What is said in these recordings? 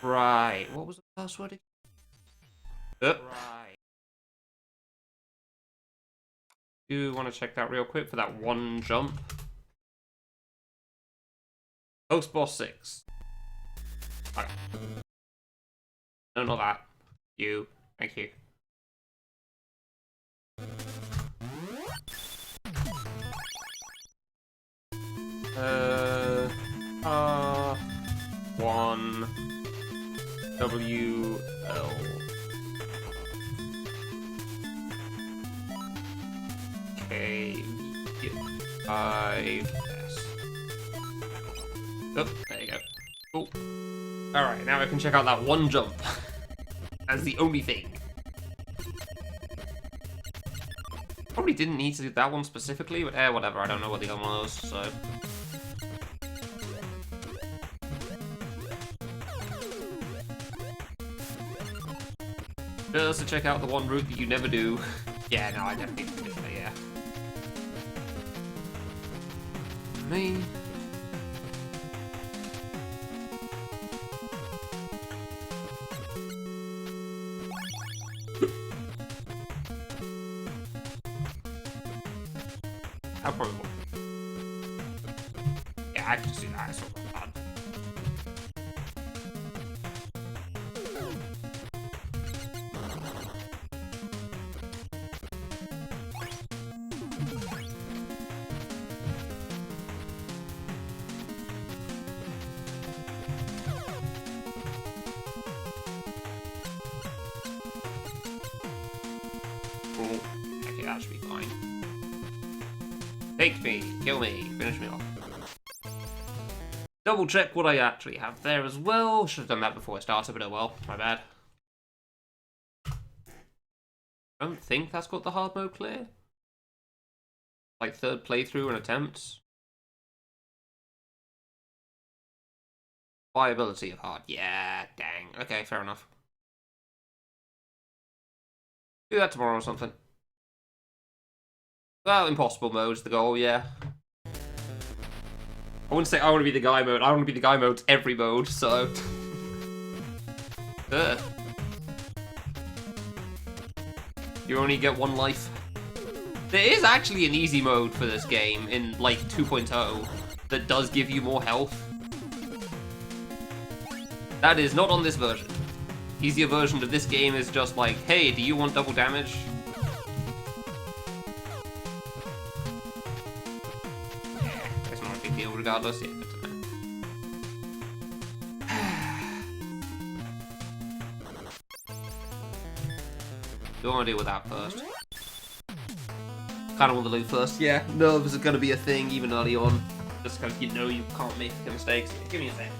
Right. What was the password again? Right. Do want to check that real quick for that one jump. Post boss 6. Okay. No, not that. You. Thank you. R1 WL. K 5S. Oh, there you go. Cool. Alright, now I can check out that one jump. That's the only thing. Probably didn't need to do that one specifically, but whatever, I don't know what the other one was, so... Just to check out the one route that you never do. Yeah, no, I definitely did that, yeah. Me. I probably will. Yeah, I can see that. It's not bad. Cool. Okay, that should be fine. Take me, kill me, finish me off. Double check what I actually have there as well. Should have done that before I started, but oh well, my bad. I don't think that's got the hard mode clear. Like third playthrough and attempt. Viability of hard. Yeah, dang. Okay, fair enough. Do that tomorrow or something. Well, impossible mode's the goal, yeah. I wouldn't say I want to be the guy mode. I want to be the guy mode every mode, so... You only get one life. There is actually an easy mode for this game in, like, 2.0 that does give you more health. That is not on this version. Easier version of this game is just like, hey, do you want double damage? It's not a big deal regardless. Yeah, good to know. Do I want to deal with that first? Kind of want the loot first. Yeah, nerves are going to be a thing even early on. Just because you know you can't make mistakes. Yeah, give me a second.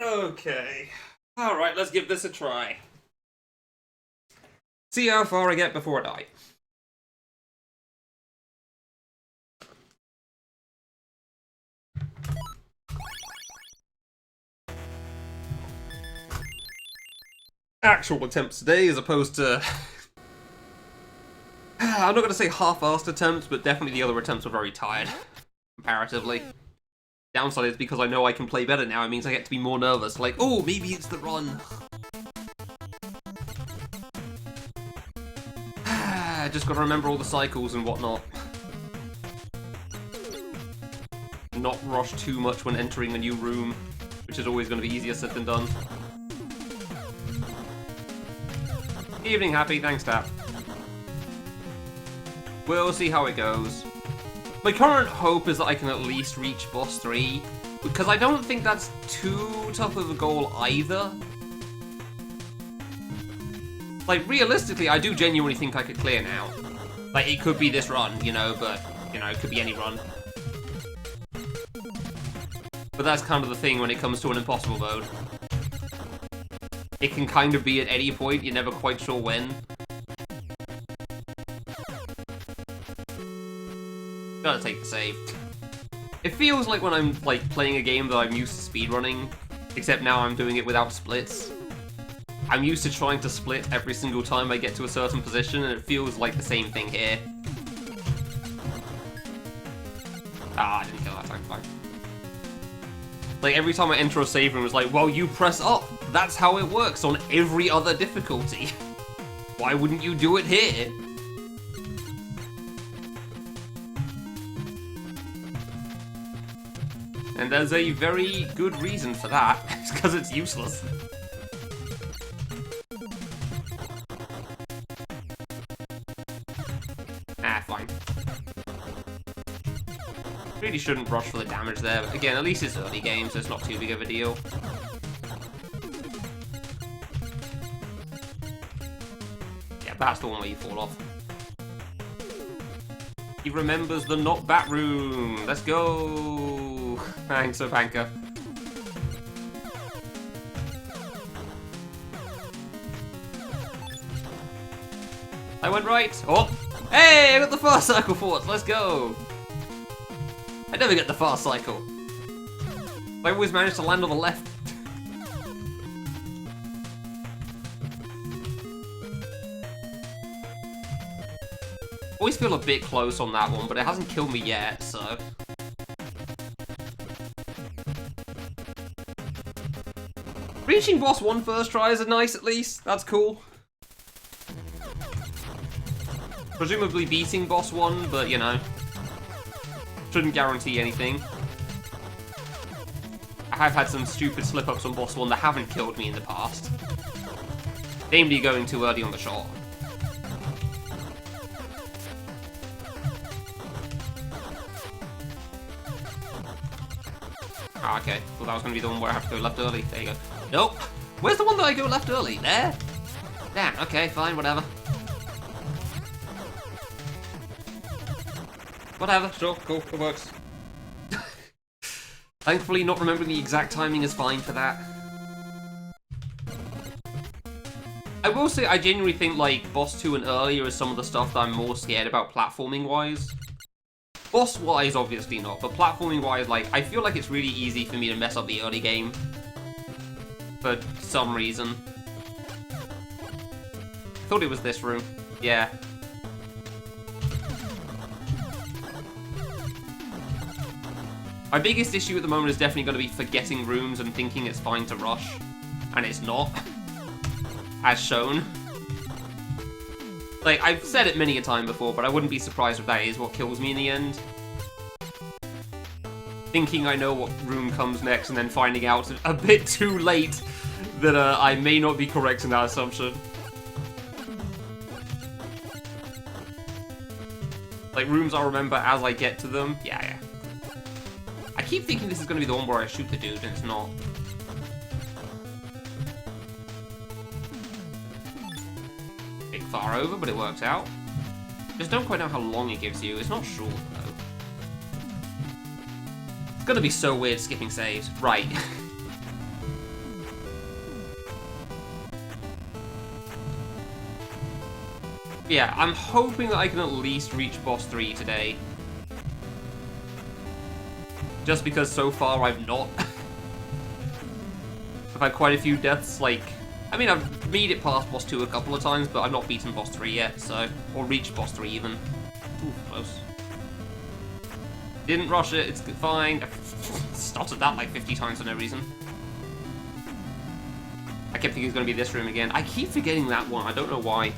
Okay. Alright, let's give this a try. See how far I get before I die. actual attempts today, as opposed to... I'm not going to say half-assed attempts, but definitely the other attempts were very tired, comparatively. Downside is because I know I can play better now, it means I get to be more nervous. Like, oh, maybe it's the run. I just gotta remember all the cycles and whatnot. Not rush too much when entering a new room, which is always going to be easier said than done. Evening, Happy. Thanks, Tap. We'll see how it goes. My current hope is that I can at least reach boss 3, because I don't think that's too tough of a goal either. Like, realistically, I do genuinely think I could clear now. Like, it could be this run, you know, but, you know, it could be any run. But that's kind of the thing when it comes to an impossible mode. It can kind of be at any point, you're never quite sure when. Gotta take the save. It feels like when I'm, like, playing a game that I'm used to speedrunning, except now I'm doing it without splits. I'm used to trying to split every single time I get to a certain position, and it feels like the same thing here. Ah, I didn't kill that time, fine. Like, every time I enter a save room, it's like, well, you press up. That's how it works on every other difficulty. Why wouldn't you do it here? And there's a very good reason for that. It's because it's useless. Ah, fine. Really shouldn't rush for the damage there, but again, at least it's early game, so it's not too big of a deal. Yeah, that's the one where you fall off. He remembers the not bat room. Let's go. Thanks, Opanka. I went right. Oh, hey, I got the fast cycle forwards. Let's go. I never get the fast cycle. I always manage to land on the left. Always feel a bit close on that one, but it hasn't killed me yet, so... Reaching boss 1 first tries are nice, at least. That's cool. Presumably beating boss 1, but, you know. Shouldn't guarantee anything. I have had some stupid slip-ups on boss 1 that haven't killed me in the past. Namely going too early on the shot. Ah, okay. Well, that was going to be the one where I have to go left early. There you go. Nope. Where's the one that I go left early? There? Damn, okay, fine, whatever. Whatever, sure, cool, it works. Thankfully, not remembering the exact timing is fine for that. I will say, I genuinely think, like, boss 2 and earlier is some of the stuff that I'm more scared about platforming-wise. Boss-wise, obviously not, but platforming-wise, like, I feel like it's really easy for me to mess up the early game. For some reason. Thought it was this room. Yeah. My biggest issue at the moment is definitely going to be forgetting rooms and thinking it's fine to rush. And it's not. As shown. Like, I've said it many a time before, but I wouldn't be surprised if that is what kills me in the end. Thinking I know what room comes next and then finding out a bit too late that I may not be correct in that assumption. Like, rooms I'll remember as I get to them. Yeah. I keep thinking this is going to be the one where I shoot the dude, and it's not. Bit far over, but it works out. Just don't quite know how long it gives you. It's not short, though. It's going to be so weird skipping saves. Right. Yeah, I'm hoping that I can at least reach boss 3 today. Just because so far I've not. I've had quite a few deaths, like, I mean, I've made it past boss 2 a couple of times, but I've not beaten boss 3 yet, so... Or reached boss 3, even. Ooh, close. Didn't rush it, it's fine. I've stuttered that like 50 times for no reason. I kept thinking it was going to be this room again. I keep forgetting that one, I don't know why.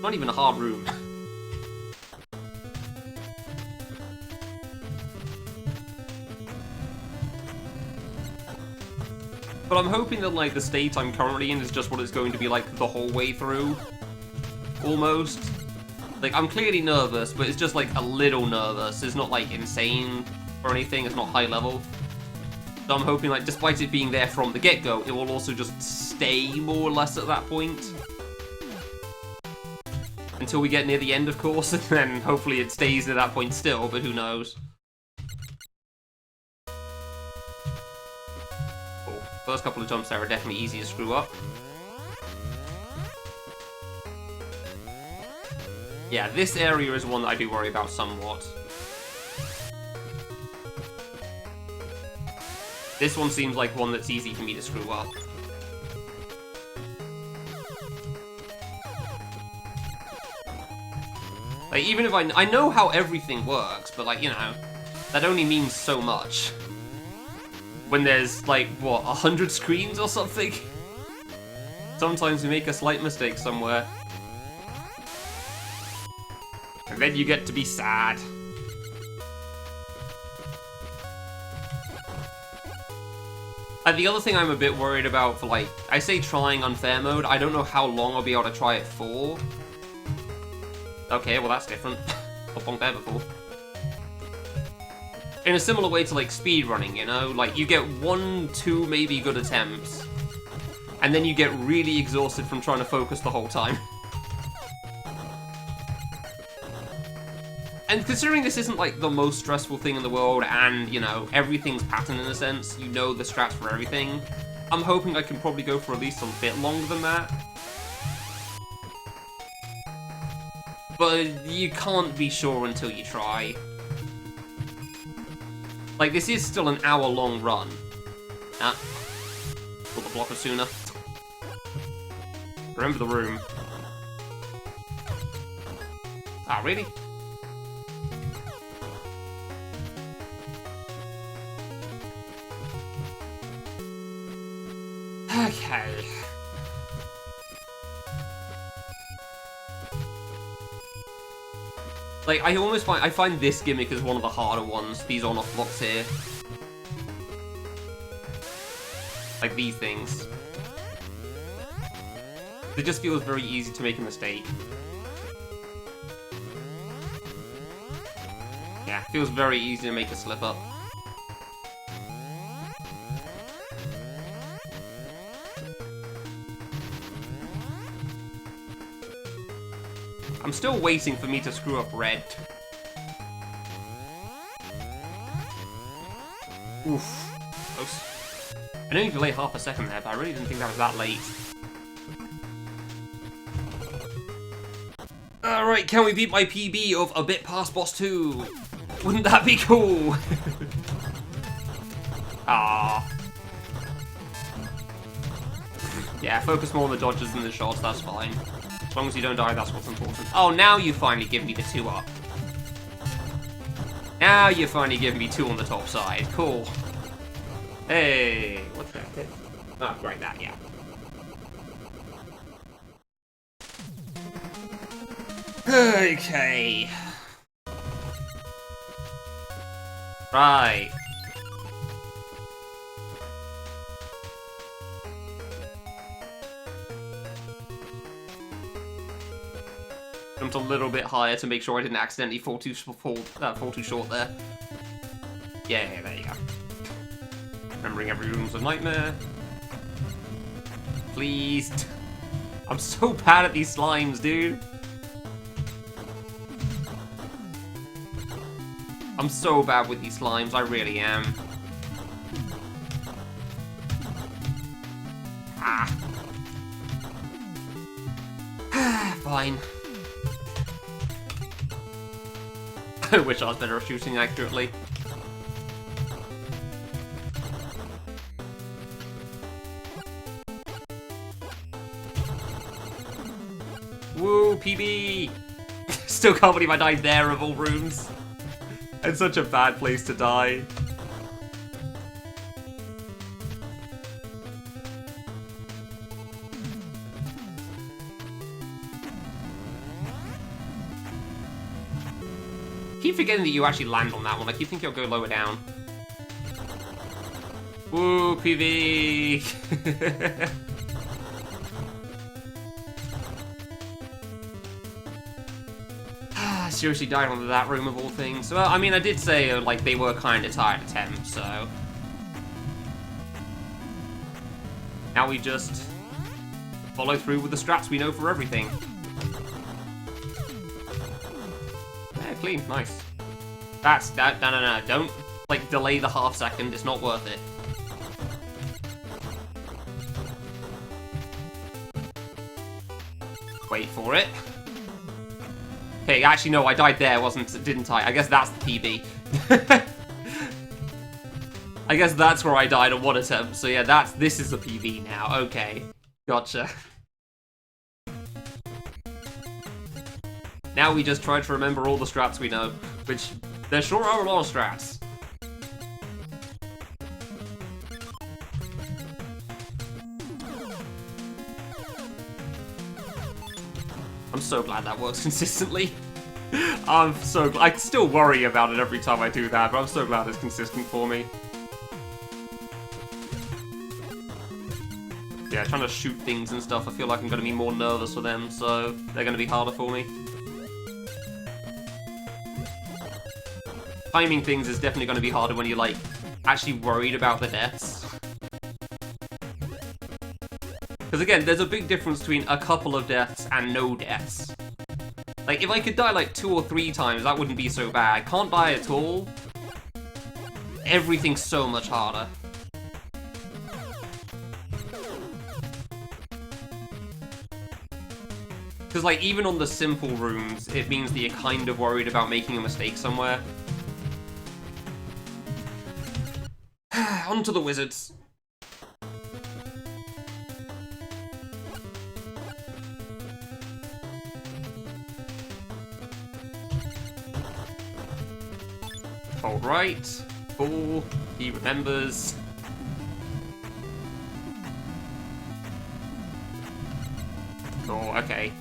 Not even a hard room. But I'm hoping that, like, the state I'm currently in is just what it's going to be like the whole way through. Almost. Like, I'm clearly nervous, but it's just, like, a little nervous. It's not, like, insane or anything. It's not high level. So I'm hoping, like, despite it being there from the get-go, it will also just stay more or less at that point. Until we get near the end, of course, and then hopefully it stays at that point still, but who knows. First couple of jumps there are definitely easy to screw up. Yeah, this area is one that I do worry about somewhat. This one seems like one that's easy for me to screw up. Like, even if I know how everything works, but, like, you know, that only means so much. When there's, like, what, 100 screens or something? Sometimes we make a slight mistake somewhere. And then you get to be sad. And the other thing I'm a bit worried about for, like, I say trying unfair mode, I don't know how long I'll be able to try it for. Okay, well that's different. I've bonked there before. In a similar way to, like, speedrunning, you know? Like, you get 1, 2 maybe good attempts, and then you get really exhausted from trying to focus the whole time. And considering this isn't, like, the most stressful thing in the world, and, you know, everything's patterned in a sense, you know the strats for everything, I'm hoping I can probably go for at least a bit longer than that. But you can't be sure until you try. Like, this is still an hour-long run. Ah. Pull the blocker sooner. Remember the room. Ah, really? Okay. Like, I find this gimmick as one of the harder ones, these on-off blocks here. Like these things. It just feels very easy to make a mistake. Yeah, it feels very easy to make a slip up. I'm still waiting for me to screw up red. Oof. Close. I only delayed half a second there, but I really didn't think that was that late. Alright, can we beat my PB of a bit past boss 2? Wouldn't that be cool? Ah. Yeah, focus more on the dodges than the shots, that's fine. As long as you don't die, that's what's important. Oh, now you finally give me the 2 up. Now you finally give me 2 on the top side. Cool. Hey, what's that? Oh, right, that, yeah. Okay. Right. Jumped a little bit higher to make sure I didn't accidentally fall too short there. Yeah, there you go. Remembering every room's a nightmare. Please. I'm so bad at these slimes, dude. I'm so bad with these slimes, I really am. Ah. Fine. I wish I was better at shooting accurately. PB! Still can't believe I died there of all rooms. It's such a bad place to die. I keep forgetting that you actually land on that one. I keep thinking you'll go lower down. Woo, PV! Seriously died on that room of all things. Well, I mean, I did say, like, they were kind of tired attempts, so... Now we just follow through with the strats we know for everything. Yeah, clean, nice. That's, no, don't, like, delay the half second, it's not worth it. Wait for it. Okay, actually, no, I died there, didn't I? I guess that's the PB. I guess that's where I died on one attempt. So yeah, this is the PB now. Okay, gotcha. Now we just try to remember all the strats we know, which there sure are a lot of strats. I'm so glad that works consistently. I still worry about it every time I do that, but I'm so glad it's consistent for me. Yeah, trying to shoot things and stuff, I feel like I'm going to be more nervous for them, so they're going to be harder for me. Timing things is definitely going to be harder when you're, like, actually worried about the deaths. Because again, there's a big difference between a couple of deaths and no deaths. Like, if I could die like 2 or 3 times, that wouldn't be so bad. Can't die at all. Everything's so much harder. Because, like, even on the simple rooms, it means that you're kind of worried about making a mistake somewhere. On to the wizards. Hold right, 4, he remembers. Oh, okay.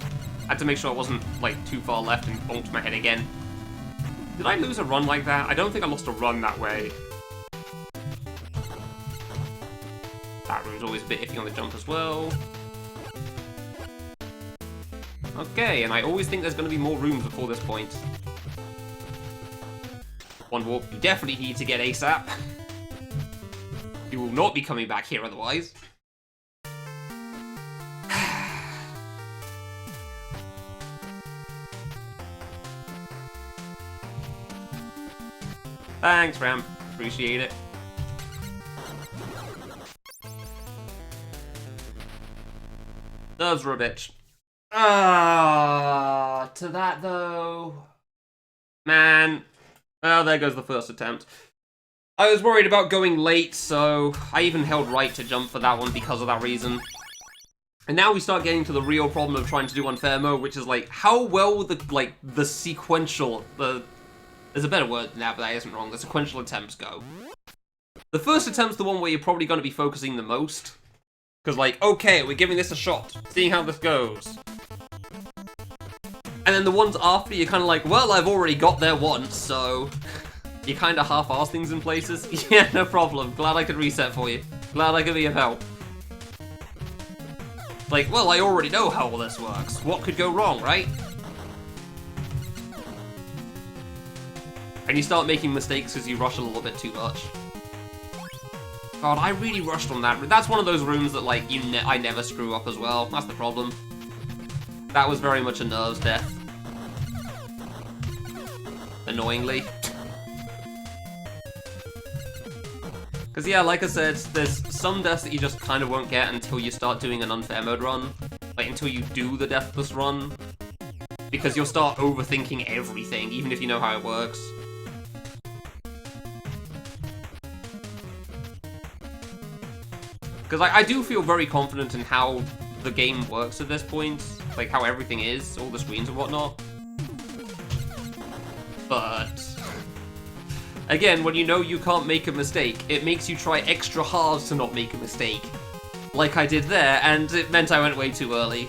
I had to make sure I wasn't, like, too far left and bonked my head again. Did I lose a run like that? I don't think I lost a run that way. That room's always a bit iffy on the jump as well. Okay, and I always think there's going to be more rooms before this point. One warp you definitely need to get ASAP. You will not be coming back here otherwise. Thanks, Ram. Appreciate it. Nerves are a bitch. To that though. Man. Oh, there goes the first attempt. I was worried about going late, so I even held right to jump for that one because of that reason. And now we start getting to the real problem of trying to do unfair mode, which is like, how well the sequential, there's a better word than that, but that isn't wrong, the sequential attempts go. The first attempt's the one where you're probably going to be focusing the most. Because like, okay, we're giving this a shot, seeing how this goes. And then the ones after, you're kind of like, well, I've already got there once, so... You kind of half-arse things in places. Yeah, no problem. Glad I could reset for you. Glad I could be of help. Like, well, I already know how all this works. What could go wrong, right? And you start making mistakes because you rush a little bit too much. God, I really rushed on that. That's one of those rooms that, like, I never screw up as well. That's the problem. That was very much a nerves death. Annoyingly. Because, yeah, like I said, there's some deaths that you just kind of won't get until you start doing an unfair mode run. Like, until you do the deathless run. Because you'll start overthinking everything, even if you know how it works. Because I do feel very confident in how the game works at this point. like how everything is, all the screens and whatnot. But again, when you know you can't make a mistake, it makes you try extra hard to not make a mistake. Like I did there, and it meant I went way too early.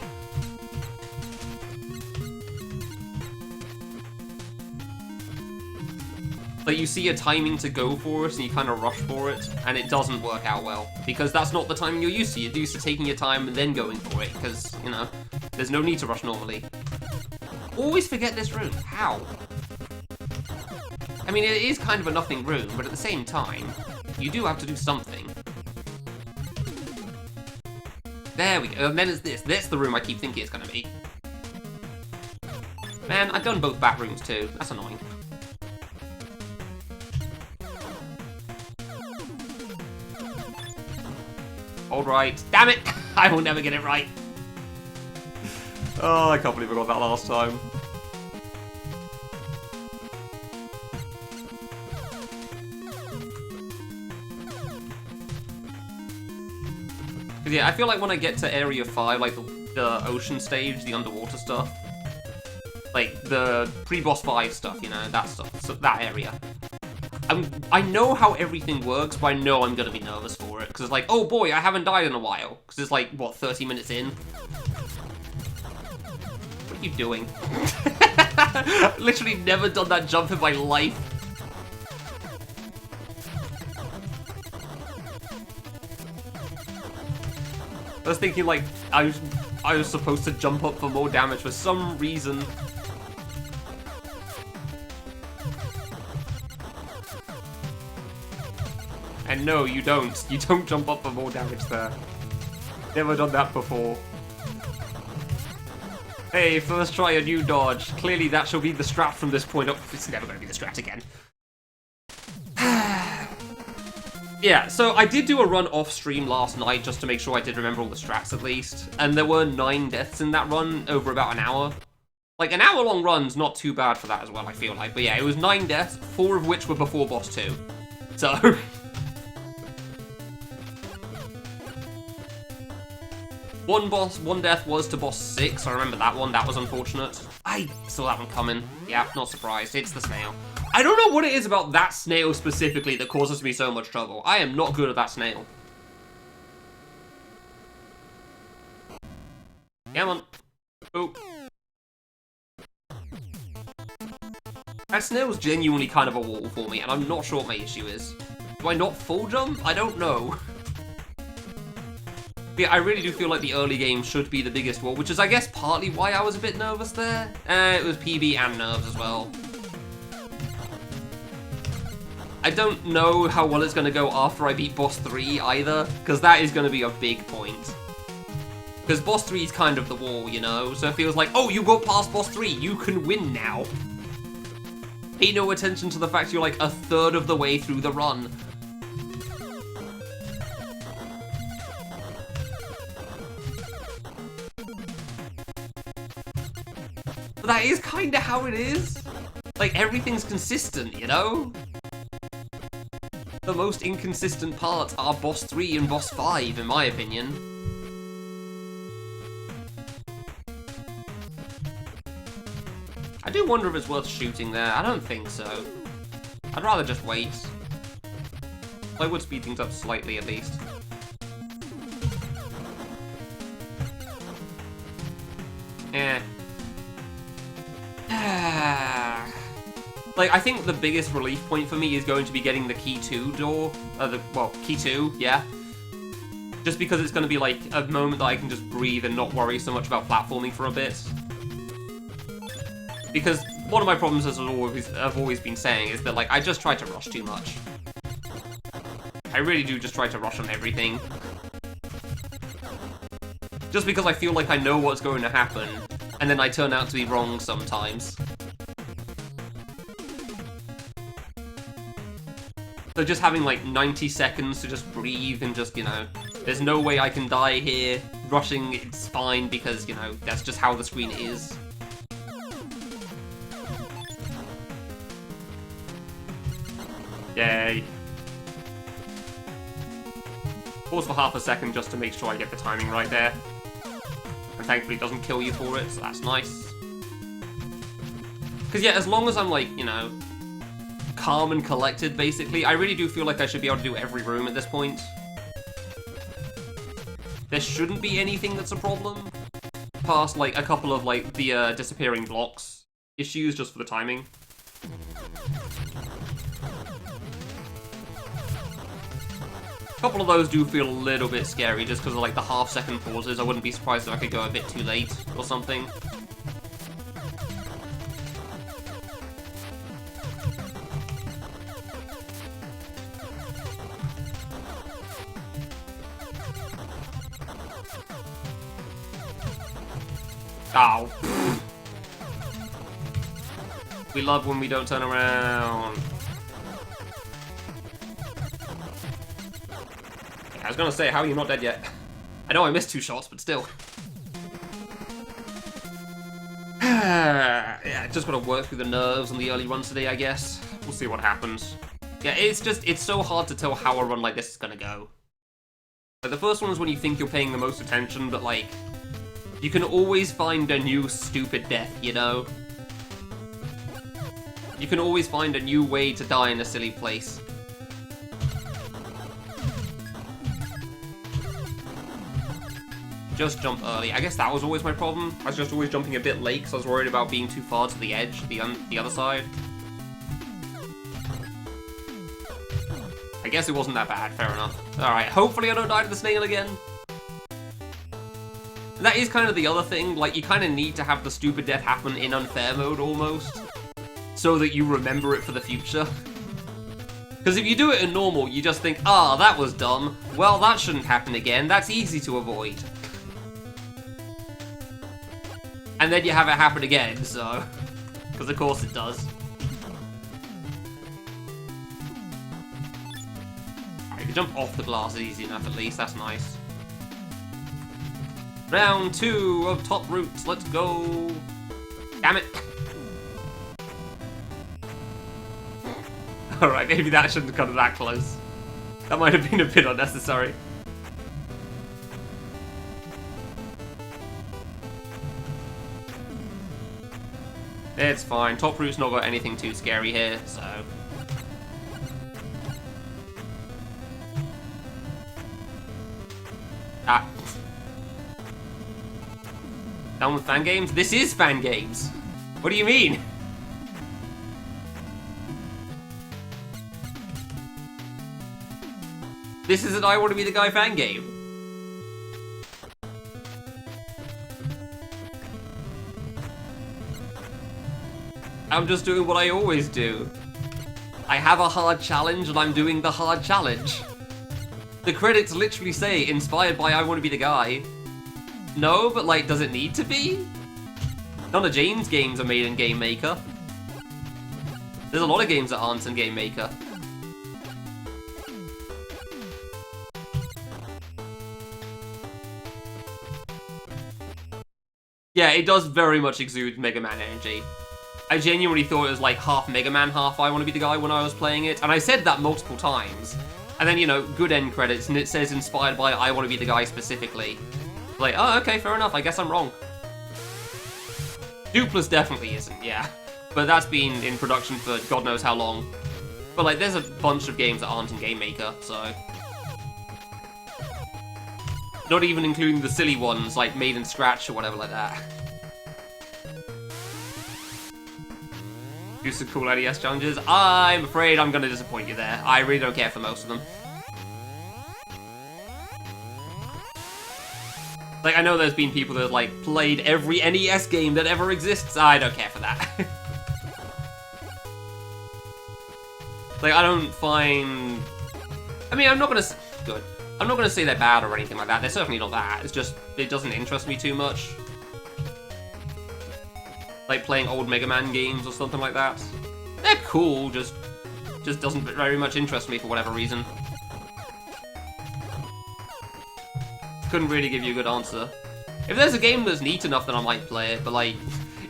Like, you see a timing to go for it, and you kind of rush for it, and it doesn't work out well. Because that's not the timing you're used to. You're used to taking your time and then going for it, because, you know, there's no need to rush normally. Always forget this room. How? I mean, it is kind of a nothing room, but at the same time, you do have to do something. There we go, and then it's this. That's the room I keep thinking it's gonna be. Man, I've done both back rooms too. That's annoying. Alright. Damn it! I will never get it right. Oh, I can't believe I got that last time. Because yeah, I feel like when I get to Area 5, like the ocean stage, the underwater stuff, like the pre-boss 5 stuff, you know, that stuff, so that area. I know how everything works, but I know I'm gonna be nervous for it, because it's like, oh boy, I haven't died in a while, because it's like, what, 30 minutes in? What are you doing? Literally never done that jump in my life. I was thinking, like, I was supposed to jump up for more damage for some reason. And no, you don't. You don't jump up for more damage there. Never done that before. Hey, first try a new dodge. Clearly that shall be the strat from this point up. It's never going to be the strat again. Yeah, so I did do a run off stream last night just to make sure I did remember all the strats at least. And there were 9 deaths in that run over about an hour. Like, an hour-long run's not too bad for that as well, I feel like. But yeah, it was 9 deaths, 4 of which were before boss 2. So... One death was to boss 6, I remember that one, that was unfortunate. I saw that one coming. Yeah, not surprised, it's the snail. I don't know what it is about that snail specifically that causes me so much trouble. I am not good at that snail. Come on. Oh. That snail's genuinely kind of a wall for me, and I'm not sure what my issue is. Do I not full jump? I don't know. Yeah, I really do feel like the early game should be the biggest wall, which is, I guess, partly why I was a bit nervous there. It was PB and nerves as well. I don't know how well it's going to go after I beat boss 3 either, because that is going to be a big point. Because boss 3 is kind of the wall, you know, so it feels like, oh, you got past boss 3, you can win now. Pay no attention to the fact you're like a third of the way through the run. That is kind of how it is. Like, everything's consistent, you know? The most inconsistent parts are boss 3 and boss 5, in my opinion. I do wonder if it's worth shooting there. I don't think so. I'd rather just wait. I would speed things up slightly, at least. Eh. Like, I think the biggest relief point for me is going to be getting the key 2 door. Well, key 2, yeah. Just because it's going to be, like, a moment that I can just breathe and not worry so much about platforming for a bit. Because one of my problems, as I've always been saying, is that, like, I just try to rush too much. I really do just try to rush on everything. Just because I feel like I know what's going to happen, and then I turn out to be wrong sometimes. So just having like 90 seconds to just breathe and just, you know, there's no way I can die here. Rushing, it's fine because, you know, that's just how the screen is. Yay. Pause for half a second just to make sure I get the timing right there. And thankfully it doesn't kill you for it, so that's nice. Because yeah, as long as I'm like, you know, calm and collected, basically, I really do feel like I should be able to do every room at this point. There shouldn't be anything that's a problem, past like a couple of like the disappearing blocks issues just for the timing. A couple of those do feel a little bit scary just because of like the half-second pauses. I wouldn't be surprised if I could go a bit too late or something. Ow. We love when we don't turn around. I was gonna say, how are you not dead yet? I know I missed 2 shots, but still. Yeah, just gotta work through the nerves on the early runs today, I guess. We'll see what happens. Yeah, it's so hard to tell how a run like this is gonna go. Like, the first one is when you think you're paying the most attention, but like, you can always find a new stupid death, you know? You can always find a new way to die in a silly place. Just jump early. I guess that was always my problem. I was just always jumping a bit late because I was worried about being too far to the edge, the other side. I guess it wasn't that bad, fair enough. Alright, hopefully I don't die to the snail again. That is kind of the other thing, like, you kind of need to have the stupid death happen in unfair mode, almost, so that you remember it for the future. Because if you do it in normal, you just think, ah, that was dumb. Well, that shouldn't happen again. That's easy to avoid. And then you have it happen again, so... Because of course it does. Alright, you can jump off the glass easy enough at least, that's nice. Round 2 of top routes, let's go! Damn it! Alright, maybe that shouldn't have come that close. That might have been a bit unnecessary. It's fine. Top route's not got anything too scary here, so... Ah. Done with fan games? This is fan games! What do you mean? This is an I Want to Be the Guy fan game. I'm just doing what I always do. I have a hard challenge and I'm doing the hard challenge. The credits literally say, inspired by I Want to Be the Guy. No, but like, does it need to be? None of Jane's games are made in Game Maker. There's a lot of games that aren't in Game Maker. Yeah, it does very much exude Mega Man energy. I genuinely thought it was like half Mega Man, half I Want to Be the Guy when I was playing it, and I said that multiple times. And then, you know, good end credits, and it says inspired by I Want to Be the Guy specifically. Like, oh, okay, fair enough, I guess I'm wrong. Dupless definitely isn't, yeah. But that's been in production for God knows how long. But, like, there's a bunch of games that aren't in Game Maker, so... Not even including the silly ones, like made in Scratch or whatever like that. Do some cool NES challenges. I'm afraid I'm gonna disappoint you there. I really don't care for most of them. Like, I know there's been people that have, like, played every NES game that ever exists. I don't care for that. Like, I don't find... I mean, I'm not gonna... Good. I'm not gonna say they're bad or anything like that. They're certainly not that. It's just, it doesn't interest me too much. Like playing old Mega Man games or something like that. They're cool, just doesn't very much interest me for whatever reason. Couldn't really give you a good answer. If there's a game that's neat enough, then I might play it, but like,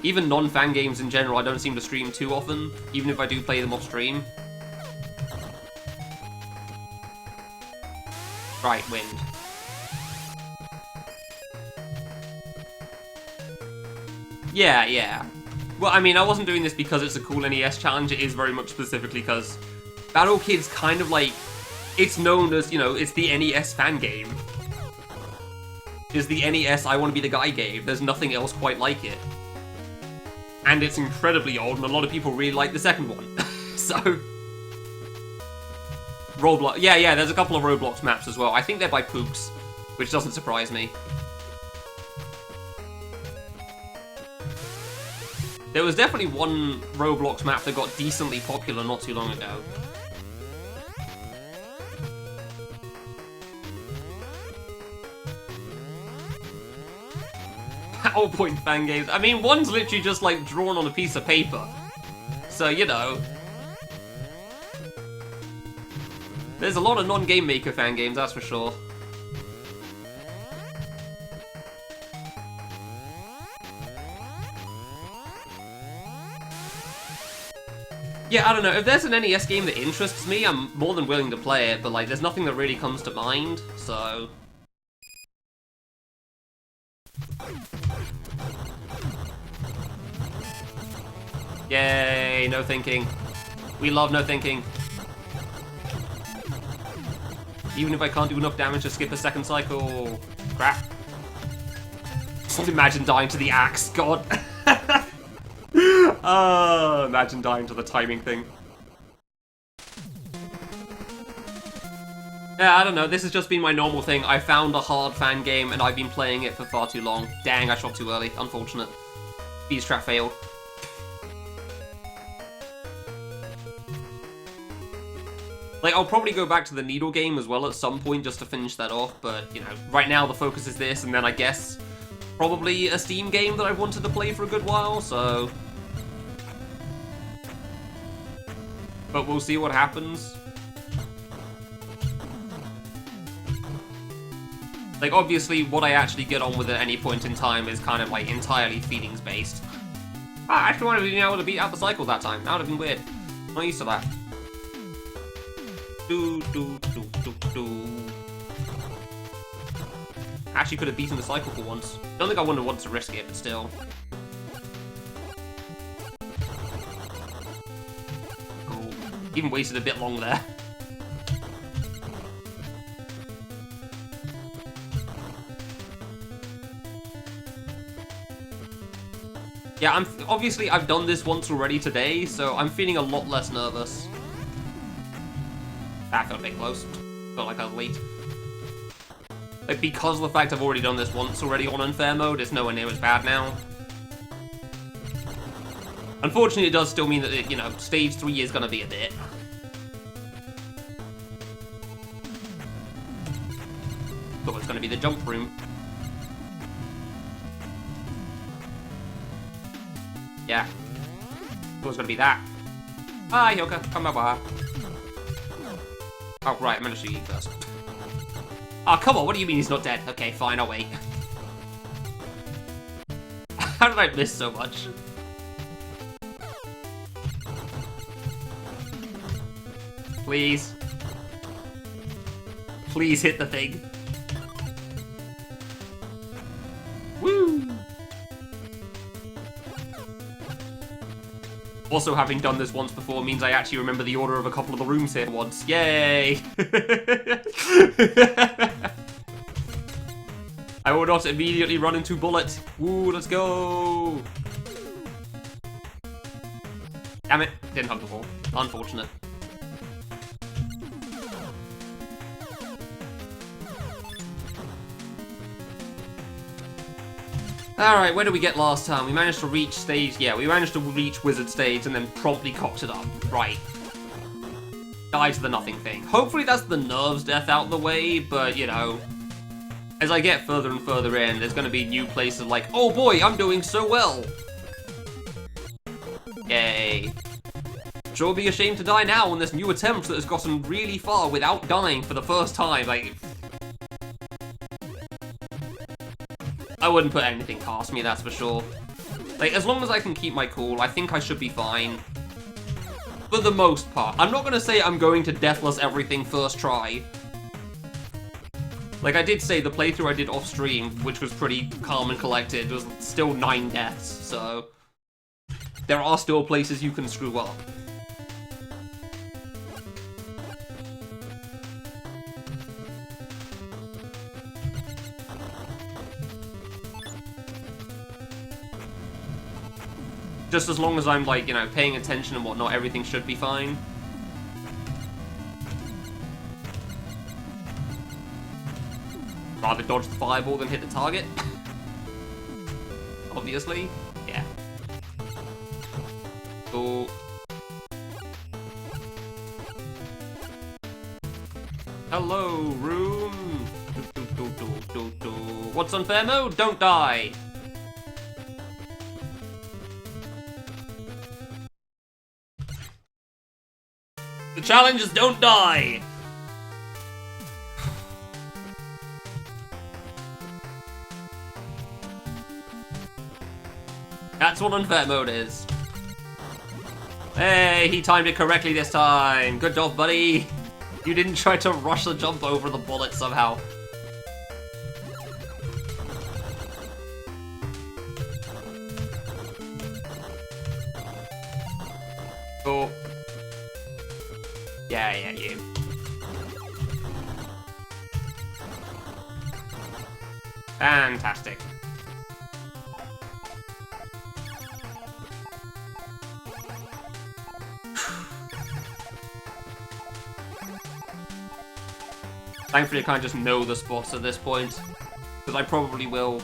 even non-fan games in general, I don't seem to stream too often, even if I do play them off stream. Right, wind. Yeah, yeah. Well, I mean, I wasn't doing this because it's a cool NES challenge. It is very much specifically because Battle Kid's kind of like, it's known as, you know, it's the NES fan game. It's the NES I Want to Be the Guy game. There's nothing else quite like it. And it's incredibly old, and a lot of people really like the second one. So... Roblox. Yeah, there's a couple of Roblox maps as well. I think they're by Pooks, which doesn't surprise me. There was definitely one Roblox map that got decently popular not too long ago. PowerPoint fan games. I mean, one's literally just, like, drawn on a piece of paper. So, you know. There's a lot of non-Game Maker fan games, that's for sure. Yeah, I don't know. If there's an NES game that interests me, I'm more than willing to play it, but, like, there's nothing that really comes to mind, so... Yay, no thinking. We love no thinking. Even if I can't do enough damage to skip a second cycle. Crap. Just imagine dying to the axe, god. Imagine dying to the timing thing. Yeah, I don't know, this has just been my normal thing. I found a hard fan game and I've been playing it for far too long. Dang, I shot too early. Unfortunate. Beast trap failed. Like, I'll probably go back to the Needle game as well at some point just to finish that off, but, you know, right now the focus is this, and then I guess probably a Steam game that I've wanted to play for a good while, so... But we'll see what happens. Like, obviously, what I actually get on with at any point in time is kind of, like, entirely feelings-based. I actually wanted to be able to beat out the cycle that time. That would have been weird. I'm not used to that. Actually could have beaten the cycle for once. Don't think I wouldn't want to risk it, but still. Cool. Even wasted a bit long there. Yeah, obviously I've done this once already today, so I'm feeling a lot less nervous. That felt a bit close. Felt like I was late. Like, because of the fact I've already done this once already on Unfair mode, it's nowhere near as bad now. Unfortunately, it does still mean that, you know, stage 3 is gonna be a bit. Thought it was gonna be the jump room. Yeah. Thought it was gonna be that. Hi, Yoka. Come by. Oh, right, I'm gonna shoot you first. Oh, come on, what do you mean he's not dead? Okay, fine, I'll wait. How did I miss so much? Please. Please hit the thing. Woo! Also, having done this once before means I actually remember the order of a couple of the rooms here once. Yay! I will not immediately run into Bullet. Woo, let's go! Damn it, didn't hug the wall. Unfortunate. Alright, where did we get last time? We managed to reach stage... Yeah, we managed to reach Wizard stage and then promptly cocked it up. Right. Die to the nothing thing. Hopefully that's the nerves death out the way, but, you know... As I get further and further in, there's gonna be new places like, oh boy, I'm doing so well! Yay. Sure be ashamed to die now on this new attempt that has gotten really far without dying for the first time. Like... I wouldn't put anything past me, that's for sure. Like, as long as I can keep my cool, I think I should be fine. For the most part. I'm not gonna say I'm going to deathless everything first try. Like, I did say the playthrough I did off-stream, which was pretty calm and collected, was still 9 deaths, so... There are still places you can screw up. Just as long as I'm, like, you know, paying attention and whatnot, everything should be fine. Rather dodge the fireball than hit the target. Obviously. Yeah. Cool. Hello, room. What's unfair mode? Don't die. The challenge is don't die! That's what unfair mode is. Hey, he timed it correctly this time. Good job, buddy. You didn't try to rush the jump over the bullet somehow. Cool. Yeah, you. Fantastic. Thankfully, I can't just know the spots at this point, because I probably will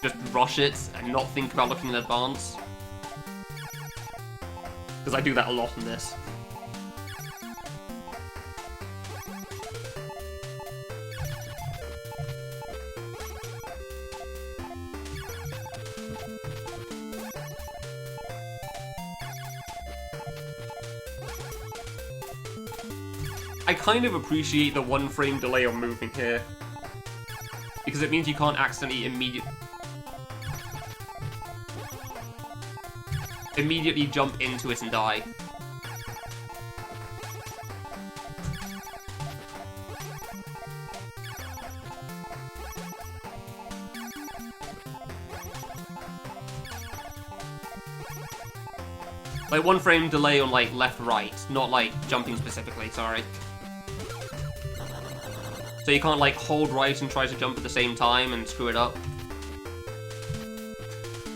just rush it and not think about looking in advance. Because I do that a lot in this. I kind of appreciate the 1 frame delay on moving here, because it means you can't accidentally immediately jump into it and die. Like 1 frame delay on like left-right, not like jumping specifically, sorry. So you can't, like, hold right and try to jump at the same time and screw it up.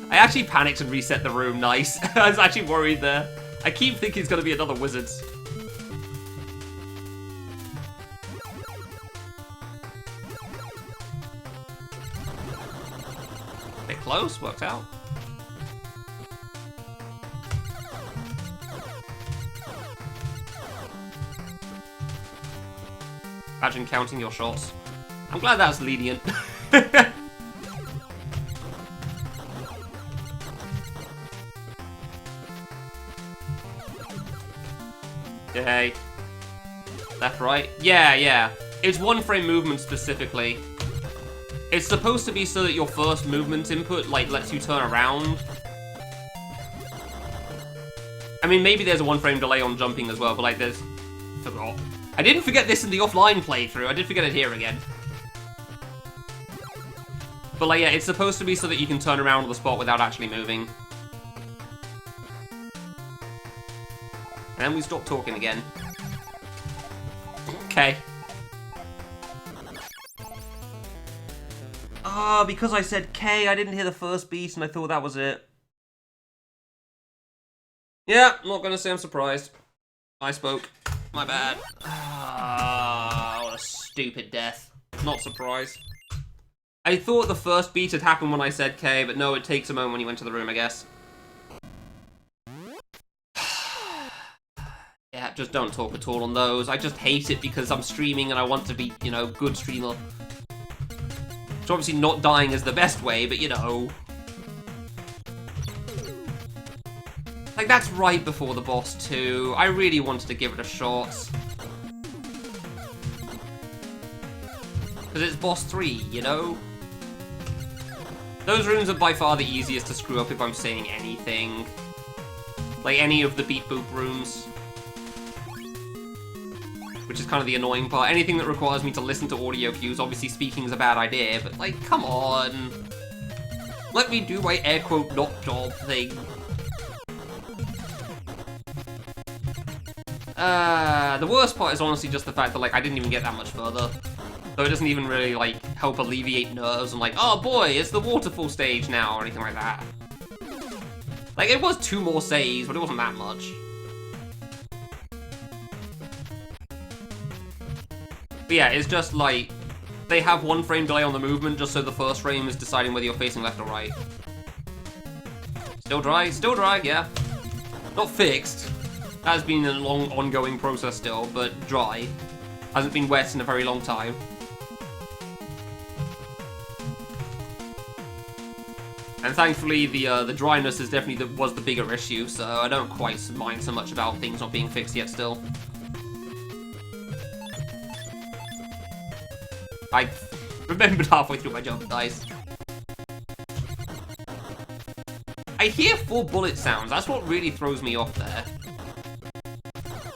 I actually panicked and reset the room, nice. I was actually worried there. I keep thinking it's gonna be another wizard's. Bit close, worked out. Imagine counting your shots. I'm glad that was lenient. Yay. Left, right. Yeah. It's 1 frame movement specifically. It's supposed to be so that your first movement input, like, lets you turn around. I mean, maybe there's a 1 frame delay on jumping as well, but, like, there's... Forgot. I didn't forget this in the offline playthrough, I did forget it here again. But like, yeah, it's supposed to be so that you can turn around on the spot without actually moving. And then we stop talking again. Okay. Ah, because I said K, I didn't hear the first beat and I thought that was it. Yeah, not gonna say I'm surprised. I spoke. My bad. Ah, what a stupid death. Not surprised. I thought the first beat had happened when I said K, but no, it takes a moment when you went to the room, I guess. Yeah, just don't talk at all on those. I just hate it because I'm streaming and I want to be, you know, good streamer. So obviously not dying is the best way, but you know. Like, that's right before the boss, too. I really wanted to give it a shot. Because it's boss 3, you know? Those rooms are by far the easiest to screw up if I'm saying anything. Like, any of the beat boop rooms. which is kind of the annoying part. Anything that requires me to listen to audio cues, obviously speaking is a bad idea, but like, come on. Let me do my air quote knock job thing. The worst part is honestly just the fact that, like, I didn't even get that much further. So it doesn't even really, like, help alleviate nerves and, like, oh boy, it's the waterfall stage now, or anything like that. Like, it was 2 more saves, but it wasn't that much. But yeah, it's just, like, they have 1 frame delay on the movement just so the first frame is deciding whether you're facing left or right. Still dry, yeah. Not fixed. That has been a long, ongoing process still, but dry. Hasn't been wet in a very long time. And thankfully, the dryness is definitely was the bigger issue, so I don't quite mind so much about things not being fixed yet still. I remembered halfway through my jump dice. I hear 4 bullet sounds. That's what really throws me off there.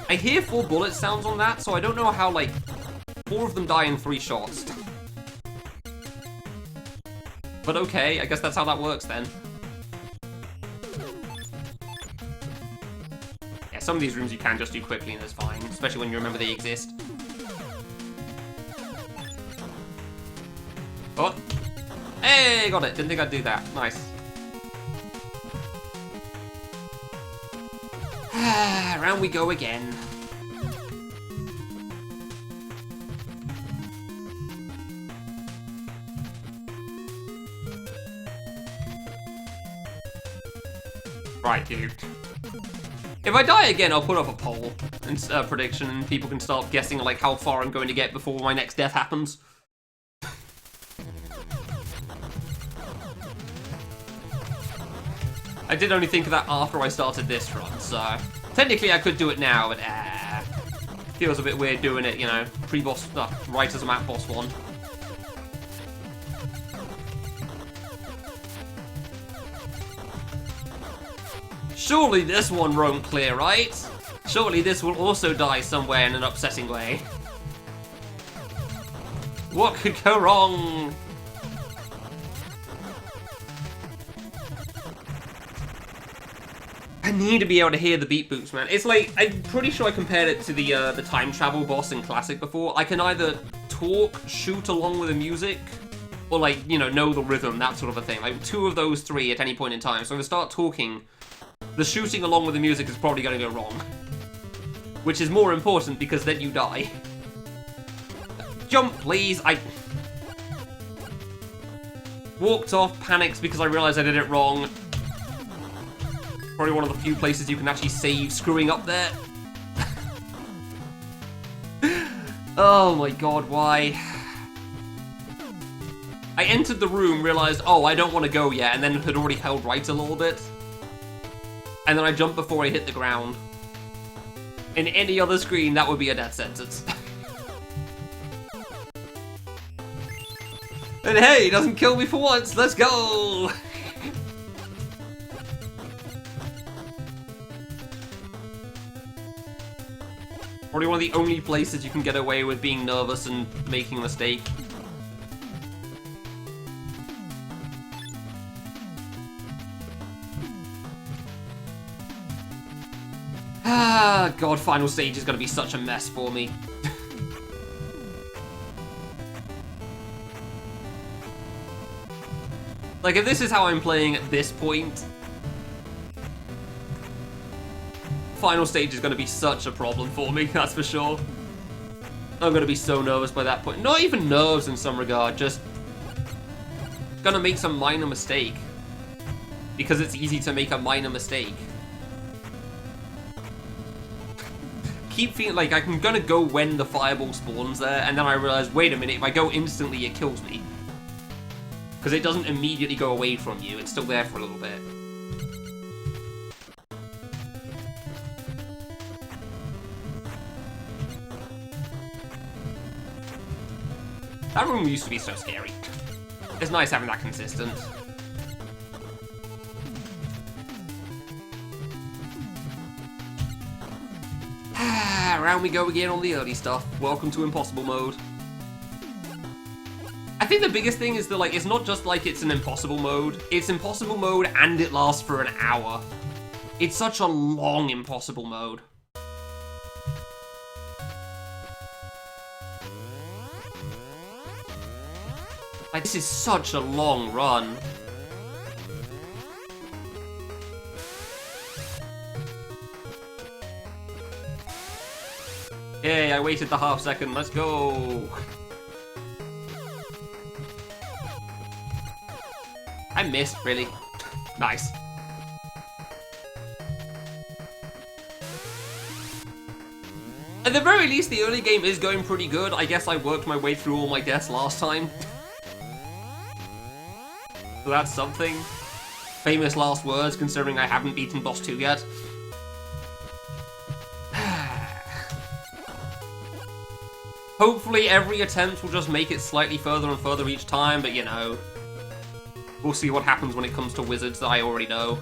I hear 4 bullet sounds on that, so I don't know how, like, 4 of them die in 3 shots. But okay, I guess that's how that works then. Yeah, some of these rooms you can just do quickly and it's fine, especially when you remember they exist. Oh! Hey, got it! Didn't think I'd do that. Nice. Round we go again. Right, dude. If I die again, I'll put up a poll and prediction, and people can start guessing like how far I'm going to get before my next death happens. I did only think of that after I started this run, so technically I could do it now, but feels a bit weird doing it, you know, pre-boss, right as I'm at boss 1. Surely this one won't clear, right? Surely this will also die somewhere in an upsetting way. What could go wrong? I need to be able to hear the beat boots, man. It's like, I'm pretty sure I compared it to the time travel boss in Classic before. I can either talk, shoot along with the music, or like, you know the rhythm, that sort of a thing. Like 2 of those 3 at any point in time. So if I start talking, the shooting along with the music is probably going to go wrong. Which is more important because then you die. Jump, please! I walked off, panicked because I realised I did it wrong. Probably one of the few places you can actually save screwing up there. Oh my god, why? I entered the room, realised, oh, I don't want to go yet, and then had already held right a little bit. And then I jumped before I hit the ground. In any other screen, that would be a death sentence. And hey, it doesn't kill me for once, let's go! Probably one of the only places you can get away with being nervous and making a mistake. Ah, god, final stage is gonna be such a mess for me. Like, if this is how I'm playing at this point, final stage is going to be such a problem for me, that's for sure. I'm going to be so nervous by that point. Not even nerves in some regard, just going to make some minor mistake. Because it's easy to make a minor mistake. Keep feeling like I'm going to go when the fireball spawns there, and then I realize, wait a minute, if I go instantly, it kills me. Because it doesn't immediately go away from you, it's still there for a little bit. That room used to be so scary. It's nice having that consistent. around we go again on the early stuff. Welcome to impossible mode. I think the biggest thing is that, like, it's not just like it's an impossible mode. It's impossible mode and it lasts for an hour. It's such a long impossible mode. Like, this is such a long run. Yay, I waited the half second, let's go! I missed, really. Nice. At the very least, the early game is going pretty good. I guess I worked my way through all my deaths last time. So that's something. Famous last words, considering I haven't beaten boss 2 yet. Hopefully every attempt will just make it slightly further and further each time, but you know. We'll see what happens when it comes to wizards that I already know.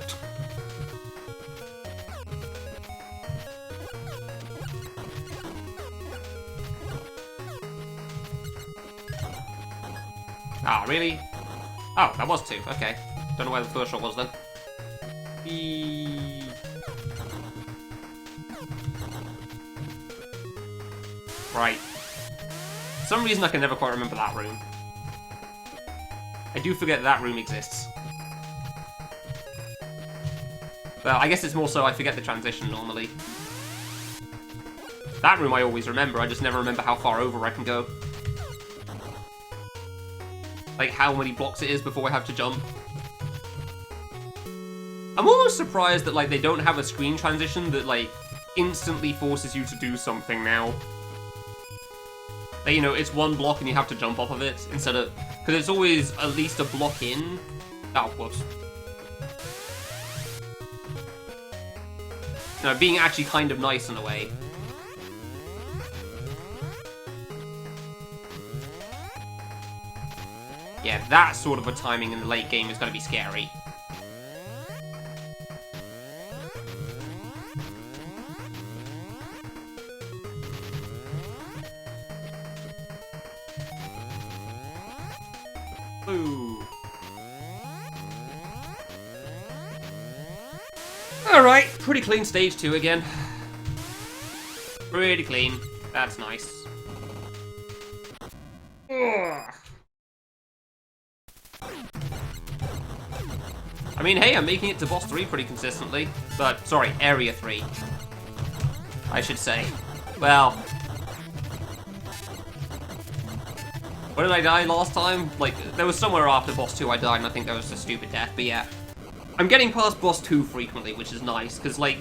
Ah, really? Oh, that was 2, okay. Don't know where the first shot was then. Right. For some reason I can never quite remember that room. I do forget that room exists. Well, I guess it's more so I forget the transition normally. That room I always remember, I just never remember how far over I can go. Like how many blocks it is before I have to jump. I'm almost surprised that like they don't have a screen transition that like instantly forces you to do something now. Like, you know, it's one block and you have to jump off of it instead of... Because it's always at least a block in. Oh, whoops. No, being actually kind of nice in a way. Yeah, that sort of a timing in the late game is going to be scary. Ooh. Alright, pretty clean stage 2 again. Pretty clean. That's nice. Ugh. I mean, hey, I'm making it to boss 3 pretty consistently. But, sorry, area 3. I should say. Well... Where did I die last time? Like, there was somewhere after boss 2 I died, and I think that was a stupid death, but yeah. I'm getting past boss 2 frequently, which is nice, because, like,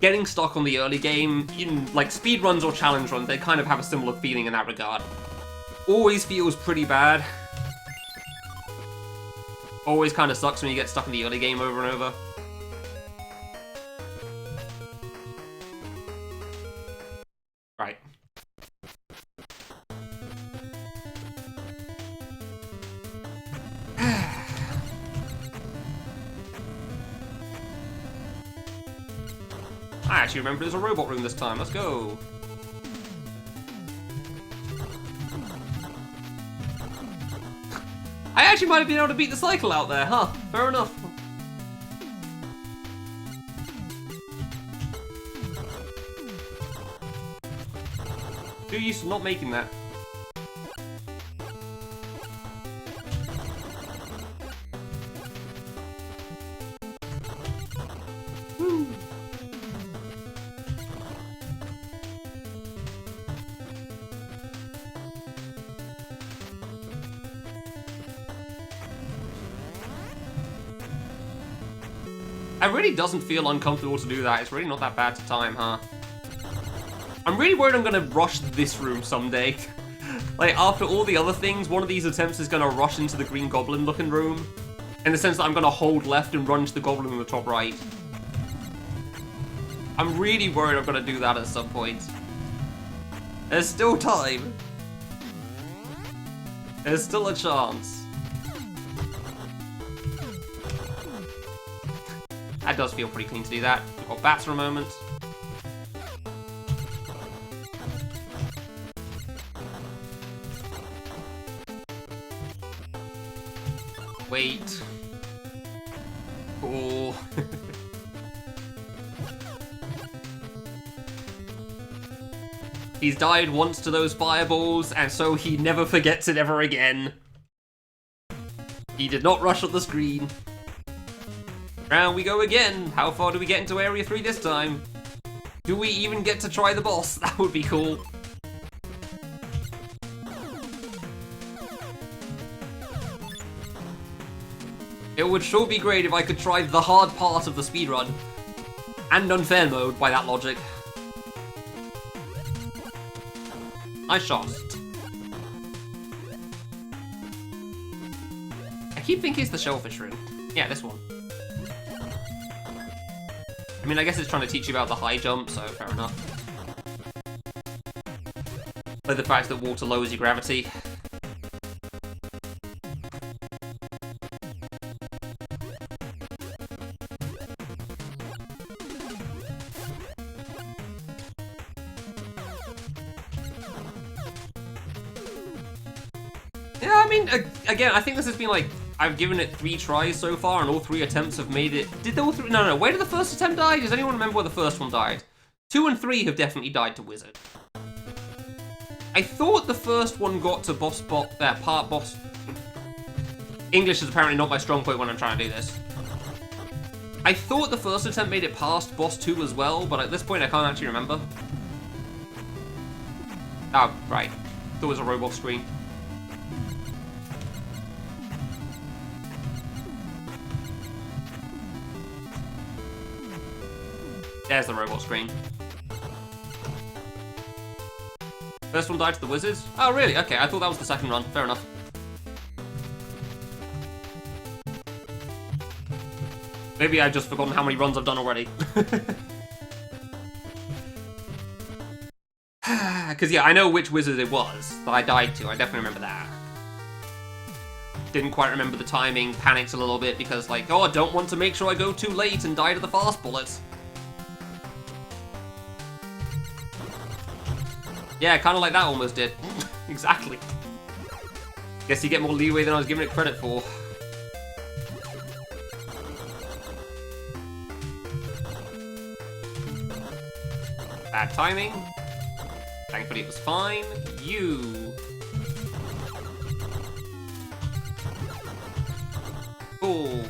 getting stuck on the early game, in, like, speedruns or challenge runs, they kind of have a similar feeling in that regard. Always feels pretty bad. Always kind of sucks when you get stuck in the early game over and over. Right. I actually remember there's a robot room this time. Let's go. I actually might have been able to beat the cycle out there, huh? Fair enough. Too used to not making that. Woo. It really doesn't feel uncomfortable to do that. It's really not that bad to time, huh? I'm really worried I'm gonna rush this room someday. Like, after all the other things, one of these attempts is gonna rush into the Green Goblin looking room. In the sense that I'm gonna hold left and run to the Goblin in the top right. I'm really worried I'm gonna do that at some point. There's still time. There's still a chance. That does feel pretty clean to do that. We've got bats for a moment. Wait. Cool. He's died once to those fireballs, and so he never forgets it ever again. He did not rush up the screen. Round we go again. How far do we get into Area 3 this time? Do we even get to try the boss? That would be cool. It would sure be great if I could try the hard part of the speedrun. And unfair mode, by that logic. I shot. I keep thinking it's the shellfish room. Yeah, this one. I mean, I guess it's trying to teach you about the high jump, so fair enough. Like the fact that water lowers your gravity. Yeah, I mean, again, I think this has been like, I've given it 3 tries so far, and all 3 attempts have made it... Did all 3... No, where did the first attempt die? Does anyone remember where the first one died? 2 and 3 have definitely died to Wizard. I thought the first one got to part boss... English is apparently not my strong point when I'm trying to do this. I thought the first attempt made it past boss 2 as well, but at this point I can't actually remember. Oh, right. There was a robot screen. There's the robot screen. First one died to the wizards? Oh, really? Okay, I thought that was the second run. Fair enough. Maybe I've just forgotten how many runs I've done already. Because, yeah, I know which wizard it was that I died to. I definitely remember that. Didn't quite remember the timing. Panicked a little bit because, like, oh, I don't want to make sure I go too late and die to the fast bullets. Yeah, kind of like that almost did. Exactly. Guess you get more leeway than I was giving it credit for. Bad timing. Thankfully it was fine. You. Cool.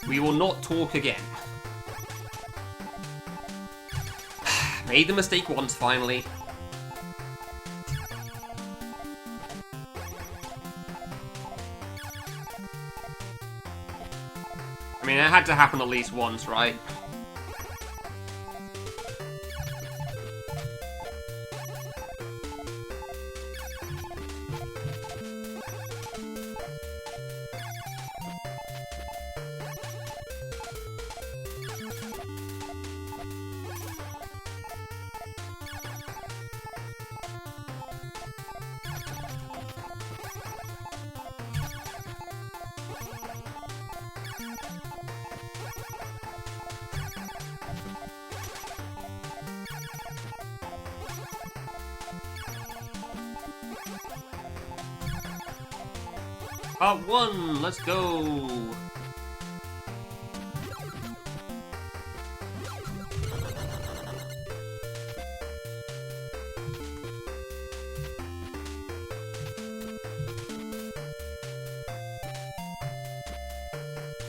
We will not talk again. Made the mistake once, finally. I mean, it had to happen at least once, right? Part 1, let's go!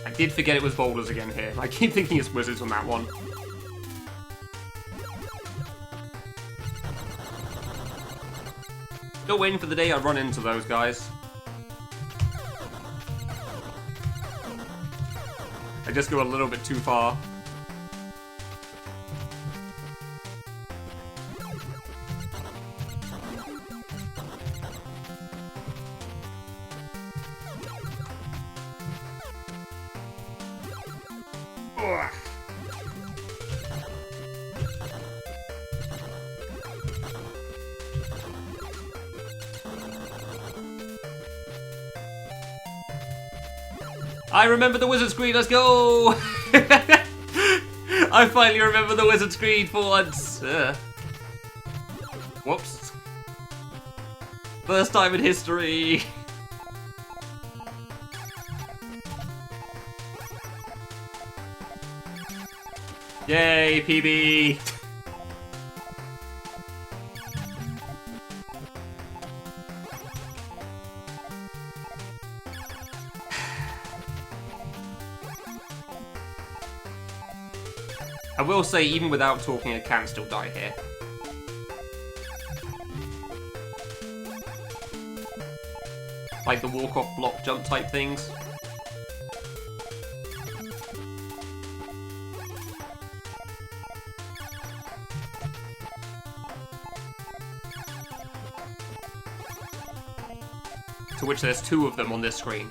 I did forget it was boulders again here. I keep thinking it's wizards on that one. Still waiting for the day I run into those guys. I just go a little bit too far. Ugh. I remember the wizard screen, let's go! I finally remember the wizard screen for once. Whoops. First time in history. Yay, PB. I will say, even without talking, I can still die here. Like the walk-off block jump type things. To which there's 2 of them on this screen.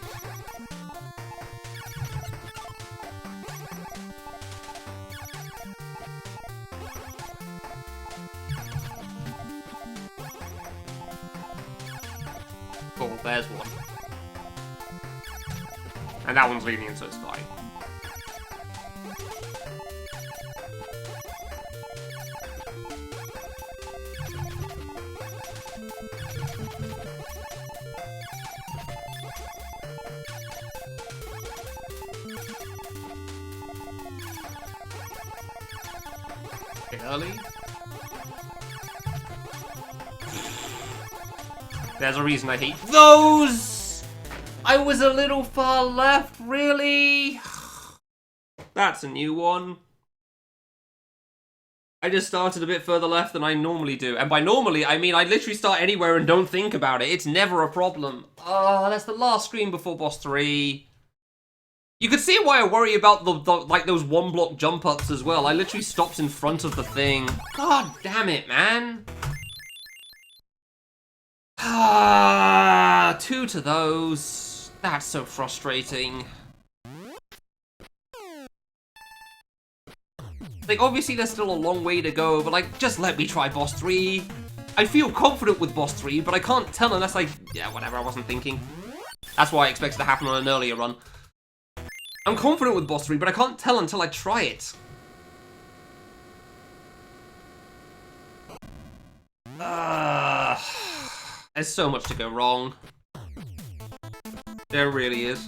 Oh, there's one. And that one's leaning into its fine. Early? There's a reason I hate those! I was a little far left, really? That's a new one. I just started a bit further left than I normally do. And by normally, I mean I literally start anywhere and don't think about it. It's never a problem. Oh, that's the last screen before boss 3. You could see why I worry about the like those 1-block jump ups as well. I literally stopped in front of the thing. God damn it, man. Ah, 2 to those. That's so frustrating. Like, obviously there's still a long way to go, but like, just let me try boss 3. I feel confident with boss 3, but I can't tell unless yeah, whatever, I wasn't thinking. That's why I expected to happen on an earlier run. I'm confident with boss 3, but I can't tell until I try it. There's so much to go wrong. There really is.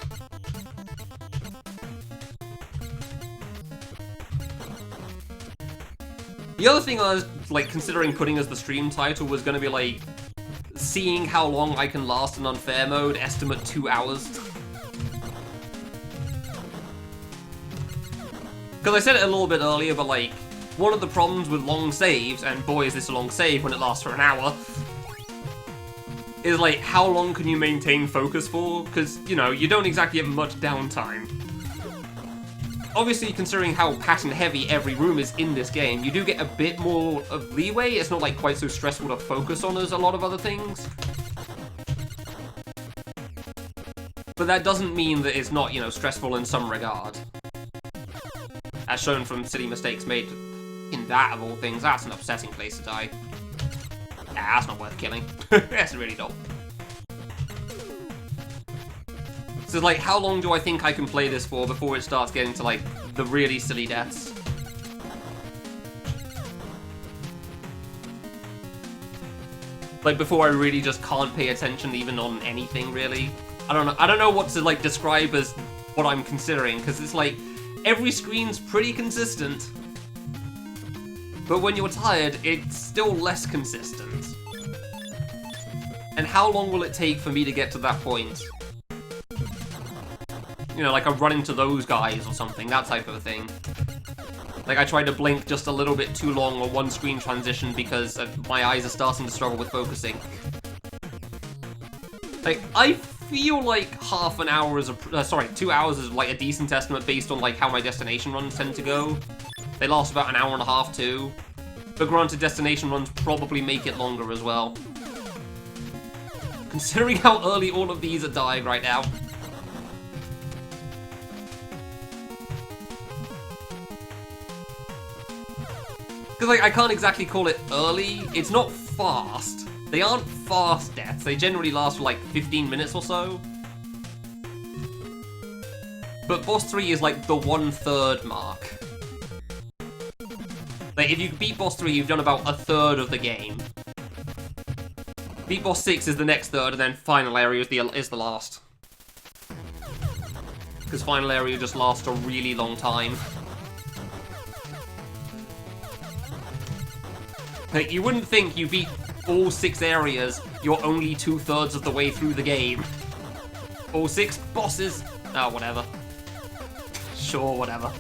The other thing I was like considering putting as the stream title was going to be like seeing how long I can last in unfair mode, estimate 2 hours. Because I said it a little bit earlier, but like, one of the problems with long saves, and boy is this a long save when it lasts for an hour, is like, how long can you maintain focus for? Because, you know, you don't exactly get much downtime. Obviously, considering how pattern-heavy every room is in this game, you do get a bit more of leeway. It's not like quite so stressful to focus on as a lot of other things. But that doesn't mean that it's not, you know, stressful in some regard. As shown from silly mistakes made in that, of all things. That's an upsetting place to die. Nah, that's not worth killing. That's really dull. So, like, how long do I think I can play this for before it starts getting to, like, the really silly deaths? Like, before I really just can't pay attention even on anything, really? I don't know. I don't know what to, like, describe as what I'm considering, because it's like, every screen's pretty consistent, but when you're tired, it's still less consistent. And how long will it take for me to get to that point? You know, like I run into those guys or something, that type of a thing. Like I tried to blink just a little bit too long on one screen transition because my eyes are starting to struggle with focusing. Like, I feel like half an hour is 2 hours is like a decent estimate based on like how my destination runs tend to go. They last about an hour and a half too. But granted, destination runs probably make it longer as well. Considering how early all of these are dying right now. Because like, I can't exactly call it early. It's not fast. They aren't fast deaths. They generally last for like 15 minutes or so. But boss 3 is like the 1/3 mark. Like, if you beat boss 3, you've done about 1/3 of the game. Beat boss 6 is the next third, and then final area is the last. Because final area just lasts a really long time. Like, you wouldn't think you beat all 6 areas, you're only 2/3 of the way through the game. All 6 bosses. Oh, whatever. Sure, whatever.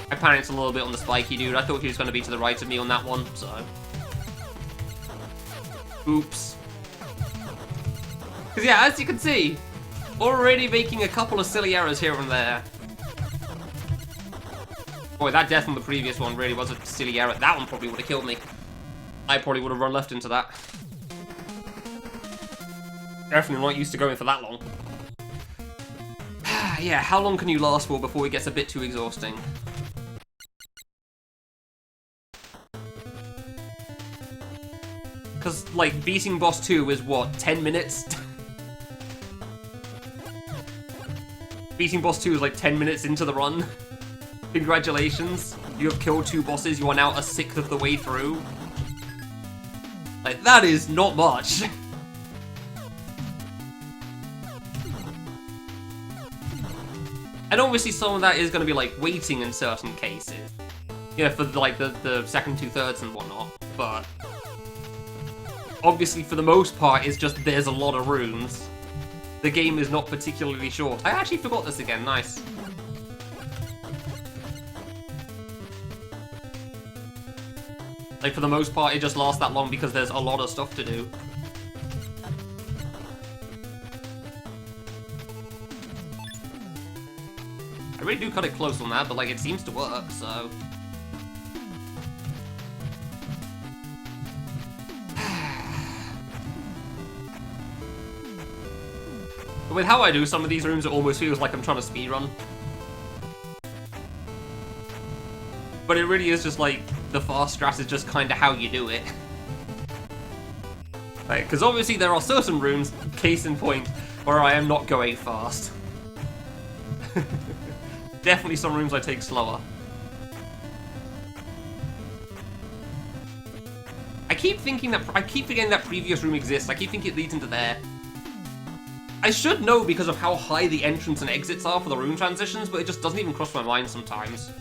I panicked a little bit on the spiky dude. I thought he was going to be to the right of me on that one, so... Oops. Because yeah, as you can see, already making a couple of silly errors here and there. Boy, that death on the previous one really was a silly error. That one probably would have killed me. I probably would have run left into that. Definitely not used to going for that long. Yeah, how long can you last for before it gets a bit too exhausting? Because, like, beating boss 2 is, what, 10 minutes? Beating boss 2 is, like, 10 minutes into the run. Congratulations. You have killed 2 bosses. You are now a 1/6 of the way through. Like, that is not much. And obviously some of that is going to be, like, waiting in certain cases. Yeah, for, like, the second 2/3 and whatnot. But... obviously, for the most part, it's just there's a lot of rooms. The game is not particularly short. I actually forgot this again. Nice. Like, for the most part, it just lasts that long because there's a lot of stuff to do. I really do cut it close on that, but, like, it seems to work, so... With how I do some of these rooms, it almost feels like I'm trying to speedrun. But it really is just like, the fast strat is just kind of how you do it. Like, because obviously there are certain rooms, case in point, where I am not going fast. Definitely some rooms I take slower. I keep forgetting that previous room exists. I keep thinking it leads into there. I should know because of how high the entrance and exits are for the room transitions, but it just doesn't even cross my mind sometimes.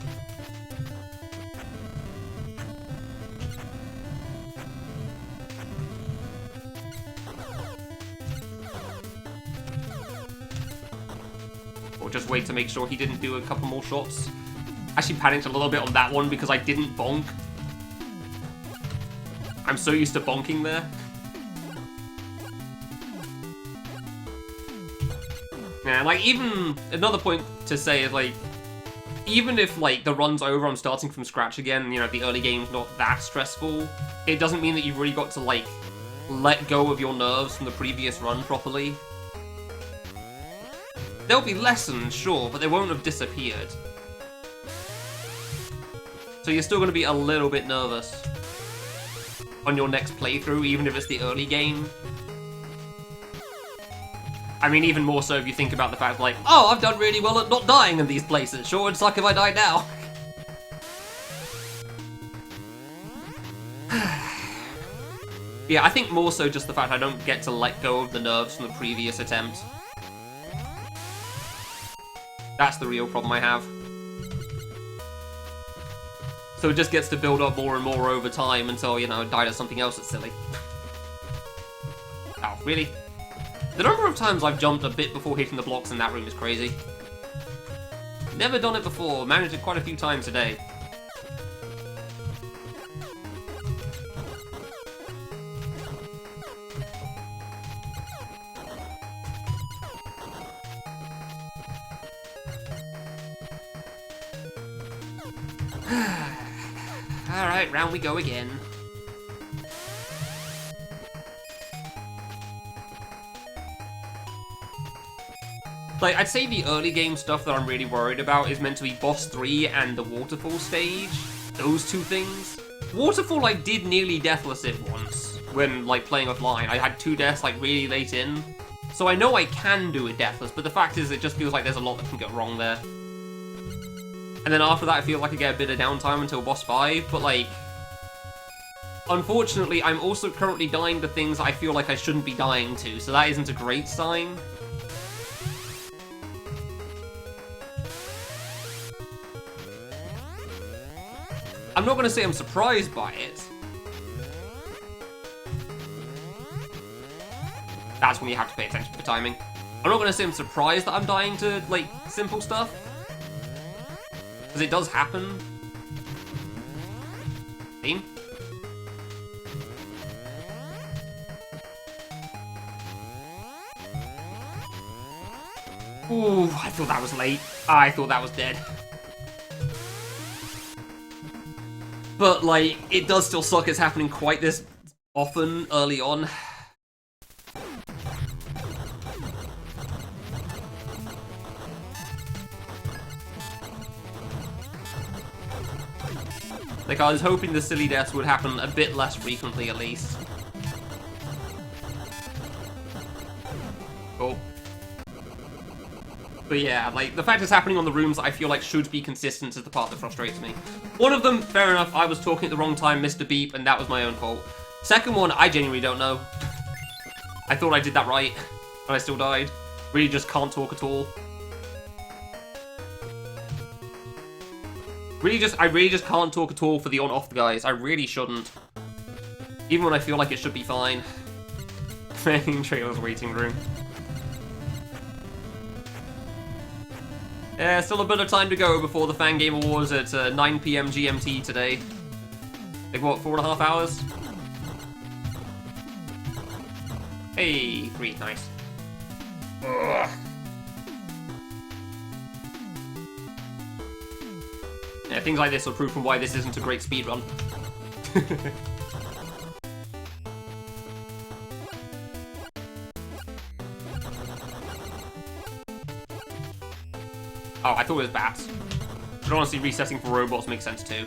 Or just wait to make sure he didn't do a couple more shots. Actually panicked a little bit on that one because I didn't bonk. I'm so used to bonking there. Yeah, like, even, another point to say is, like, even if, like, the run's over, I'm starting from scratch again, you know, the early game's not that stressful, it doesn't mean that you've really got to, like, let go of your nerves from the previous run properly. They'll be lessened, sure, but they won't have disappeared. So you're still going to be a little bit nervous on your next playthrough, even if it's the early game. I mean, even more so if you think about the fact, like, oh, I've done really well at not dying in these places. Sure would suck if I died now. Yeah, I think more so just the fact I don't get to let go of the nerves from the previous attempt. That's the real problem I have. So it just gets to build up more and more over time until, you know, I die to something else that's silly. Oh, really? The number of times I've jumped a bit before hitting the blocks in that room is crazy. Never done it before, managed it quite a few times today. Alright, round we go again. Like, I'd say the early game stuff that I'm really worried about is meant to be boss 3 and the waterfall stage. Those two things. Waterfall I did nearly deathless it once, when, like, playing offline. I had 2 deaths, like, really late in. So I know I can do it deathless, but the fact is it just feels like there's a lot that can go wrong there. And then after that I feel like I get a bit of downtime until boss 5, but, like... Unfortunately, I'm also currently dying to things I feel like I shouldn't be dying to, so that isn't a great sign. I'm not going to say I'm surprised by it. That's when you have to pay attention to the timing. I'm not going to say I'm surprised that I'm dying to, like, simple stuff. Because it does happen. See? Ooh, I thought that was late. I thought that was dead. But, like, it does still suck it's happening quite this often early on. Like, I was hoping the silly deaths would happen a bit less frequently, at least. Cool. But yeah, like, the fact it's happening on the rooms that I feel like should be consistent is the part that frustrates me. One of them, fair enough, I was talking at the wrong time, missed a beep, and that was my own fault. Second one, I genuinely don't know. I thought I did that right, but I still died. Really just can't talk at all. I really just can't talk at all for the on-off guys. I really shouldn't. Even when I feel like it should be fine. Training trailers waiting room. Yeah, still a bit of time to go before the Fan Game Awards at 9 PM GMT today. Like, what, 4.5 hours? Hey, 3, nice. Ugh. Yeah, things like this are proof of why this isn't a great speedrun. Oh, I thought it was bats. But honestly, resetting for robots makes sense too.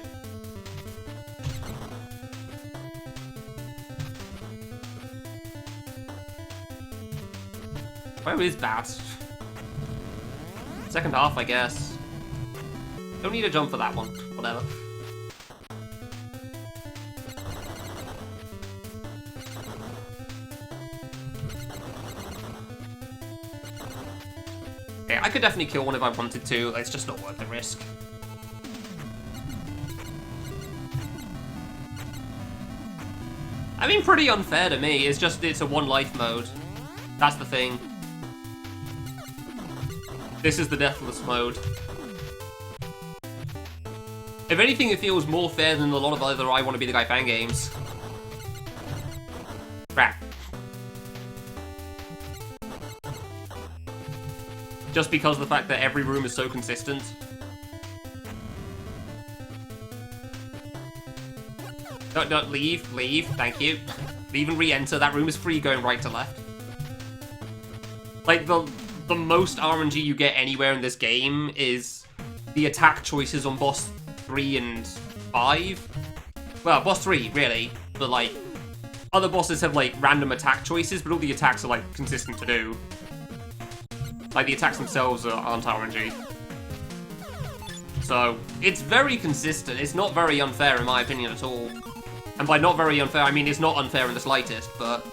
Where is bats? Second half, I guess. Don't need a jump for that one. Whatever. Okay, I could definitely kill one if I wanted to. It's just not worth the risk. I mean, pretty unfair to me. It's just, it's a one-life mode. That's the thing. This is the deathless mode. If anything, it feels more fair than a lot of other I Want to Be the Guy fan games. Crap. Just because of the fact that every room is so consistent. No, leave, thank you. Leave and re-enter, that room is free going right to left. Like, the most RNG you get anywhere in this game is the attack choices on boss 3 and 5. Well, boss 3, really. But, like, other bosses have, like, random attack choices, but all the attacks are, like, consistent to do. Like, the attacks themselves aren't RNG. So, it's very consistent. It's not very unfair, in my opinion, at all. And by not very unfair, I mean it's not unfair in the slightest, but...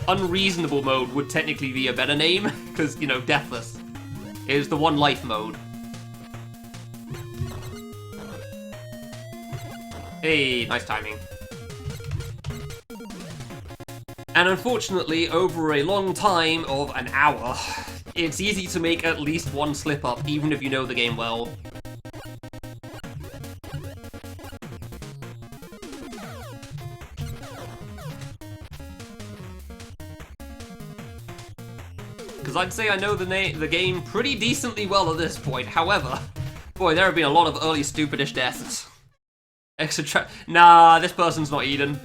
Unreasonable mode would technically be a better name, because, you know, deathless is the one life mode. Hey, nice timing. And unfortunately, over a long time of an hour, it's easy to make at least one slip-up, even if you know the game well. Because I'd say I know the game pretty decently well at this point. However, boy, there have been a lot of early stupidish deaths. Nah, this person's not Eden.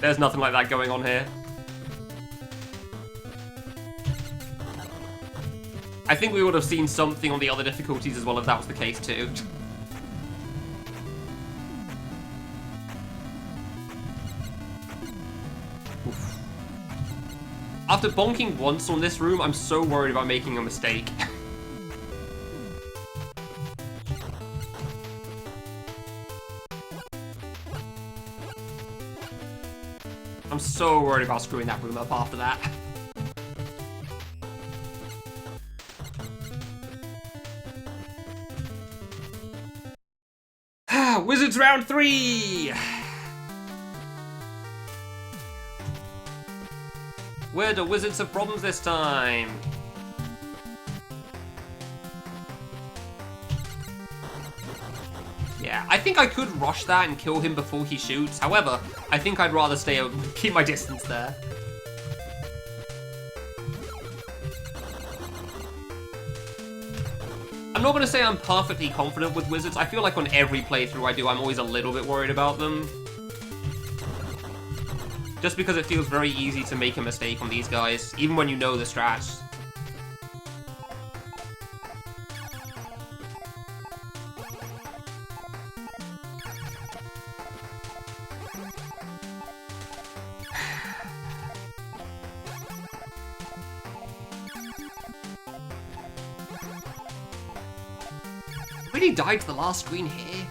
There's nothing like that going on here. I think we would have seen something on the other difficulties as well if that was the case too. Oof. After bonking once on this room, I'm so worried about making a mistake. I'm so worried about screwing that room up after that. Wizards round 3! Where do Wizards have problems this time? Yeah, I think I could rush that and kill him before he shoots. However, I think I'd rather keep my distance there. I'm not going to say I'm perfectly confident with Wizards. I feel like on every playthrough I do, I'm always a little bit worried about them. Just because it feels very easy to make a mistake on these guys, even when you know the strats. Really died to the last screen here.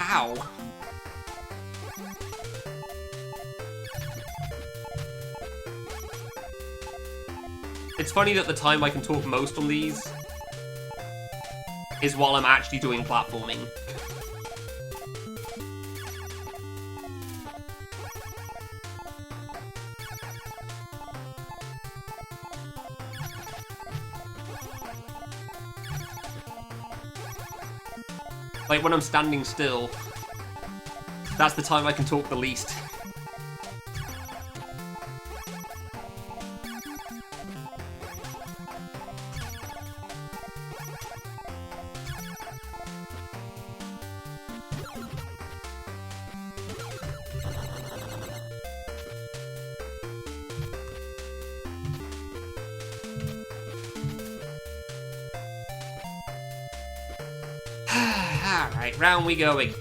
Ow. It's funny that the time I can talk most on these is while I'm actually doing platforming. Like, when I'm standing still, that's the time I can talk the least. Alright, round we go again.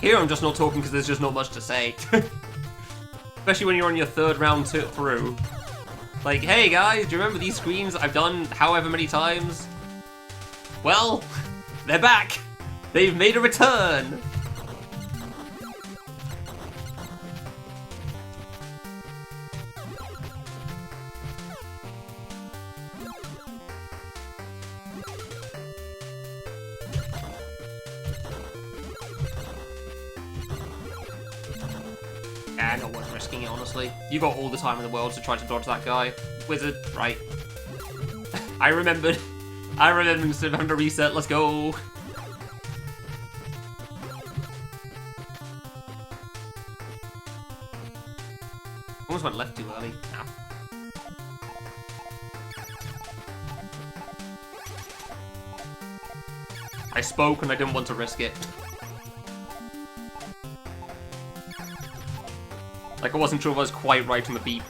Here I'm just not talking because there's just not much to say. Especially when you're on your third round through. Like, hey guys, do you remember these screens I've done however many times? Well, they're back! They've made a return! Yeah, not worth risking it, honestly. You got all the time in the world to try to dodge that guy. Wizard, right. I remembered. I remembered instead of having to reset, let's go. Almost went left too early. Ow. I spoke and I didn't want to risk it. Like, I wasn't sure if I was quite right on the beat.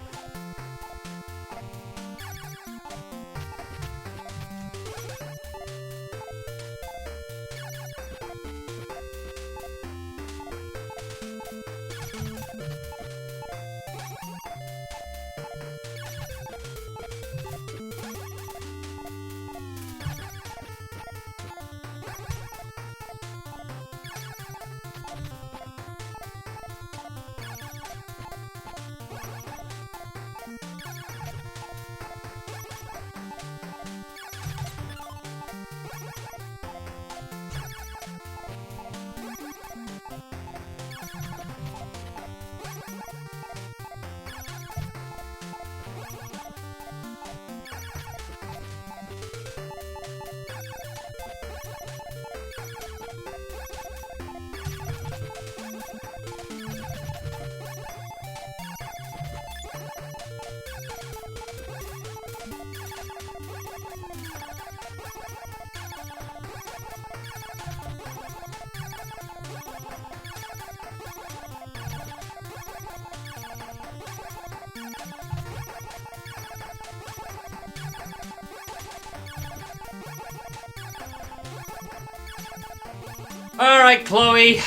Alright, Chloe.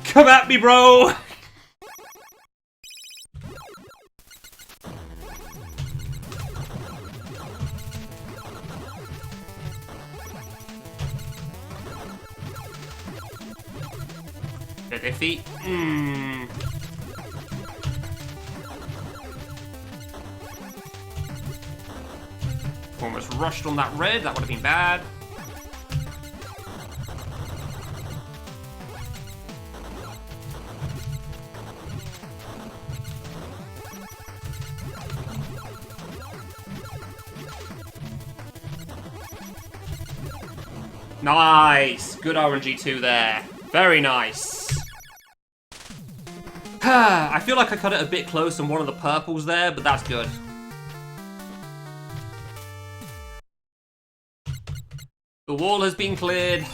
Come at me, bro! iffy. Almost rushed on that red. That would have been bad. Nice! Good RNG2 there. Very nice. I feel like I cut it a bit close on one of the purples there, but that's good. The wall has been cleared.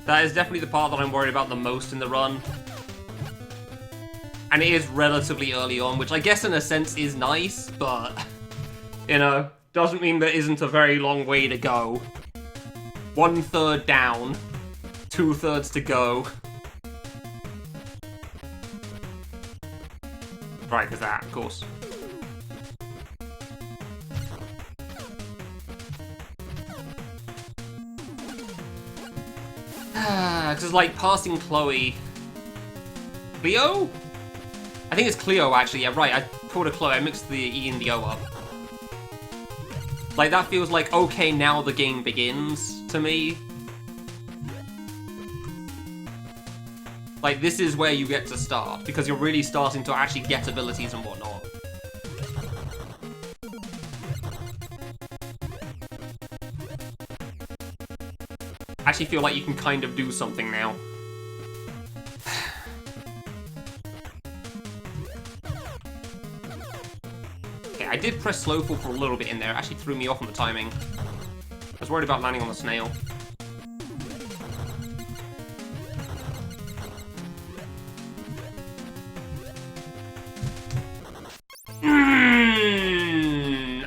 That is definitely the part that I'm worried about the most in the run. And it is relatively early on, which I guess in a sense is nice, but, you know, doesn't mean there isn't a very long way to go. 1/3 down, 2/3 to go. Right, there's that, of course. Because like passing Chloe. Cleo? I think it's Cleo actually, yeah, right. I called her Chloe, I mixed the E and the O up. Like, that feels like, okay, now the game begins, to me. Like, this is where you get to start, because you're really starting to actually get abilities and whatnot. I actually feel like you can kind of do something now. I did press slowful for a little bit in there. It actually threw me off on the timing. I was worried about landing on the snail.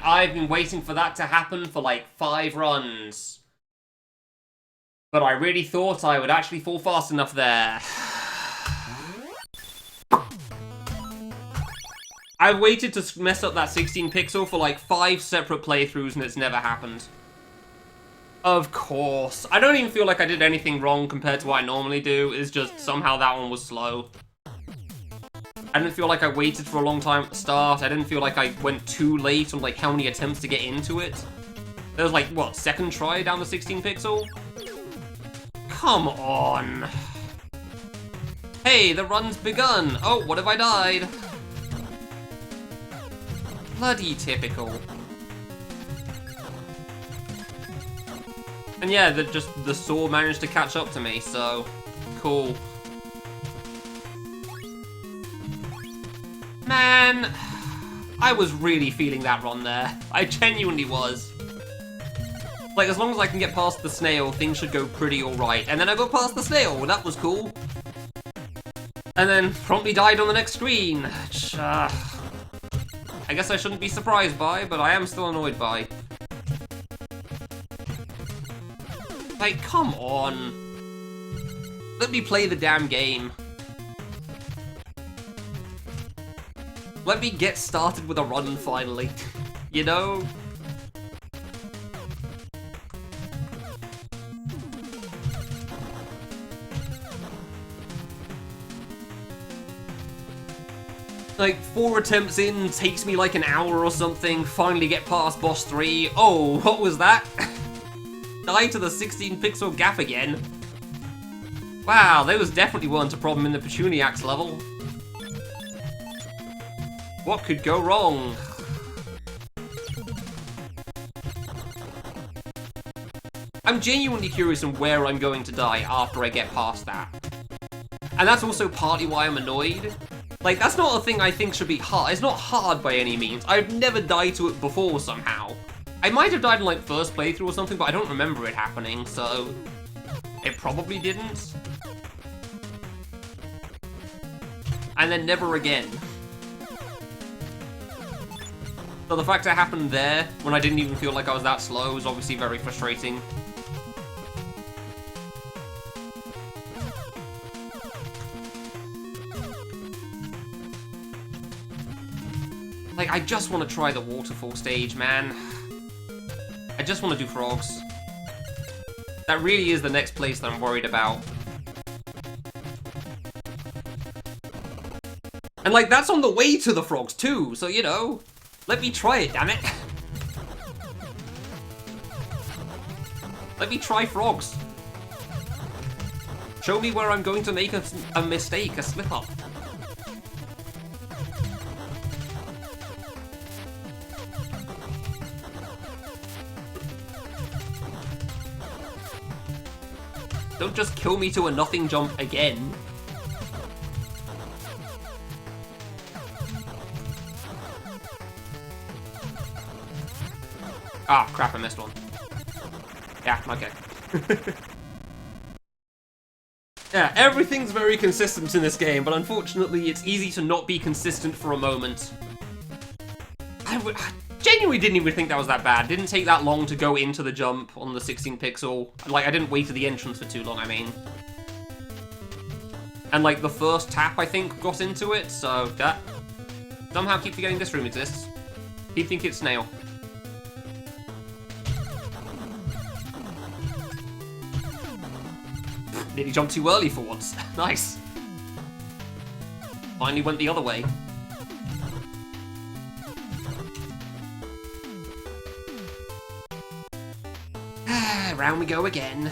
I've been waiting for that to happen for like 5 runs. But I really thought I would actually fall fast enough there. I've waited to mess up that 16 pixel for like 5 separate playthroughs and it's never happened. Of course. I don't even feel like I did anything wrong compared to what I normally do. It's just somehow that one was slow. I didn't feel like I waited for a long time at the start. I didn't feel like I went too late on like how many attempts to get into it. There was like, what, 2nd try down the 16 pixel? Come on. Hey, the run's begun. Oh, what have I died? Bloody typical. And yeah, the saw managed to catch up to me, so cool. Man, I was really feeling that run there. I genuinely was. Like, as long as I can get past the snail, things should go pretty alright. And then I got past the snail, that was cool. And then promptly died on the next screen. Which, I guess I shouldn't be surprised by, but I am still annoyed by. Like, come on. Let me play the damn game. Let me get started with a run finally. You know? Like, 4 attempts in, takes me like an hour or something, finally get past boss 3. Oh, what was that? Die to the 16 pixel gap again. Wow, those definitely weren't a problem in the Petuniacs level. What could go wrong? I'm genuinely curious on where I'm going to die after I get past that. And that's also partly why I'm annoyed. Like, that's not a thing I think should be hard. It's not hard by any means. I've never died to it before somehow. I might have died in, like, first playthrough or something, but I don't remember it happening, so it probably didn't. And then never again. So the fact it happened there, when I didn't even feel like I was that slow, was obviously very frustrating. Like, I just want to try the waterfall stage, man. I just want to do frogs. That really is the next place that I'm worried about. And, like, that's on the way to the frogs, too, so, you know, let me try it, damn it. Let me try frogs. Show me where I'm going to make a mistake, a slip-up. Don't just kill me to a nothing jump again. Ah, crap, I missed one. Yeah, okay. Yeah, everything's very consistent in this game, but unfortunately it's easy to not be consistent for a moment. I genuinely didn't even think that was that bad. Didn't take that long to go into the jump on the 16 pixel. Like, I didn't wait at the entrance for too long, I mean. And, like, the first tap, I think, got into it, so that... Somehow keep forgetting this room exists. Keep thinking it's Snail. Nearly jumped too early for once. Nice. Finally went the other way. Round we go again.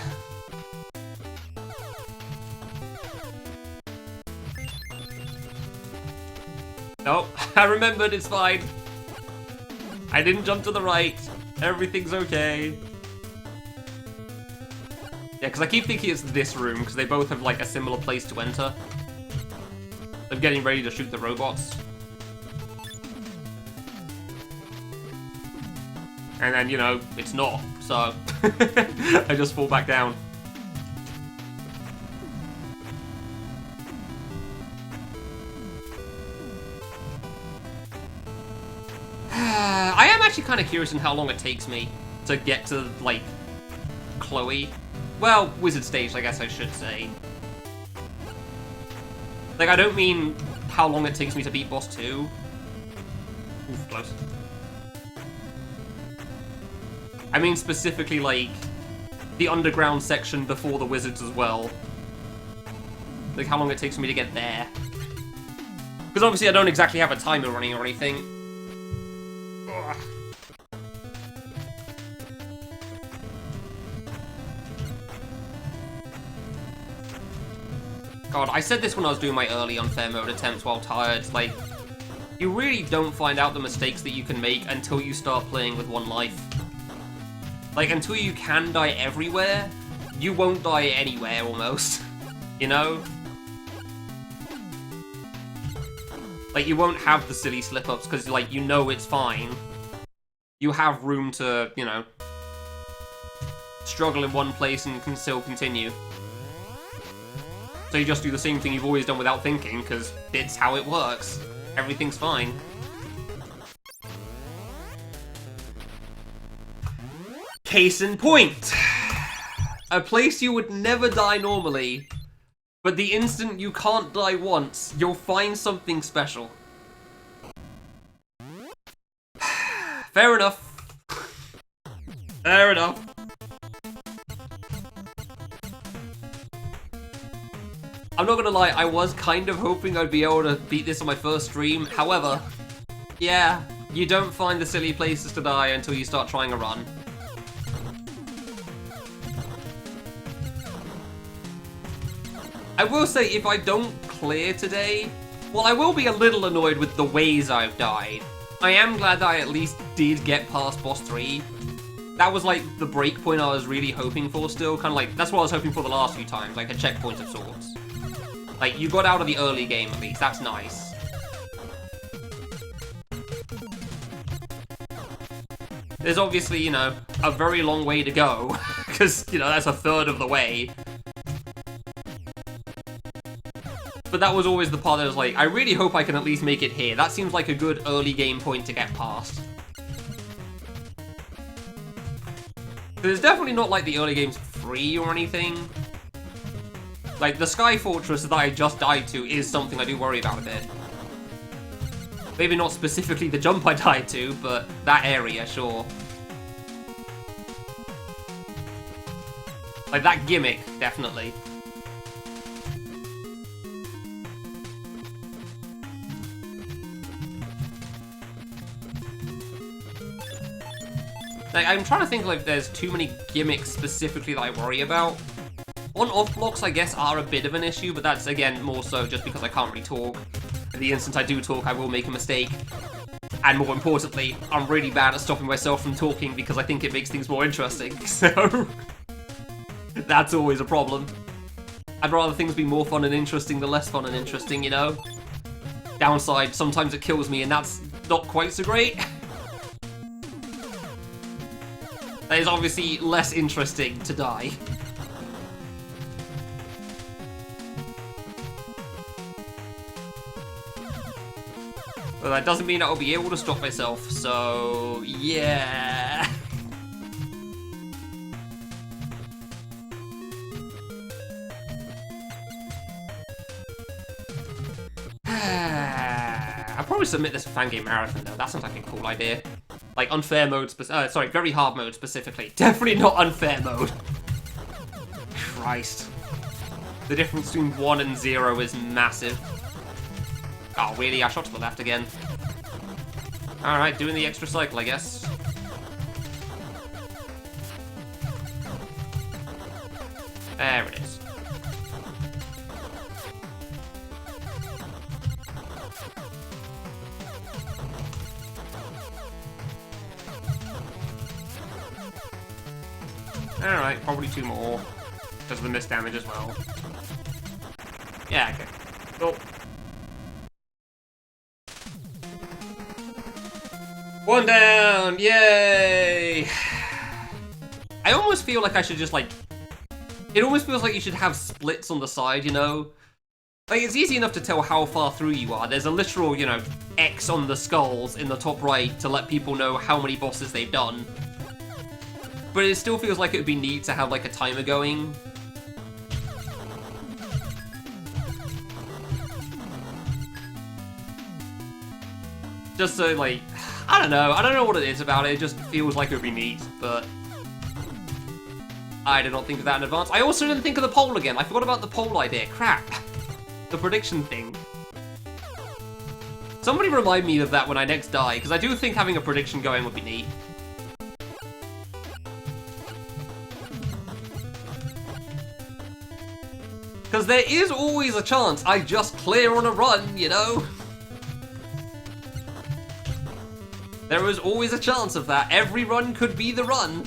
Oh, I remembered, it's fine. I didn't jump to the right. Everything's okay. Yeah, because I keep thinking it's this room, because they both have, like, a similar place to enter. I'm getting ready to shoot the robots. And then, you know, it's not, so I just fall back down. I am actually kind of curious in how long it takes me to get to, like, Chloe. Well, wizard stage, I guess I should say. Like, I don't mean how long it takes me to beat boss 2. Oof, close. I mean specifically, like, the underground section before the wizards as well. Like, how long it takes me to get there. Because obviously I don't exactly have a timer running or anything. Ugh. God, I said this when I was doing my early unfair mode attempts while tired. Like, you really don't find out the mistakes that you can make until you start playing with one life. Like, until you can die everywhere, you won't die anywhere, almost. You know? Like, you won't have the silly slip-ups, because, like, you know it's fine. You have room to, you know, struggle in one place and can still continue. So you just do the same thing you've always done without thinking, because it's how it works. Everything's fine. Case in point. A place you would never die normally, but the instant you can't die once, you'll find something special. Fair enough. Fair enough. I'm not gonna lie, I was kind of hoping I'd be able to beat this on my first stream. However, yeah, you don't find the silly places to die until you start trying a run. I will say, if I don't clear today, well, I will be a little annoyed with the ways I've died. I am glad that I at least did get past boss 3. That was, like, the break point I was really hoping for still. Kind of like, that's what I was hoping for the last few times, like a checkpoint of sorts. Like, you got out of the early game at least, that's nice. There's obviously, you know, a very long way to go, because, you know, that's a third of the way. But that was always the part that was like, I really hope I can at least make it here. That seems like a good early game point to get past. It's definitely not like the early game's free or anything. Like, the Sky Fortress that I just died to is something I do worry about a bit. Maybe not specifically the jump I died to, but that area, sure. Like, that gimmick, definitely. Like, I'm trying to think like if there's too many gimmicks specifically that I worry about. On-off blocks, I guess, are a bit of an issue, but that's, again, more so just because I can't really talk. In the instant I do talk, I will make a mistake. And more importantly, I'm really bad at stopping myself from talking because I think it makes things more interesting, so... that's always a problem. I'd rather things be more fun and interesting than less fun and interesting, you know? Downside, sometimes it kills me, and that's not quite so great. That is obviously less interesting to die. But that doesn't mean I'll be able to stop myself, so... yeah... I'll probably submit this for Fangame Marathon, though. That sounds like a cool idea. Like, unfair mode, sorry, very hard mode specifically. Definitely not unfair mode. Christ. The difference between 1 and 0 is massive. Oh, really? I shot to the left again. Alright, doing the extra cycle, I guess. There it is. Alright, probably 2 more. Because of the missed damage as well. Yeah, okay. Cool. 1 down! Yay! I almost feel like I should just, like... It almost feels like you should have splits on the side, you know? Like, it's easy enough to tell how far through you are. There's a literal, you know, X on the skulls in the top right to let people know how many bosses they've done. But it still feels like it would be neat to have, like, a timer going. Just so, like... I don't know what it is about it. It just feels like it would be neat, but... I did not think of that in advance. I also didn't think of the poll again. I forgot about the poll idea. Crap. The prediction thing. Somebody remind me of that when I next die, because I do think having a prediction going would be neat. Because there is always a chance I just clear on a run, you know? There is always a chance of that. Every run could be the run.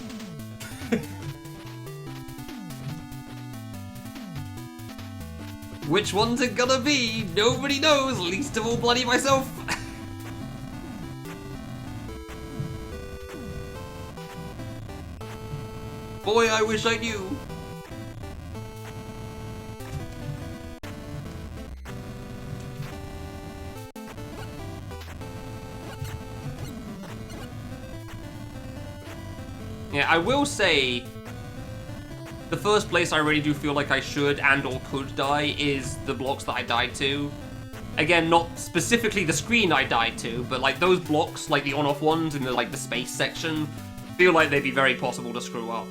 Which one's it gonna be? Nobody knows, least of all bloody myself. Boy, I wish I knew. Yeah, I will say, the first place I really do feel like I should and or could die is the blocks that I died to. Again, not specifically the screen I died to, but like those blocks, like the on-off ones in the like the space section, feel like they'd be very possible to screw up.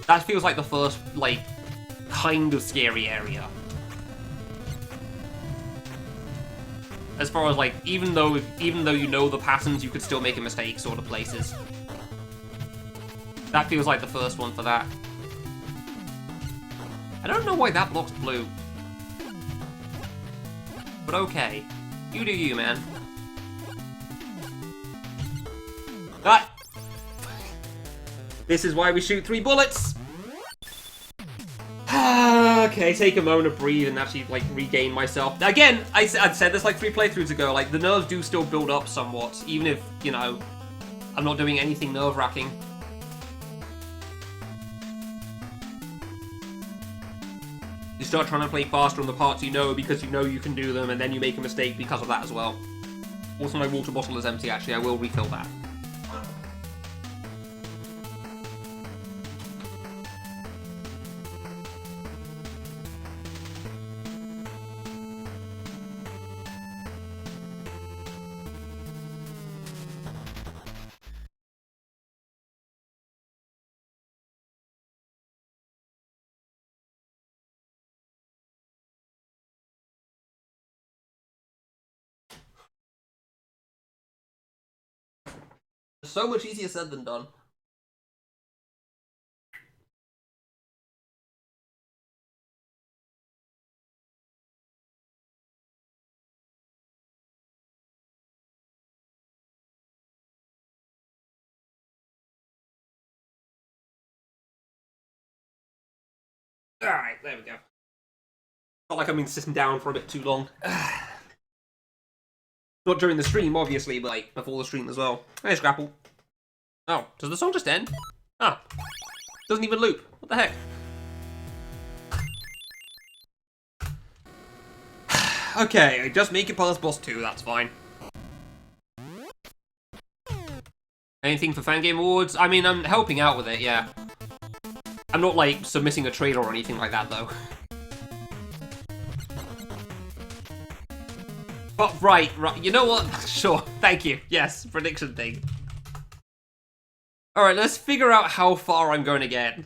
That feels like the first, like, kind of scary area. As far as like, even though you know the patterns, you could still make a mistake sort of places. That feels like the first one for that. I don't know why that block's blue. But okay. You do you, man. Ah! This is why we shoot 3 bullets! Okay, take a moment to breathe and actually, like, regain myself. Again, I'd said this like 3 playthroughs ago, like, the nerves do still build up somewhat, even if, you know, I'm not doing anything nerve-wracking. You start trying to play faster on the parts you know because you know you can do them, and then you make a mistake because of that as well. Also, my water bottle is empty, actually. I will refill that. So much easier said than done. Alright, there we go. Not like I've been sitting down for a bit too long. Not during the stream, obviously, but like before the stream as well. Hey, Scrapple. Oh, does the song just end? Ah. Doesn't even loop. What the heck? Okay, I just make it past boss 2, that's fine. Anything for Fangame Awards? I mean, I'm helping out with it, yeah. I'm not, like, submitting a trailer or anything like that, though. But, right, you know what? Sure, thank you. Yes, prediction thing. Alright, let's figure out how far I'm going to get.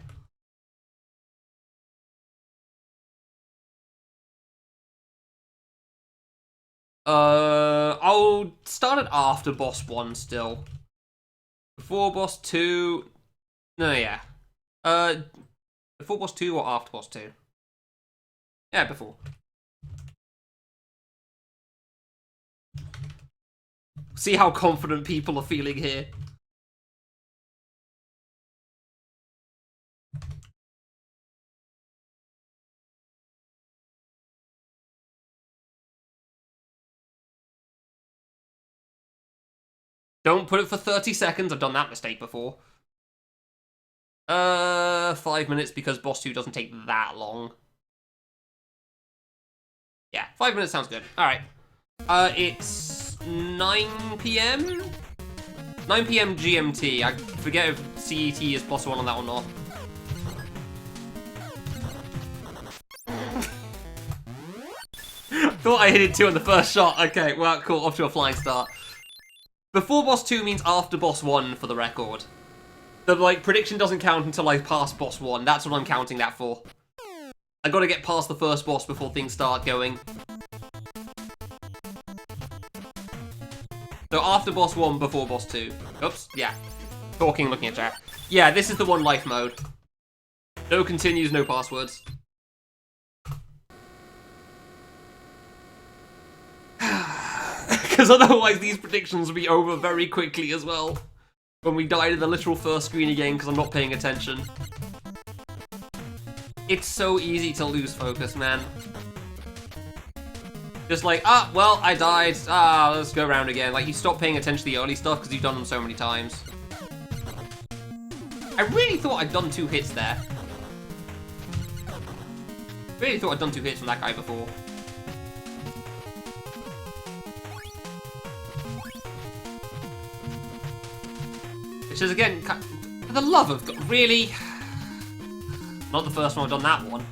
I'll start it after boss 1 still. Before boss 2... No, yeah. Before boss 2 or after boss 2? Yeah, before. See how confident people are feeling here. Don't put it for 30 seconds. I've done that mistake before. 5 minutes because boss 2 doesn't take that long. Yeah, 5 minutes sounds good. Alright. It's 9 PM? 9 PM GMT. I forget if CET is +1 on that or not. Thought I hit it 2 on the first shot. Okay, well, cool. Off to a flying start. Before boss 2 means after boss 1 for the record. The, like, prediction doesn't count until I pass boss 1. That's what I'm counting that for. I gotta get past the first boss before things start going. So after boss 1, before boss 2. Oops, yeah. Talking, looking at chat. Yeah, this is the 1 life mode. No continues, no passwords. Because otherwise these predictions will be over very quickly as well. When we die to the literal first screen again because I'm not paying attention. It's so easy to lose focus, man. Just like, ah, well, I died. Ah, let's go around again. Like, you stop paying attention to the early stuff because you've done them so many times. I really thought I'd done 2 hits there. Really thought I'd done 2 hits from that guy before. Which is, again, for the love of God, really? Not the first one I've done that one.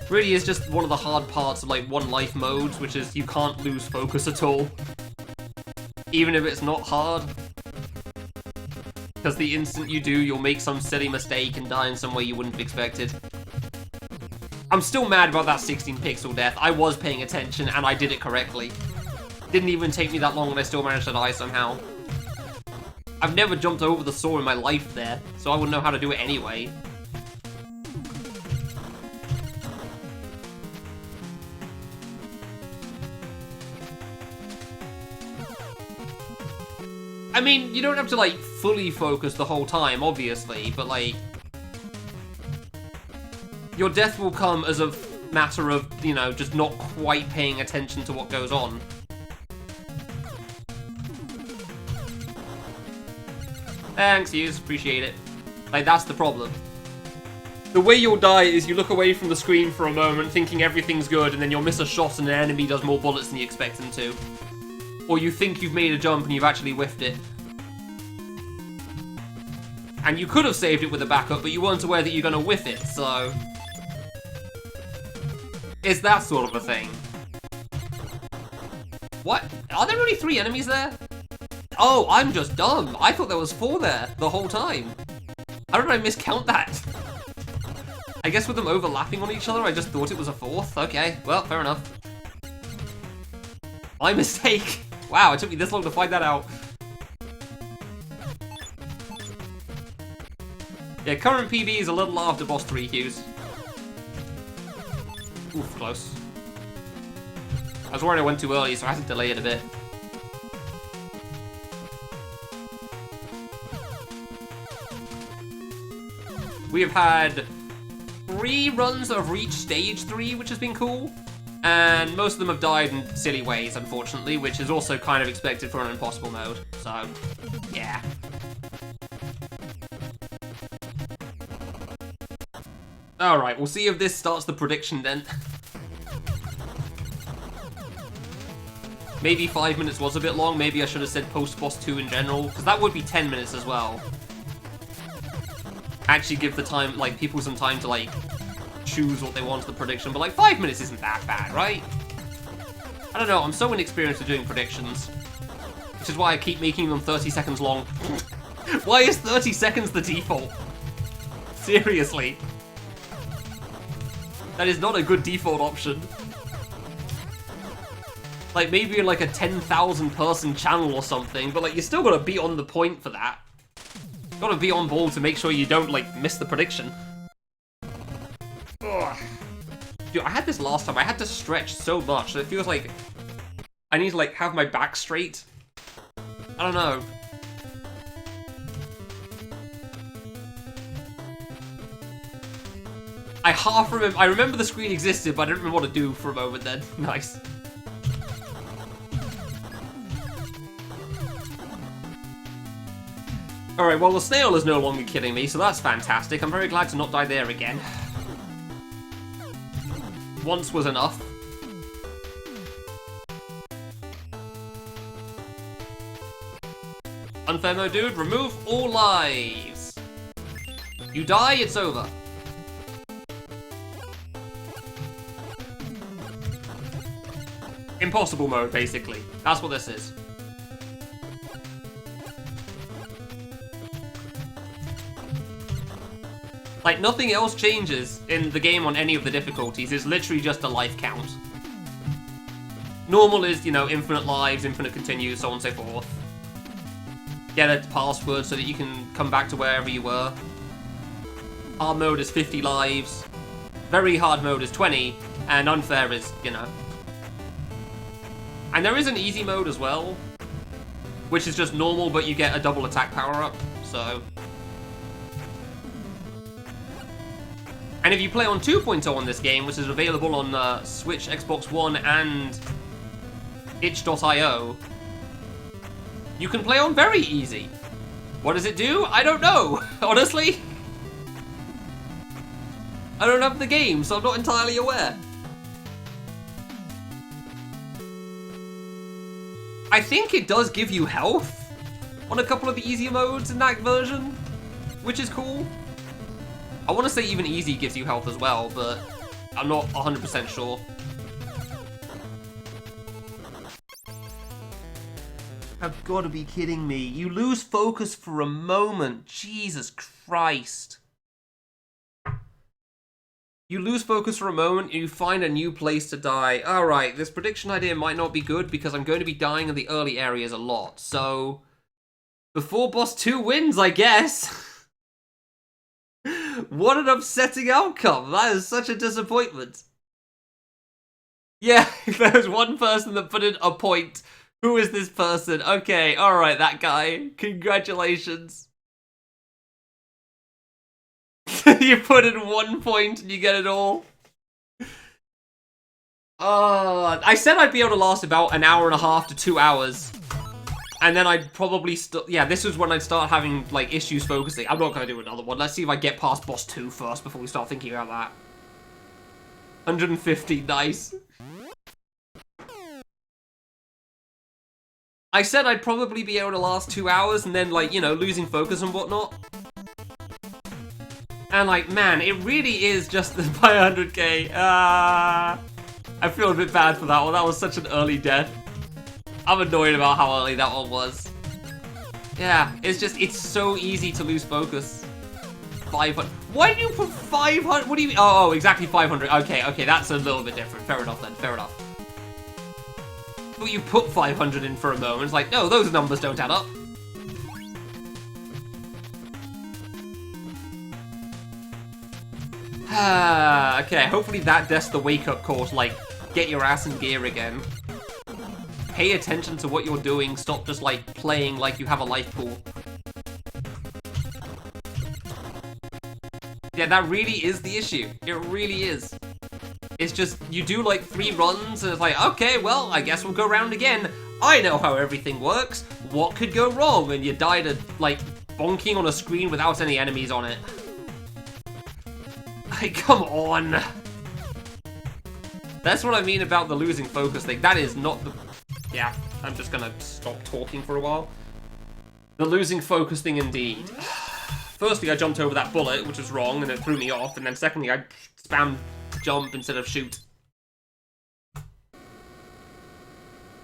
Really is just one of the hard parts of, like, 1 life modes, which is you can't lose focus at all. Even if it's not hard. Because the instant you do, you'll make some silly mistake and die in some way you wouldn't have expected. I'm still mad about that 16 pixel death. I was paying attention and I did it correctly. Didn't even take me that long and I still managed to die somehow. I've never jumped over the saw in my life there, so I wouldn't know how to do it anyway. I mean, you don't have to, like, fully focus the whole time, obviously, but, like... Your death will come as a matter of, you know, just not quite paying attention to what goes on. Thanks, Hughes. Appreciate it. Like, that's the problem. The way you'll die is you look away from the screen for a moment, thinking everything's good, and then you'll miss a shot and an enemy does more bullets than you expect them to. Or you think you've made a jump and you've actually whiffed it. And you could have saved it with a backup, but you weren't aware that you're going to whiff it, so... It's that sort of a thing. What? Are there only 3 enemies there? Oh, I'm just dumb. I thought there was 4 there the whole time. How did I miscount that? I guess with them overlapping on each other, I just thought it was a 4th. Okay, well, fair enough. My mistake. Wow, it took me this long to find that out. Yeah, current PB is a little after boss 3, Hughes. Oof, close. I was worried I went too early, so I had to delay it a bit. We have had 3 runs that have reached stage 3, which has been cool. And most of them have died in silly ways, unfortunately, which is also kind of expected for an impossible mode. So, yeah. Alright, we'll see if this starts the prediction then. Maybe 5 minutes was a bit long. Maybe I should have said post-boss 2 in general, because that would be 10 minutes as well. Actually give the time, like, people some time to, like, choose what they want for the prediction, but, like, 5 minutes isn't that bad, right? I don't know, I'm so inexperienced at doing predictions. Which is why I keep making them 30 seconds long. Why is 30 seconds the default? Seriously. That is not a good default option. Like, maybe in, like, a 10,000 person channel or something, but, like, you still gotta be on the point for that. You gotta be on ball to make sure you don't, like, miss the prediction. Ugh. Dude, I had this last time. I had to stretch so much that it feels like I need to, like, have my back straight. I don't know. I remember the screen existed, but I didn't remember what to do for a moment then. Nice. Alright, well, the snail is no longer killing me, so that's fantastic. I'm very glad to not die there again. Once was enough. Unfair mode, dude. Remove all lives. You die, it's over. Impossible mode, basically. That's what this is. Like, nothing else changes in the game on any of the difficulties. It's literally just a life count. Normal is, you know, infinite lives, infinite continues, so on and so forth. Get a password so that you can come back to wherever you were. Hard mode is 50 lives. Very hard mode is 20. And unfair is, you know. And there is an easy mode as well, which is just normal, but you get a double attack power-up, so... And if you play on 2.0 on this game, which is available on Switch, Xbox One, and itch.io, you can play on very easy. What does it do? I don't know, honestly. I don't have the game, so I'm not entirely aware. I think it does give you health on a couple of the easier modes in that version, which is cool. I want to say even easy gives you health as well, but I'm not 100% sure. I've got to be kidding me. You lose focus for a moment. Jesus Christ. You lose focus for a moment, and you find a new place to die. Alright, this prediction idea might not be good because I'm going to be dying in the early areas a lot. So, before boss 2 wins, I guess. What an upsetting outcome. That is such a disappointment. Yeah, if there was one person that put in a point, who is this person? Okay, alright, that guy. Congratulations. You put in 1 point and you get it all. I said I'd be able to last about an hour and a half to 2 hours. And then I'd probably yeah, this was when I'd start having, like, issues focusing. I'm not going to do another one. Let's see if I get past boss 2 first before we start thinking about that. 150, nice. I said I'd probably be able to last 2 hours and then, like, you know, losing focus and whatnot. And, like, man, it really is just by 100k. I feel a bit bad for that one. That was such an early death. I'm annoyed about how early that one was. Yeah, it's so easy to lose focus. 500. Why do you put 500? What do you mean? Oh, exactly 500. Okay, that's a little bit different. Fair enough then, fair enough. But you put 500 in for a moment. It's like, no, those numbers don't add up. Okay, hopefully that death's the wake-up call to, like, get your ass in gear again. Pay attention to what you're doing, stop just, like, playing like you have a life pool. Yeah, that really is the issue. It really is. It's just, you do like 3 runs, and it's like, okay, well, I guess we'll go round again. I know how everything works. What could go wrong? And you die to, like, bonking on a screen without any enemies on it. Like, come on. That's what I mean about the losing focus thing. That is not the... Yeah, I'm just gonna stop talking for a while. The losing focus thing indeed. Firstly, I jumped over that bullet, which was wrong, and it threw me off. And then secondly, I spammed jump instead of shoot.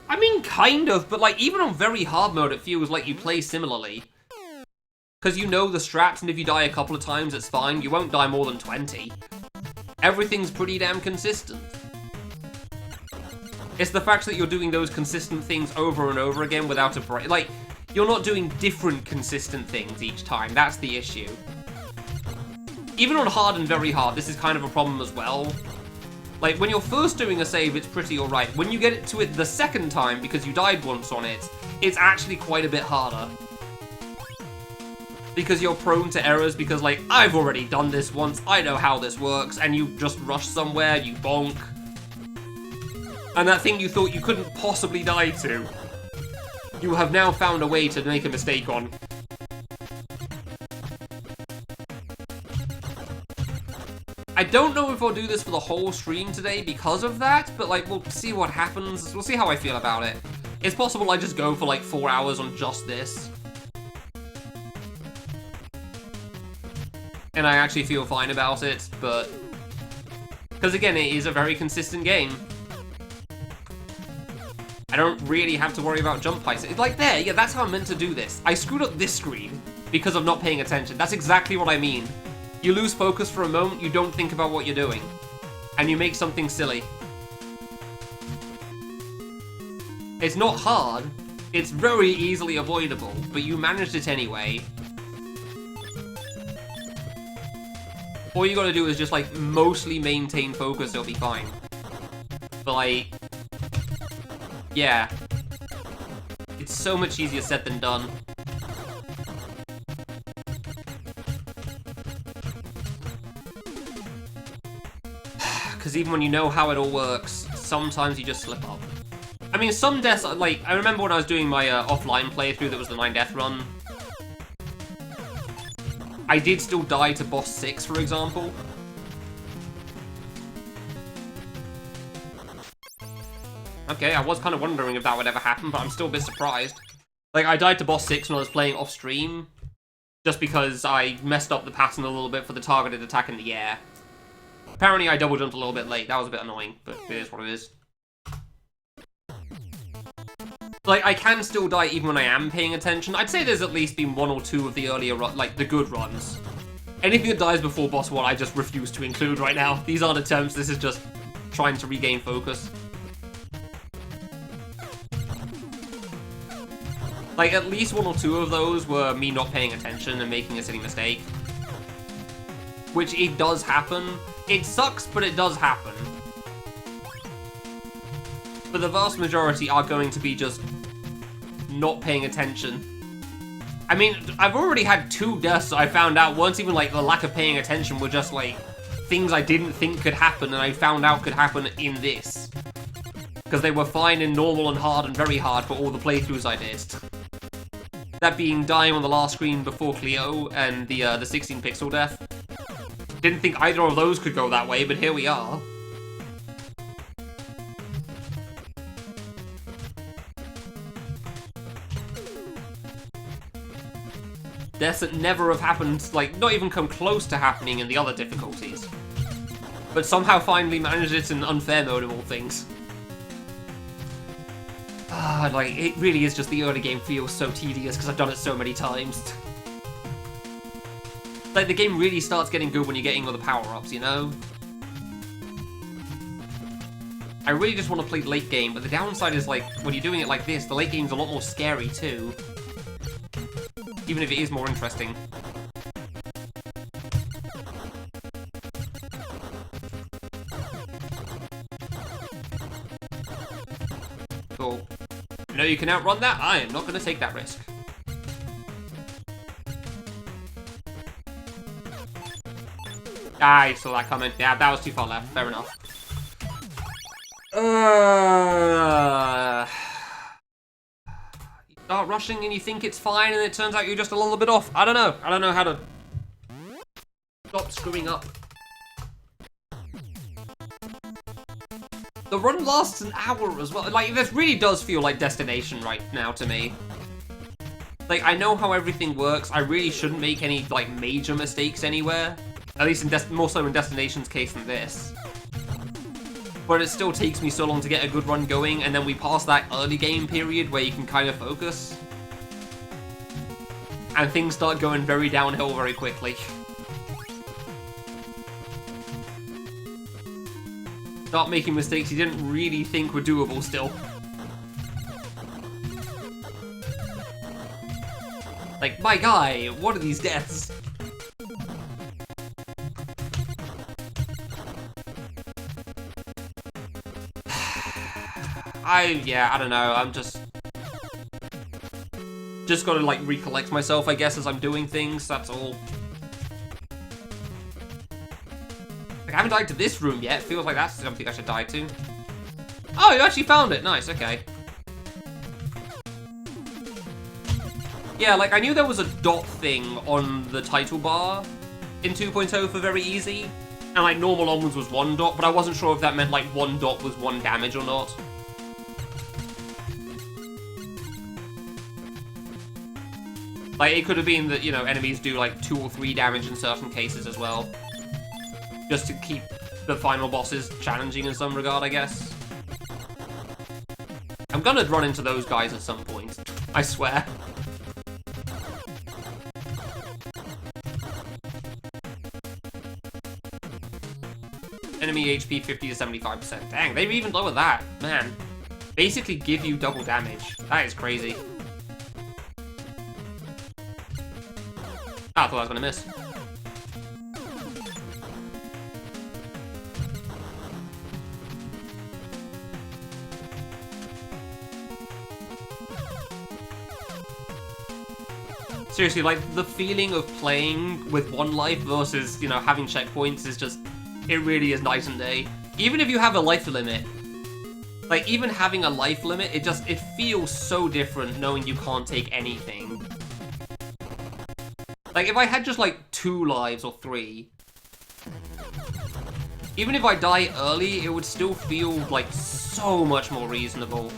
I mean, kind of, but like, even on very hard mode, it feels like you play similarly. Because you know the strats, and if you die a couple of times, it's fine. You won't die more than 20. Everything's pretty damn consistent. It's the fact that you're doing those consistent things over and over again without a break. Like, you're not doing different consistent things each time. That's the issue. Even on hard and very hard, this is kind of a problem as well. Like, when you're first doing a save, it's pretty alright. When you get to it the second time, because you died once on it, it's actually quite a bit harder. Because you're prone to errors, because, like, I've already done this once, I know how this works, and you just rush somewhere, you bonk. And that thing you thought you couldn't possibly die to, you have now found a way to make a mistake on. I don't know if I'll do this for the whole stream today because of that, but, like, we'll see what happens. We'll see how I feel about it. It's possible I just go for, like, 4 hours on just this. And I actually feel fine about it, but... Because, again, it is a very consistent game. I don't really have to worry about jump heights. It's like there, yeah, that's how I'm meant to do this. I screwed up this screen because of not paying attention. That's exactly what I mean. You lose focus for a moment, you don't think about what you're doing. And you make something silly. It's not hard. It's very easily avoidable, but you managed it anyway. All you gotta do is just, like, mostly maintain focus, it'll be fine. But, like... Yeah. It's so much easier said than done. Because even when you know how it all works, sometimes you just slip up. I mean, some deaths, like, I remember when I was doing my offline playthrough that was the 9-death run. I did still die to boss 6, for example. Okay, I was kind of wondering if that would ever happen, but I'm still a bit surprised. Like, I died to boss 6 when I was playing off-stream, just because I messed up the pattern a little bit for the targeted attack in the air. Apparently, I double jumped a little bit late. That was a bit annoying, but it is what it is. Like, I can still die even when I am paying attention. I'd say there's at least been 1 or 2 of the earlier, like, the good runs. Anything that dies before boss 1, I just refuse to include right now. These aren't attempts, this is just trying to regain focus. Like, at least 1 or 2 of those were me not paying attention and making a silly mistake. Which, it does happen. It sucks, but it does happen. But the vast majority are going to be just not paying attention. I mean, I've already had 2 deaths I found out weren't even, like, the lack of paying attention, were just, like, things I didn't think could happen and I found out could happen in this. Because they were fine in normal and hard and very hard for all the playthroughs I did. That being dying on the last screen before Cleo and the 16-pixel death. Didn't think either of those could go that way, but here we are. Deaths that never have happened, like, not even come close to happening in the other difficulties. But somehow finally managed it in unfair mode of all things. Ah, like, it really is just the early game feels so tedious because I've done it so many times. Like, the game really starts getting good when you're getting all the power-ups, you know? I really just want to play late game, but the downside is, like, when you're doing it like this, the late game's a lot more scary, too. Even if it is more interesting. Cool. I know you can outrun that, I am not going to take that risk. Ah, I saw that coming. Yeah, that was too far left. Fair enough. You start rushing and you think it's fine, and it turns out you're just a little bit off. I don't know. I don't know how to stop screwing up. The run lasts an hour as well. Like, this really does feel like Destination right now to me. Like, I know how everything works. I really shouldn't make any, like, major mistakes anywhere. At least in more so in Destination's case than this. But it still takes me so long to get a good run going, and then we pass that early game period where you can kind of focus. And things start going very downhill very quickly. Start making mistakes you didn't really think were doable still. Like, my guy, what are these deaths? I don't know, I'm just gotta, like, recollect myself, I guess, as I'm doing things, that's all. Like, I haven't died to this room yet, feels like that's something I should die to. Oh, you actually found it, nice, okay. Yeah, like, I knew there was a dot thing on the title bar in 2.0 for very easy, and, like, normal onwards was 1 dot, but I wasn't sure if that meant, like, 1 dot was 1 damage or not. Like, it could have been that, you know, enemies do, like, 2 or 3 damage in certain cases as well. Just to keep the final bosses challenging in some regard, I guess. I'm gonna run into those guys at some point, I swear. Enemy HP 50 to 75%. Dang, they've even lowered that. Man. Basically give you double damage. That is crazy. I thought I was gonna miss. Seriously, like, the feeling of playing with 1 life versus, you know, having checkpoints is just, it really is night and day. Even if you have a life limit, like, even having a life limit, it feels so different knowing you can't take anything. Like, if I had just, like, 2 lives or 3, even if I die early, it would still feel, like, so much more reasonable.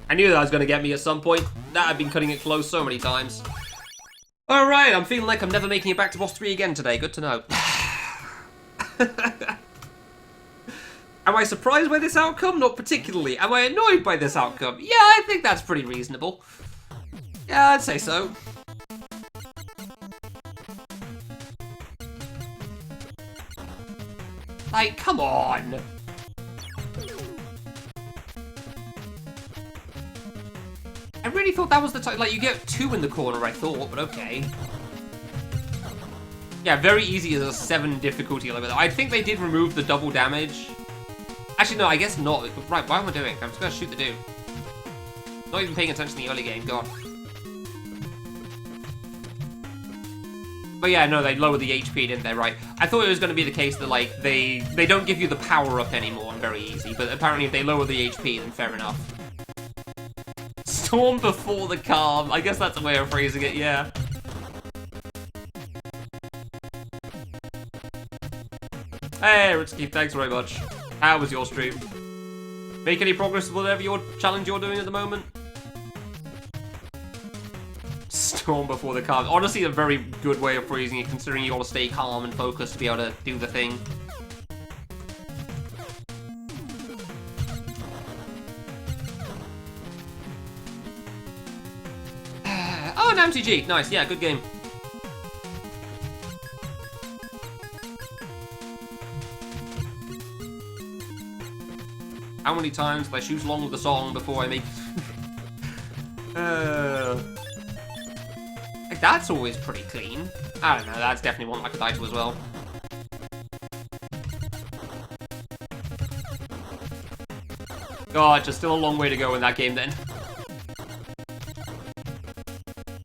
I knew that was going to get me at some point. That I've been cutting it close so many times. Alright, I'm feeling like I'm never making it back to boss 3 again today. Good to know. Am I surprised by this outcome? Not particularly. Am I annoyed by this outcome? Yeah, I think that's pretty reasonable. Yeah, I'd say so. Like, come on. I really thought that was the type, like, you get 2 in the corner, I thought, but okay. Yeah, very easy as a 7 difficulty level. I think they did remove the double damage. Actually, no, I guess not. Right, what am I doing? I'm just gonna shoot the dude. Not even paying attention to the early game, god. But yeah, no, they lowered the HP, didn't they? Right. I thought it was going to be the case that, like, they don't give you the power-up anymore on very easy, but apparently if they lower the HP, then fair enough. Storm before the calm. I guess that's a way of phrasing it, yeah. Hey, Ritsky, thanks very much. How was your stream? Make any progress with whatever challenge you're doing at the moment? Storm before the calm. Honestly, a very good way of phrasing it, considering you gotta stay calm and focused to be able to do the thing. Oh, an MTG. Nice. Yeah, good game. How many times did I shoot along with the song before I make... Like, that's always pretty clean. I don't know, that's definitely one I could die to as well. God, just still a long way to go in that game then.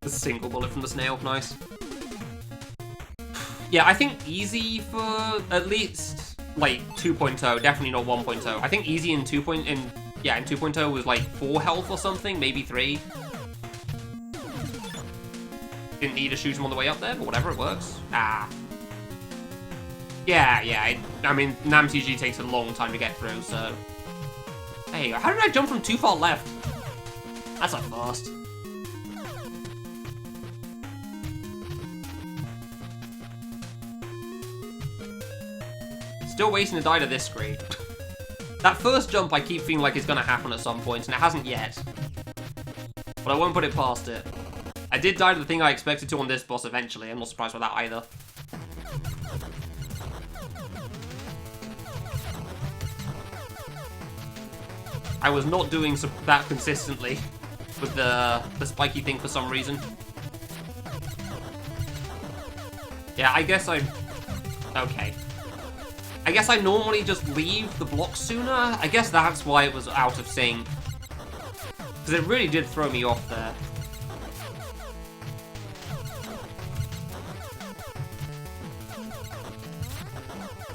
The single bullet from the snail, nice. Yeah, I think easy for at least like 2.0, definitely not 1.0. I think easy in 2.0 was like 4 health or something, maybe 3. Didn't need to shoot him on the way up there, but whatever, it works. Ah. Yeah, I mean, NAMTG takes a long time to get through, so... There you go. How did I jump from too far left? That's a fast. Still waiting to die to this screen. That first jump I keep feeling like it's gonna happen at some point, and it hasn't yet. But I won't put it past it. I did die to the thing I expected to on this boss eventually. I'm not surprised by that either. I was not doing that consistently with the spiky thing for some reason. Yeah, I guess okay. I guess I normally just leave the block sooner. I guess that's why it was out of sync. Because it really did throw me off there.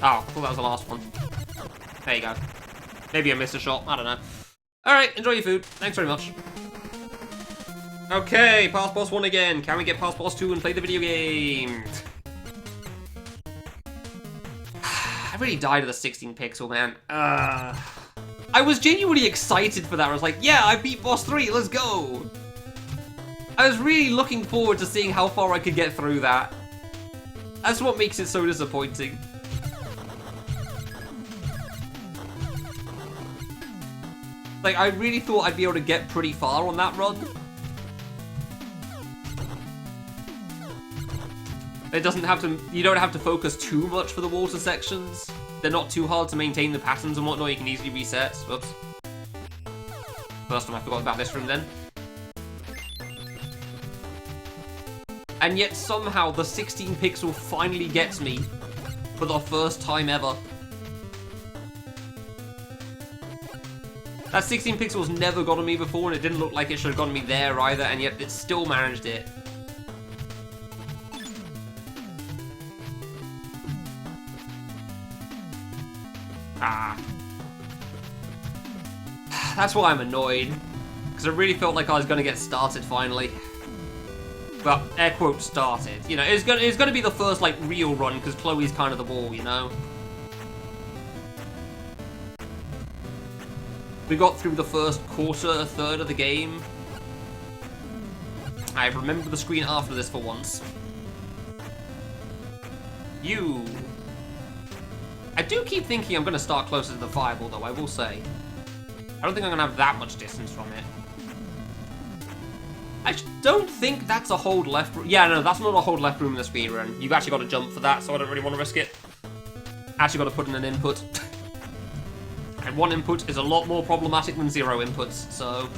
Oh, I thought that was the last one. There you go. Maybe I missed a shot. I don't know. Alright, enjoy your food. Thanks very much. Okay, past boss 1 again. Can we get past boss 2 and play the video game? I really died of the 16 pixel, man. I was genuinely excited for that. I was like, yeah, I beat boss 3, let's go. I was really looking forward to seeing how far I could get through that. That's what makes it so disappointing. Like, I really thought I'd be able to get pretty far on that run. It doesn't have to, you don't have to focus too much for the water sections. They're not too hard to maintain the patterns and whatnot, you can easily reset. Whoops. First time I forgot about this room then. And yet somehow the 16 pixel finally gets me for the first time ever. That 16 pixels never gotten me before, and it didn't look like it should have gotten me there either, and yet it still managed it. Ah. That's why I'm annoyed. Because I really felt like I was going to get started finally. Well, air quote started. You know, it's gonna be the first, like, real run, because Chloe's kind of the wall, you know? We got through the first quarter, a third of the game. I remember the screen after this for once. You. I do keep thinking I'm going to start closer to the fireball, though, I will say. I don't think I'm going to have that much distance from it. I don't think that's a hold left room. Yeah, no, that's not a hold left room in the speedrun. You've actually got to jump for that, so I don't really want to risk it. Actually got to put in an input. And 1 input is a lot more problematic than 0 inputs, so...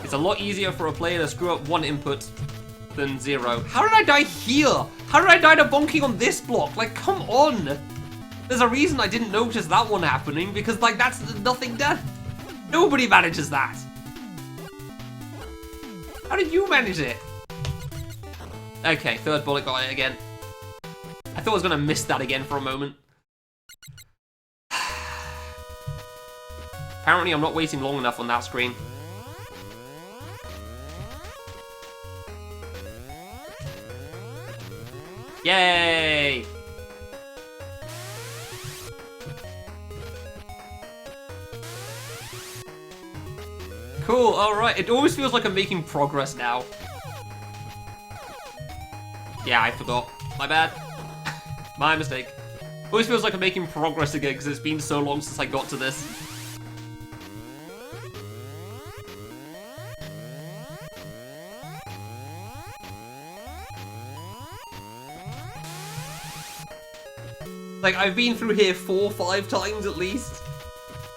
It's a lot easier for a player to screw up 1 input than 0. How did I die here? How did I die to bonking on this block? Like, come on! There's a reason I didn't notice that one happening, because, like, that's nothing done. Nobody manages that. How did you manage it? Okay, third bullet got it again. I thought I was going to miss that again for a moment. Apparently I'm not waiting long enough on that screen. Yay! Cool, alright. It always feels like I'm making progress now. Yeah, I forgot. My bad. My mistake. Always feels like I'm making progress again because it's been so long since I got to this. Like, I've been through here 4 or 5 times at least.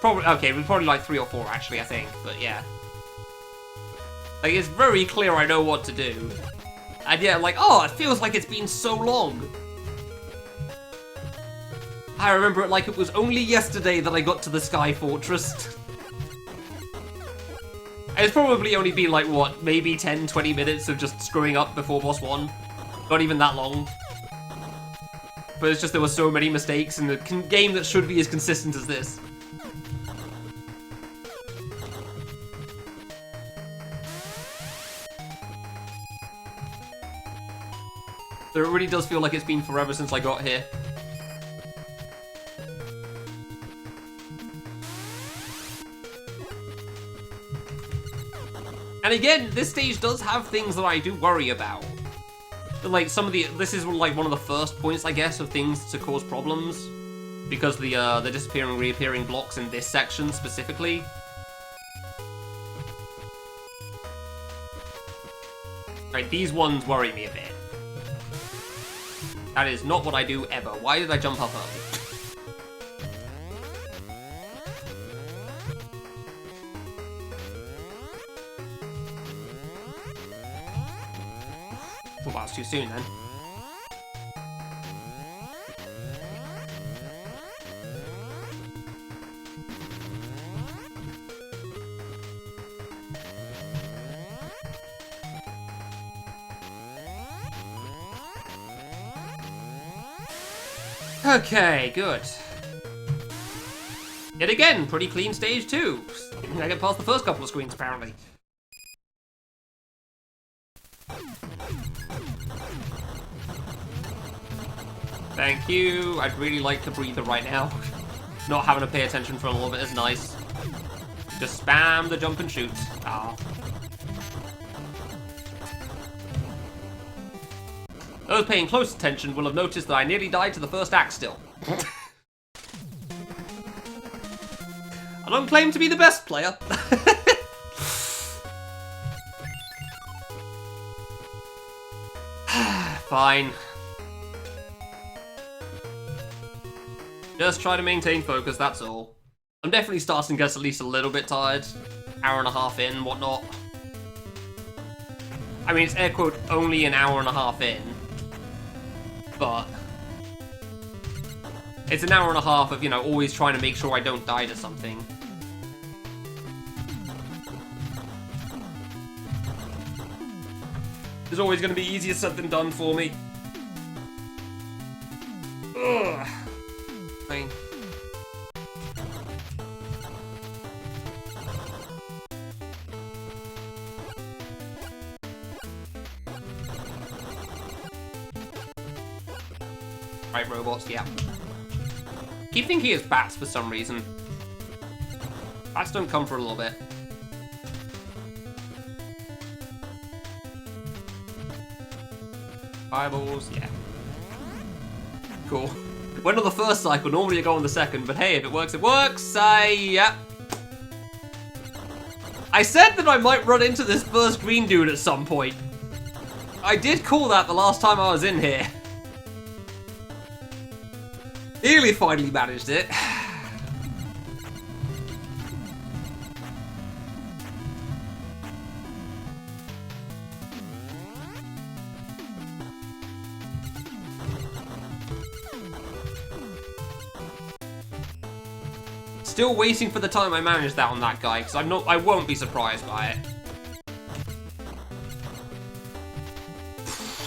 Probably, okay, it was probably like 3 or 4 actually, I think, but yeah. Like, it's very clear I know what to do. And yeah, like, oh, it feels like it's been so long. I remember it like it was only yesterday that I got to the Sky Fortress. It's probably only been like, what, maybe 10, 20 minutes of just screwing up before boss 1. Not even that long. But it's just there were so many mistakes in the game that should be as consistent as this. So it really does feel like it's been forever since I got here. And again, this stage does have things that I do worry about. Like this is like one of the first points, I guess, of things to cause problems. Because the disappearing, reappearing blocks in this section specifically. Right, these ones worry me a bit. That is not what I do ever. Why did I jump up early? Well, that was too soon then. Okay, good. Yet again, pretty clean stage too. I get past the first couple of screens apparently. Thank you. I'd really like to breathe right now. Not having to pay attention for a little bit is nice. Just spam the jump and shoot. Ah. Those paying close attention will have noticed that I nearly died to the first act still. I don't claim to be the best player. Fine. Just try to maintain focus, that's all. I'm definitely starting to get at least a little bit tired. Hour and a half in, whatnot. I mean, it's air quote only an hour and a half in. But it's an hour and a half of, you know, always trying to make sure I don't die to something. It's always going to be easier said than done for me. Ugh. Fine. Right, robots, yeah. Keep thinking it's bats for some reason. Bats don't come for a little bit. Fireballs, yeah. Cool. Went on the first cycle, normally you go on the second, but hey, if it works, it works! Yeah. I said that I might run into this first green dude at some point. I did call that the last time I was in here. Nearly finally managed it. Still waiting for the time I managed that on that guy, because I won't be surprised by it.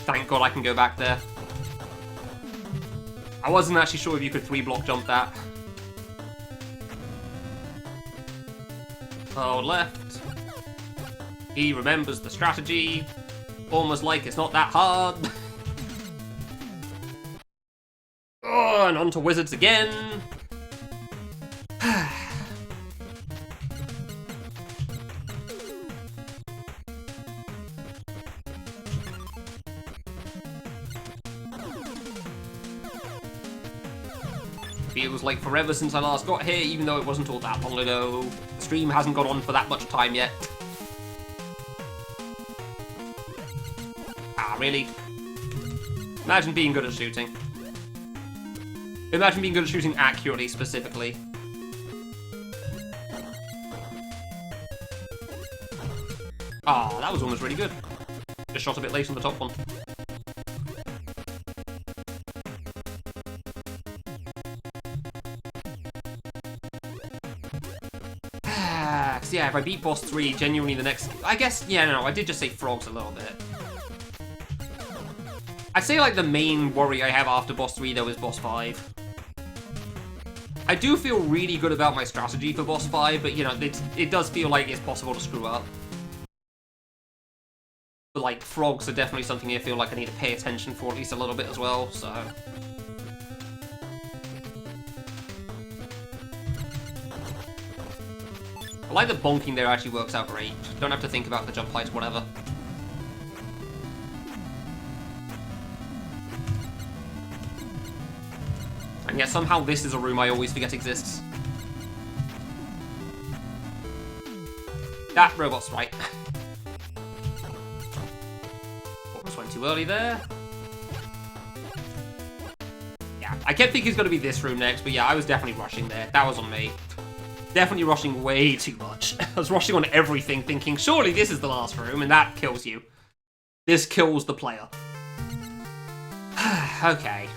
Thank God I can go back there. I wasn't actually sure if you could 3-block jump that. Oh, left. He remembers the strategy. Almost like it's not that hard. Oh, and on to wizards again. Feels like forever since I last got here, even though it wasn't all that long ago. The stream hasn't gone on for that much time yet. Ah, really? Imagine being good at shooting. Imagine being good at shooting accurately, specifically. Ah, that was almost really good. Just shot a bit late on the top one. because yeah, if I beat boss 3, genuinely the next... I guess, yeah, no, I did just say frogs a little bit. I'd say, like, the main worry I have after boss 3, though, is boss 5. I do feel really good about my strategy for boss 5, but, you know, it does feel like it's possible to screw up. But, like, frogs are definitely something I feel like I need to pay attention for at least a little bit as well, so... I like that bonking there actually works out great. Don't have to think about the jump heights, whatever. And yet somehow this is a room I always forget exists. That robot's right. Almost went too early there. Yeah, I kept thinking it's going to be this room next, but yeah, I was definitely rushing there. That was on me. Definitely rushing way too much. I was rushing on everything, thinking, surely this is the last room, and that kills you. This kills the player. Okay.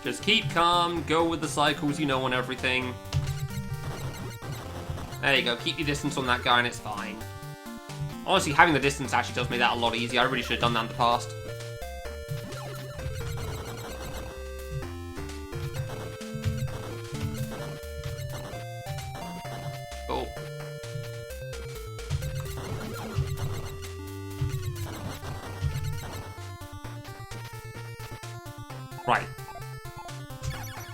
Just keep calm, go with the cycles you know and everything. There you go, keep your distance on that guy and it's fine. Honestly, having the distance actually does make that a lot easier. I really should have done that in the past. Oh. Right.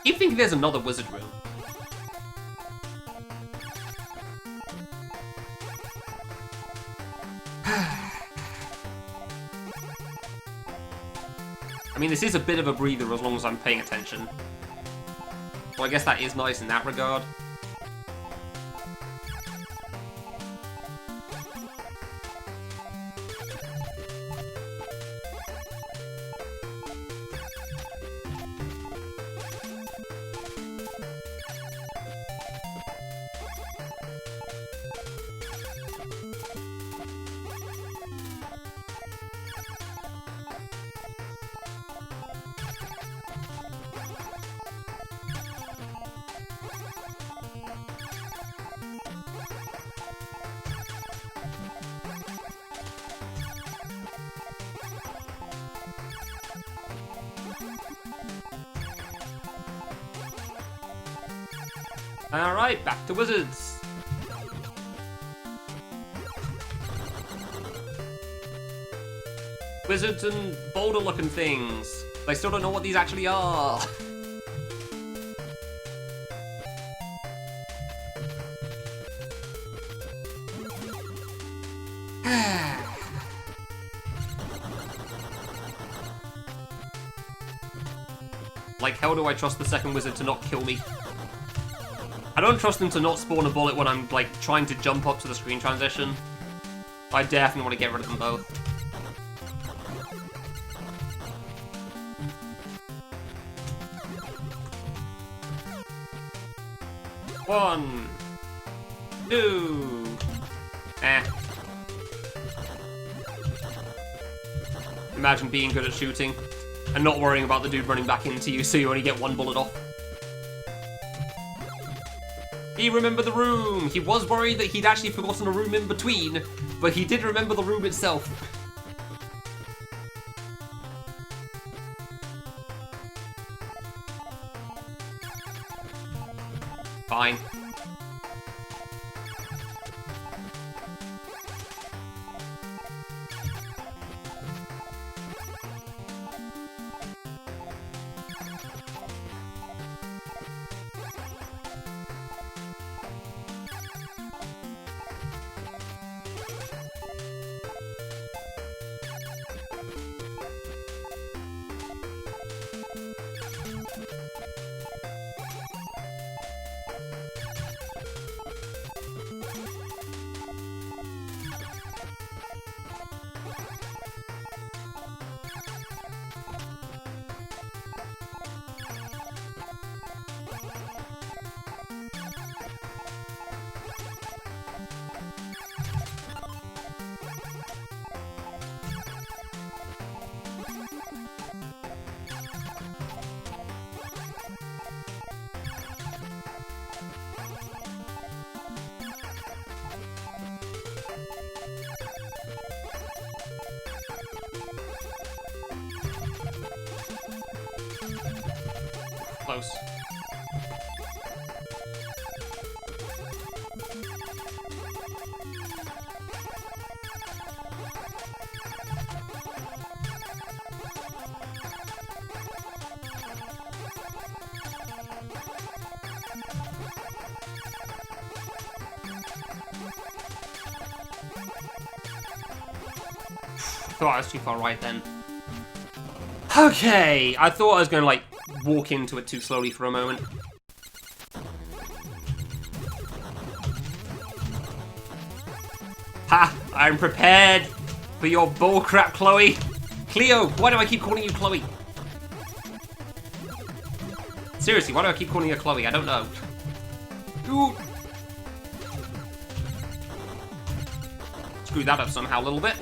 Keep thinking there's another wizard room. I mean, this is a bit of a breather as long as I'm paying attention. So I guess that is nice in that regard. Alright, back to wizards. Wizards and boulder-looking things. I still don't know what these actually are. Like, how do I trust the second wizard to not kill me? I don't trust him to not spawn a bullet when I'm, like, trying to jump up to the screen transition. I definitely want to get rid of them both. One. Two. Imagine being good at shooting and not worrying about the dude running back into you so you only get one bullet off. He remembered the room! He was worried that he'd actually forgotten a room in between, but he did remember the room itself. Fine. Close. Thought I was too far right then. Okay, I thought I was going to, like, walk into it too slowly for a moment. Ha! I'm prepared for your bullcrap, Chloe. Cleo, why do I keep calling you Chloe? Seriously, why do I keep calling her Chloe? I don't know. Ooh. Screwed that up somehow a little bit.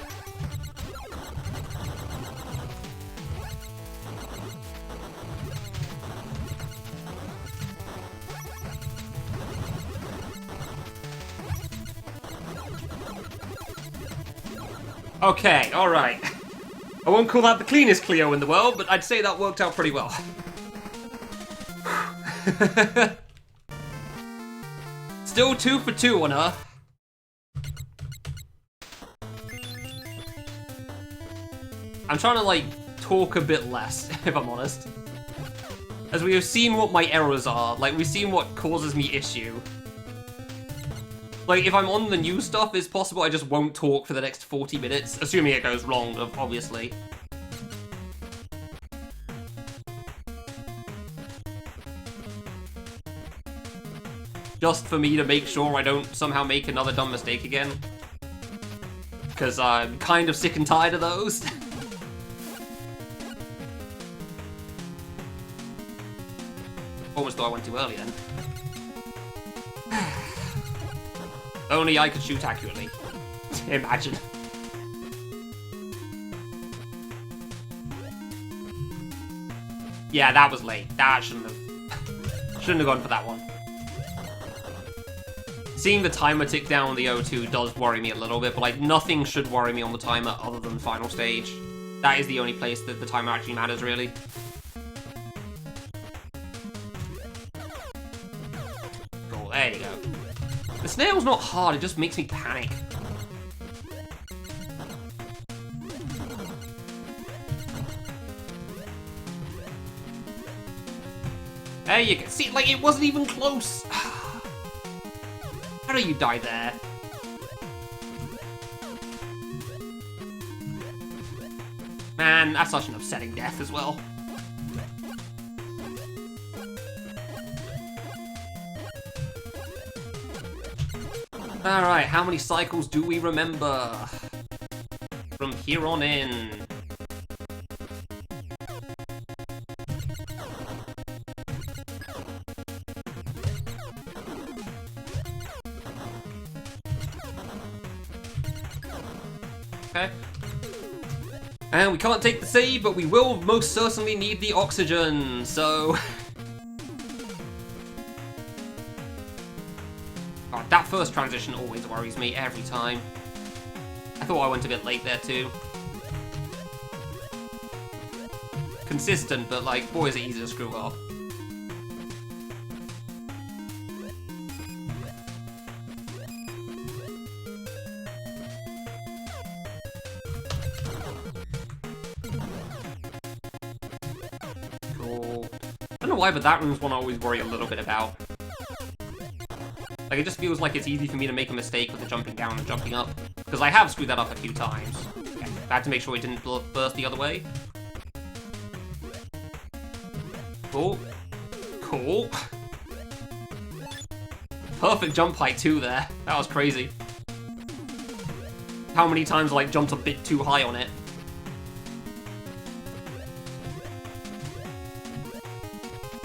Okay, alright. I won't call that the cleanest Cleo in the world, but I'd say that worked out pretty well. Still 2 for 2 on her. I'm trying to, like, talk a bit less, if I'm honest. As we have seen what my errors are, like, we've seen what causes me issue. Like, if I'm on the new stuff, it's possible I just won't talk for the next 40 minutes, assuming it goes wrong, obviously. Just for me to make sure I don't somehow make another dumb mistake again. Because I'm kind of sick and tired of those. Almost thought I went too early then. Only I could shoot accurately. Imagine. Yeah, that was late. That shouldn't have gone for that one. Seeing the timer tick down on the O2 does worry me a little bit, but like nothing should worry me on the timer other than the final stage. That is the only place that the timer actually matters, really. Cool, there you go. The snail's not hard, it just makes me panic. There you go. See, like, it wasn't even close. How do you die there? Man, that's such an upsetting death as well. Alright, how many cycles do we remember? From here on in. Okay. And we can't take the save, but we will most certainly need the oxygen, so... God, that first transition always worries me every time. I thought I went a bit late there too. Consistent, but like, boy is it easy to screw up. Cool. I don't know why, but that room's one I always worry a little bit about. Like, it just feels like it's easy for me to make a mistake with the jumping down and jumping up. Because I have screwed that up a few times. Okay, I had to make sure it didn't burst the other way. Cool. Cool. Perfect jump height too there. That was crazy. How many times I, like, jumped a bit too high on it.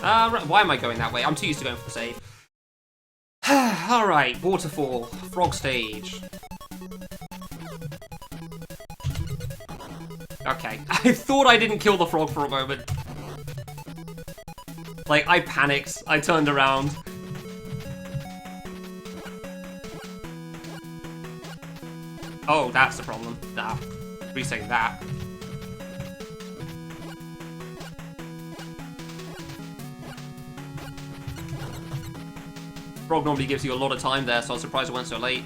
Why am I going that way? I'm too used to going for the save. Alright, waterfall, frog stage. Okay, I thought I didn't kill the frog for a moment. Like, I panicked, I turned around. Oh, that's the problem. Nah, resetting that. Frog normally gives you a lot of time there, so I was surprised it went so late.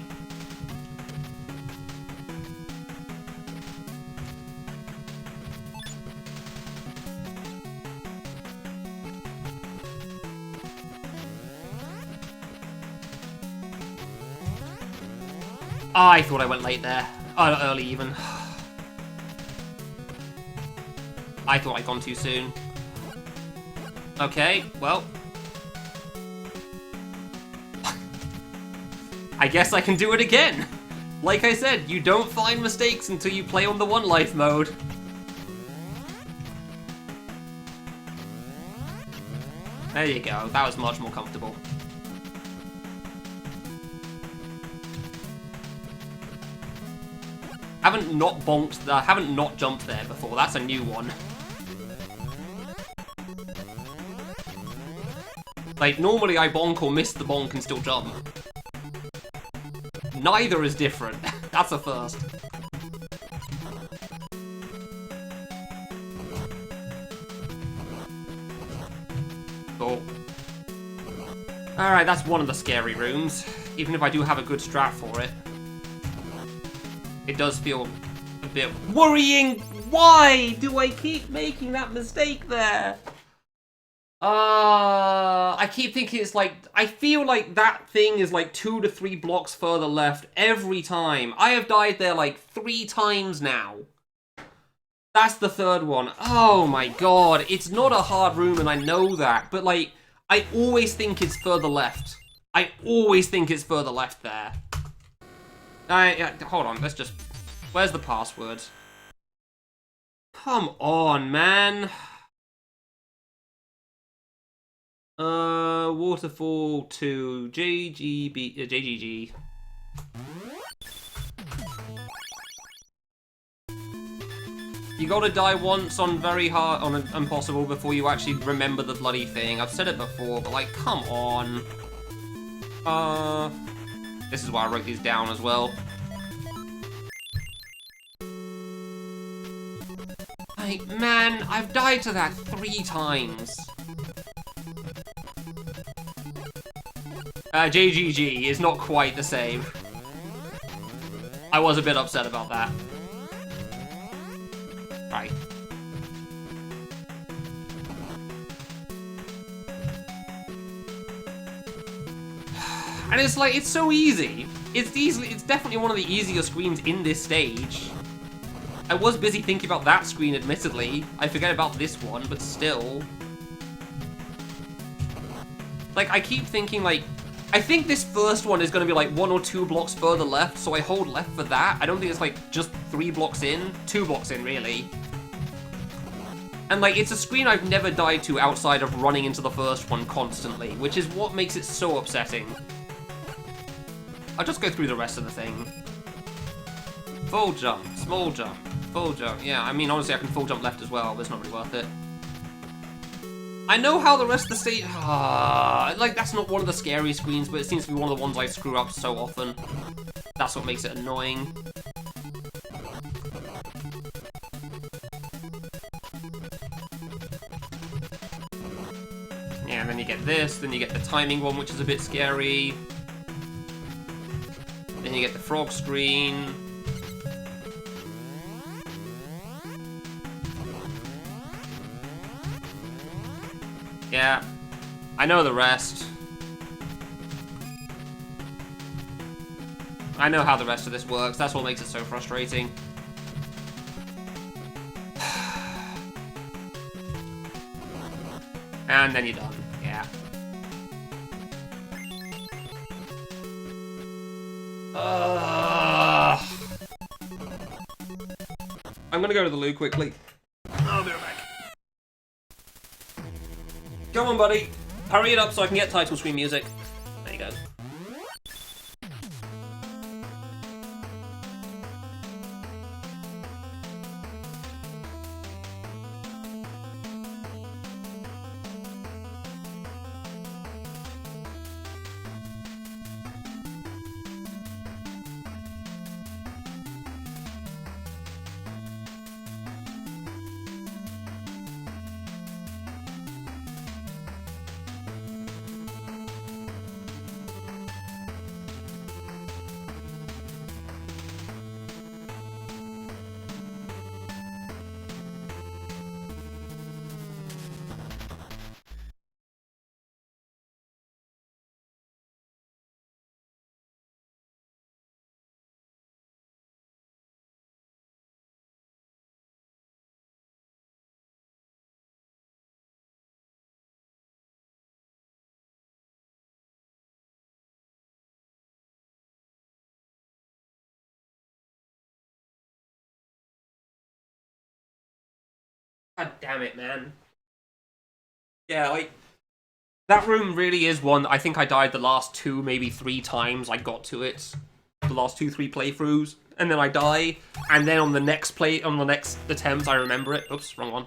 I thought I went late there. Early even. I thought I'd gone too soon. Okay, well. I guess I can do it again. Like I said, you don't find mistakes until you play on the one life mode. There you go, that was much more comfortable. Haven't not jumped there before, that's a new one. Like, normally I bonk or miss the bonk and still jump. Neither is different. That's a first. Cool. Alright, that's one of the scary rooms. Even if I do have a good strat for it. It does feel a bit worrying. Why do I keep making that mistake there? I keep thinking it's like, I feel like that thing is like 2 to 3 blocks further left every time. I have died there like 3 times now. That's the third one. Oh my god, it's not a hard room and I know that, but like, I always think it's further left. I always think it's further left there. Hold on, let's just, where's the password? Come on, man. Waterfall to JGG. You gotta die once on very hard, on impossible before you actually remember the bloody thing. I've said it before, but like, come on. This is why I wrote these down as well. Like, man, I've died to that 3 times. JGG is not quite the same. I was a bit upset about that. Right. And it's like, it's so easy. It's definitely one of the easier screens in this stage. I was busy thinking about that screen, admittedly. I forget about this one, but still. Like, I keep thinking, like, I think this first one is going to be like 1 or 2 blocks further left, so I hold left for that. I don't think it's like just 3 blocks in, 2 blocks in, really. And like, it's a screen I've never died to outside of running into the first one constantly, which is what makes it so upsetting. I'll just go through the rest of the thing. Full jump, small jump, full jump. Yeah, I mean, honestly, I can full jump left as well, but it's not really worth it. I know how the rest of the stage... like, that's not one of the scary screens, but it seems to be one of the ones I screw up so often. That's what makes it annoying. Yeah, and then you get this, then you get the timing one, which is a bit scary. Then you get the frog screen. Yeah, I know the rest. I know how the rest of this works. That's what makes it so frustrating. And then you're done. Yeah. I'm gonna go to the loo quickly. I'll be right back. Come on, buddy. Hurry it up so I can get title screen music. There you go. God damn it, man. Yeah, like, that room really is one. I think I died the last 2, maybe 3 times I got to it. The last 2, 3 playthroughs. And then I die. And then on the next attempt, I remember it. Oops, wrong one.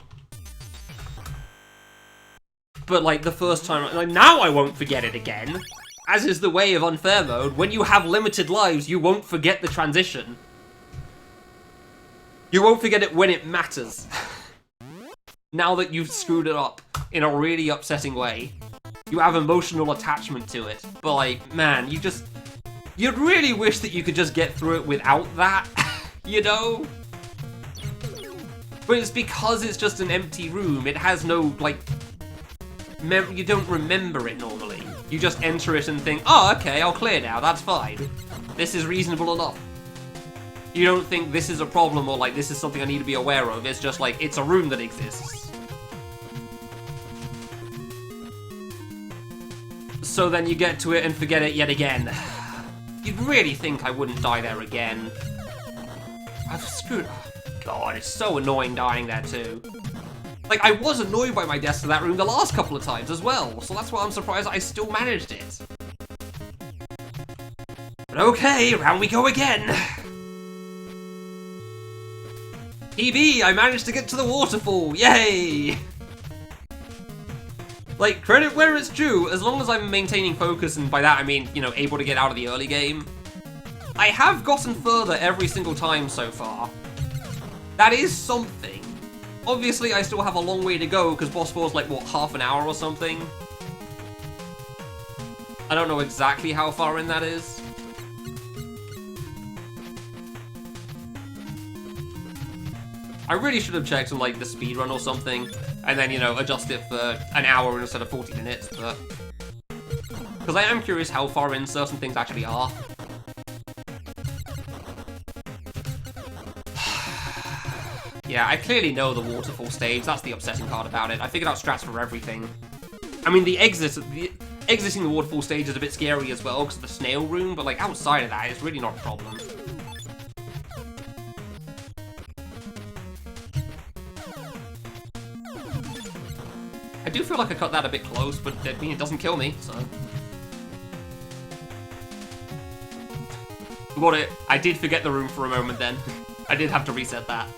But, like, the first time, like, now I won't forget it again. As is the way of unfair mode. When you have limited lives, you won't forget the transition. You won't forget it when it matters. Now that you've screwed it up in a really upsetting way. You have emotional attachment to it. But, like, man, you'd really wish that you could just get through it without that, you know? But it's because it's just an empty room. It has no, like, you don't remember it normally. You just enter it and think, oh, okay, I'll clear now, that's fine. This is reasonable enough. You don't think this is a problem or, like, this is something I need to be aware of. It's just like, it's a room that exists. So then you get to it and forget it yet again. You'd really think I wouldn't die there again. I've screwed... God, it's so annoying dying there too. Like, I was annoyed by my deaths to that room the last couple of times as well, so that's why I'm surprised I still managed it. But okay, round we go again. PB, I managed to get to the waterfall, yay! Like, credit where it's due, as long as I'm maintaining focus, and by that I mean, you know, able to get out of the early game. I have gotten further every single time so far. That is something. Obviously, I still have a long way to go, because boss 4 is like, what, half an hour or something? I don't know exactly how far in that is. I really should have checked on, like, the speedrun or something, and then, you know, adjust it for an hour instead of 40 minutes, but... Because I am curious how far in certain things actually are. Yeah, I clearly know the waterfall stage, that's the upsetting part about it. I figured out strats for everything. I mean, exiting the waterfall stage is a bit scary as well, because of the snail room, but, like, outside of that, it's really not a problem. I do feel like I cut that a bit close, but I mean, it doesn't kill me, so... Got it. I did forget the room for a moment then. I did have to reset that.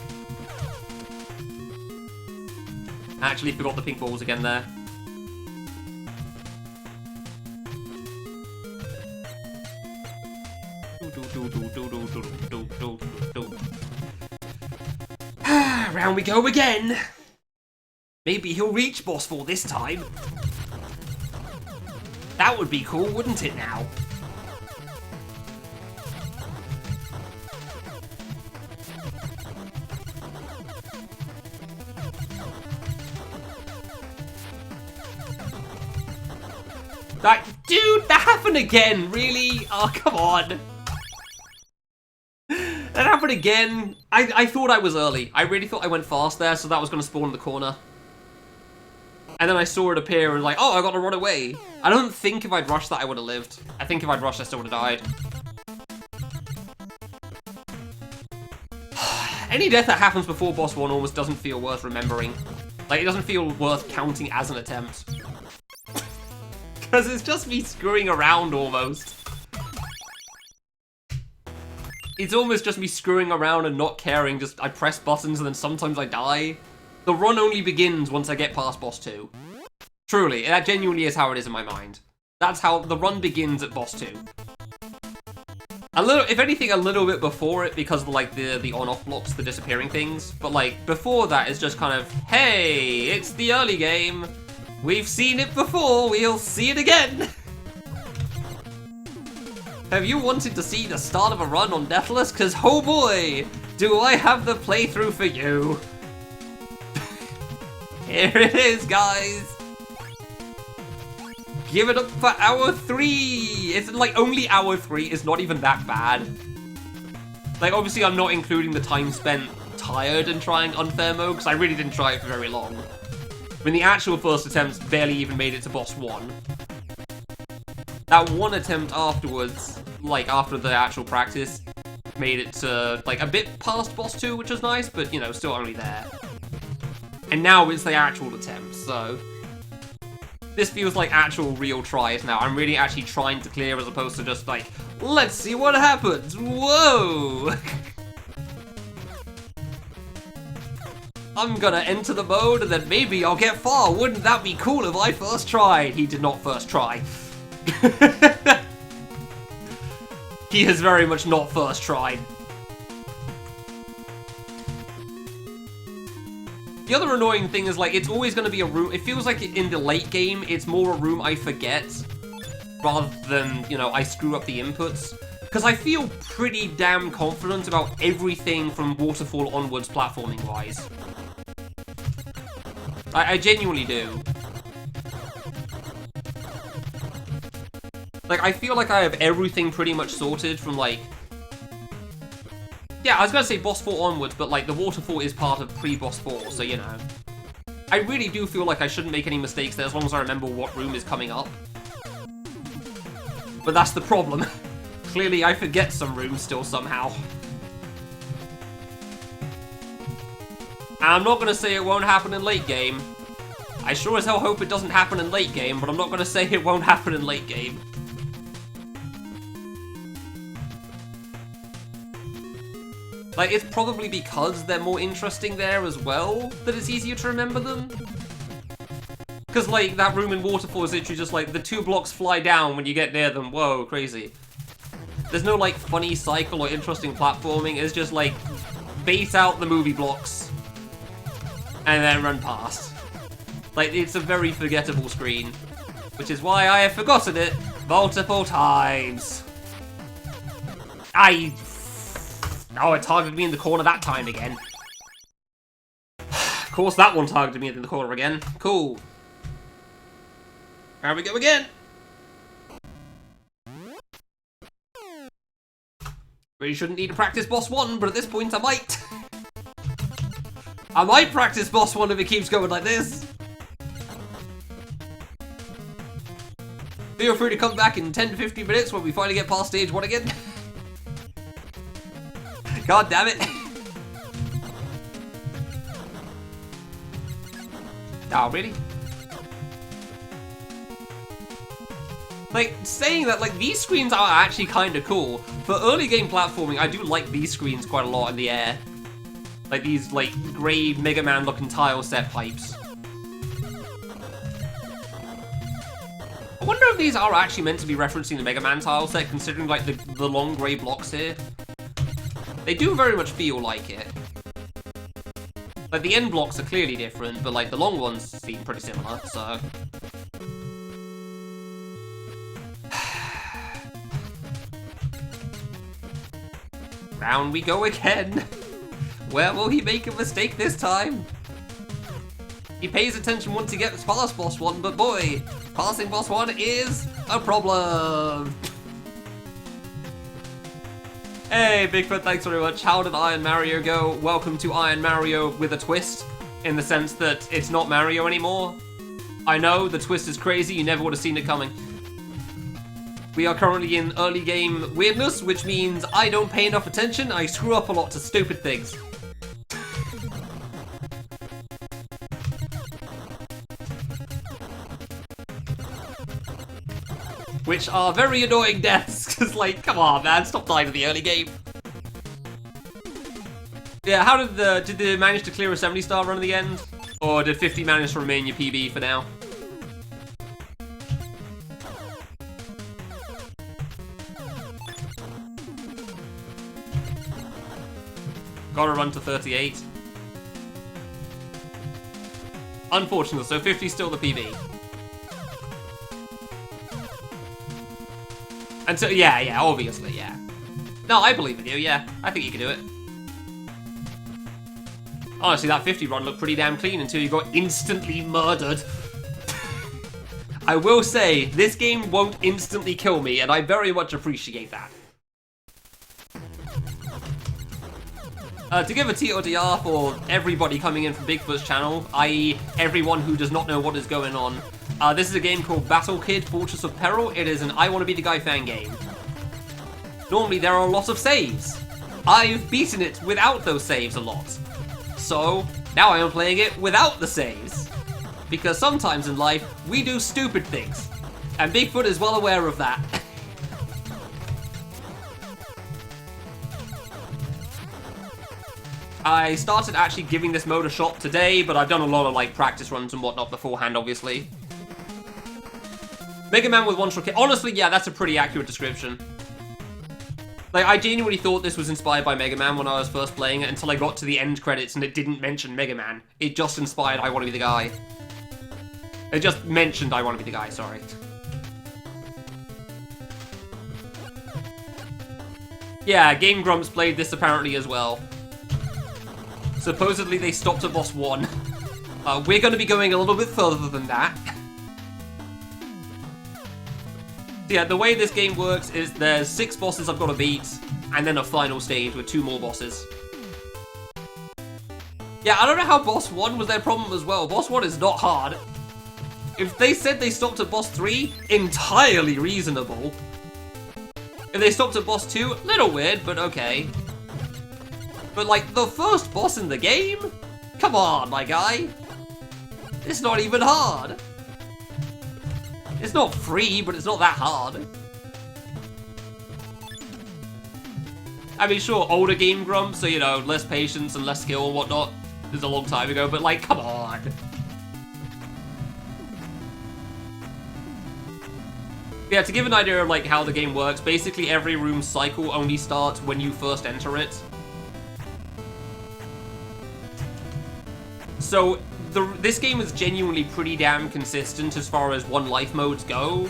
I actually forgot the pink balls again there. Round we go again! Maybe he'll reach boss 4 this time. That would be cool, wouldn't it now? Dude, that happened again, really? Oh, come on. That happened again. I thought I was early. I really thought I went fast there, so that was going to spawn in the corner. And then I saw it appear and was like, oh, I got to run away. I don't think if I'd rushed that I would have lived. I think if I'd rushed, I still would have died. Any death that happens before boss 1 almost doesn't feel worth remembering. Like, it doesn't feel worth counting as an attempt. Because it's just me screwing around, almost. It's almost just me screwing around and not caring, just I press buttons and then sometimes I die. The run only begins once I get past boss 2. Truly, that genuinely is how it is in my mind. That's how the run begins at boss 2. A little, if anything, a little bit before it because of, like, the on-off blocks, the disappearing things. But, like, before that is just kind of, hey, it's the early game. We've seen it before, we'll see it again! Have you wanted to see the start of a run on Deathless? Cause oh boy, do I have the playthrough for you! Here it is, guys! Give it up for hour 3! It's like only hour 3 is not even that bad. Like obviously I'm not including the time spent tired and trying unfair mode, because I really didn't try it for very long. I mean, the actual first attempt barely even made it to boss 1. That one attempt afterwards, like after the actual practice, made it to like a bit past boss 2, which was nice, but you know, still only there. And now it's the actual attempt, so... This feels like actual real tries now. I'm really actually trying to clear as opposed to just like, let's see what happens. Whoa! I'm gonna enter the mode and then maybe I'll get far. Wouldn't that be cool if I first tried? He did not first try. He has very much not first tried. The other annoying thing is, like, it's always going to be a room. It feels like in the late game, it's more a room I forget rather than, you know, I screw up the inputs. Because I feel pretty damn confident about everything from Waterfall onwards platforming-wise. I genuinely do. Like, I feel like I have everything pretty much sorted from, like... Yeah, I was gonna say boss 4 onwards, but, like, the Waterfall is part of pre-boss 4, so, you know. I really do feel like I shouldn't make any mistakes there as long as I remember what room is coming up. But that's the problem. Clearly, I forget some rooms still somehow. And I'm not gonna say it won't happen in late game. I sure as hell hope it doesn't happen in late game, but I'm not gonna say it won't happen in late game. Like, it's probably because they're more interesting there as well that it's easier to remember them. Because, like, that room in Waterfall is literally just, like, the 2 blocks fly down when you get near them. Whoa, crazy. There's no, like, funny cycle or interesting platforming. It's just, like, bait out the movie blocks and then run past. Like, it's a very forgettable screen, which is why I have forgotten it multiple times. Oh, it targeted me in the corner that time again. Of course that one targeted me in the corner again. Cool. Here we go again. Really shouldn't need to practice boss 1, but at this point I might. I might practice boss 1 if it keeps going like this. Feel free to come back in 10 to 15 minutes when we finally get past stage 1 again. God damn it. Oh, really? Like, saying that, like, these screens are actually kind of cool. For early game platforming, I do like these screens quite a lot in the air. Like, these, like, grey Mega Man looking tile set pipes. I wonder if these are actually meant to be referencing the Mega Man tile set, considering, like, the long grey blocks here. They do very much feel like it. Like, the end blocks are clearly different, but, like, the long ones seem pretty similar, so... Round we go again! Where will he make a mistake this time? He pays attention once he gets past boss 1, but boy, passing boss 1 is a problem! Hey, Bigfoot, thanks very much. How did Iron Mario go? Welcome to Iron Mario with a twist, in the sense that it's not Mario anymore. I know, the twist is crazy, you never would have seen it coming. We are currently in early game weirdness, which means I don't pay enough attention, I screw up a lot to stupid things. Which are very annoying deaths, because, like, come on, man, stop dying in the early game. Yeah, how did they manage to clear a 70-star run at the end? Or did 50 manage to remain your PB for now? Gotta run to 38. Unfortunate, so 50's still the PB. Until, yeah, obviously, yeah. No, I believe in you, yeah. I think you can do it. Honestly, that 50 run looked pretty damn clean until you got instantly murdered. I will say, this game won't instantly kill me, and I very much appreciate that. To give a TLDR for everybody coming in from Bigfoot's channel, i.e. everyone who does not know what is going on, this is a game called Battle Kid Fortress of Peril. It is an I Wanna Be the Guy fan game. Normally there are a lot of saves. I've beaten it without those saves a lot. So, Now I am playing it without the saves. Because sometimes in life, we do stupid things. And Bigfoot is well aware of that. I started actually giving this mode a shot today, but I've done a lot of like practice runs and whatnot beforehand, obviously. Mega Man with one-shot kill. Honestly, yeah, that's a pretty accurate description. Like, I genuinely thought this was inspired by Mega Man when I was first playing it until I got to the end credits and it didn't mention Mega Man. It just inspired I Want to Be the Guy. It just mentioned I Want to Be the Guy, sorry. Yeah, Game Grumps played this apparently as well. Supposedly they stopped at boss 1. We're going to be going a little bit further than that. So yeah, the way this game works is there's 6 bosses I've got to beat, and then a final stage with 2 more bosses. Yeah, I don't know how boss 1 was their problem as well. Boss 1 is not hard. If they said they stopped at boss 3, entirely reasonable. If they stopped at boss 2, little weird, but okay. But like, the first boss in the game? Come on, my guy. It's not even hard. It's not free, but it's not that hard. I mean, sure, older Game Grumps, so, you know, less patience and less skill and whatnot. This is a long time ago, but, like, come on. Yeah, to give an idea of, like, how the game works, basically every room's cycle only starts when you first enter it. So, this game is genuinely pretty damn consistent as far as one life modes go,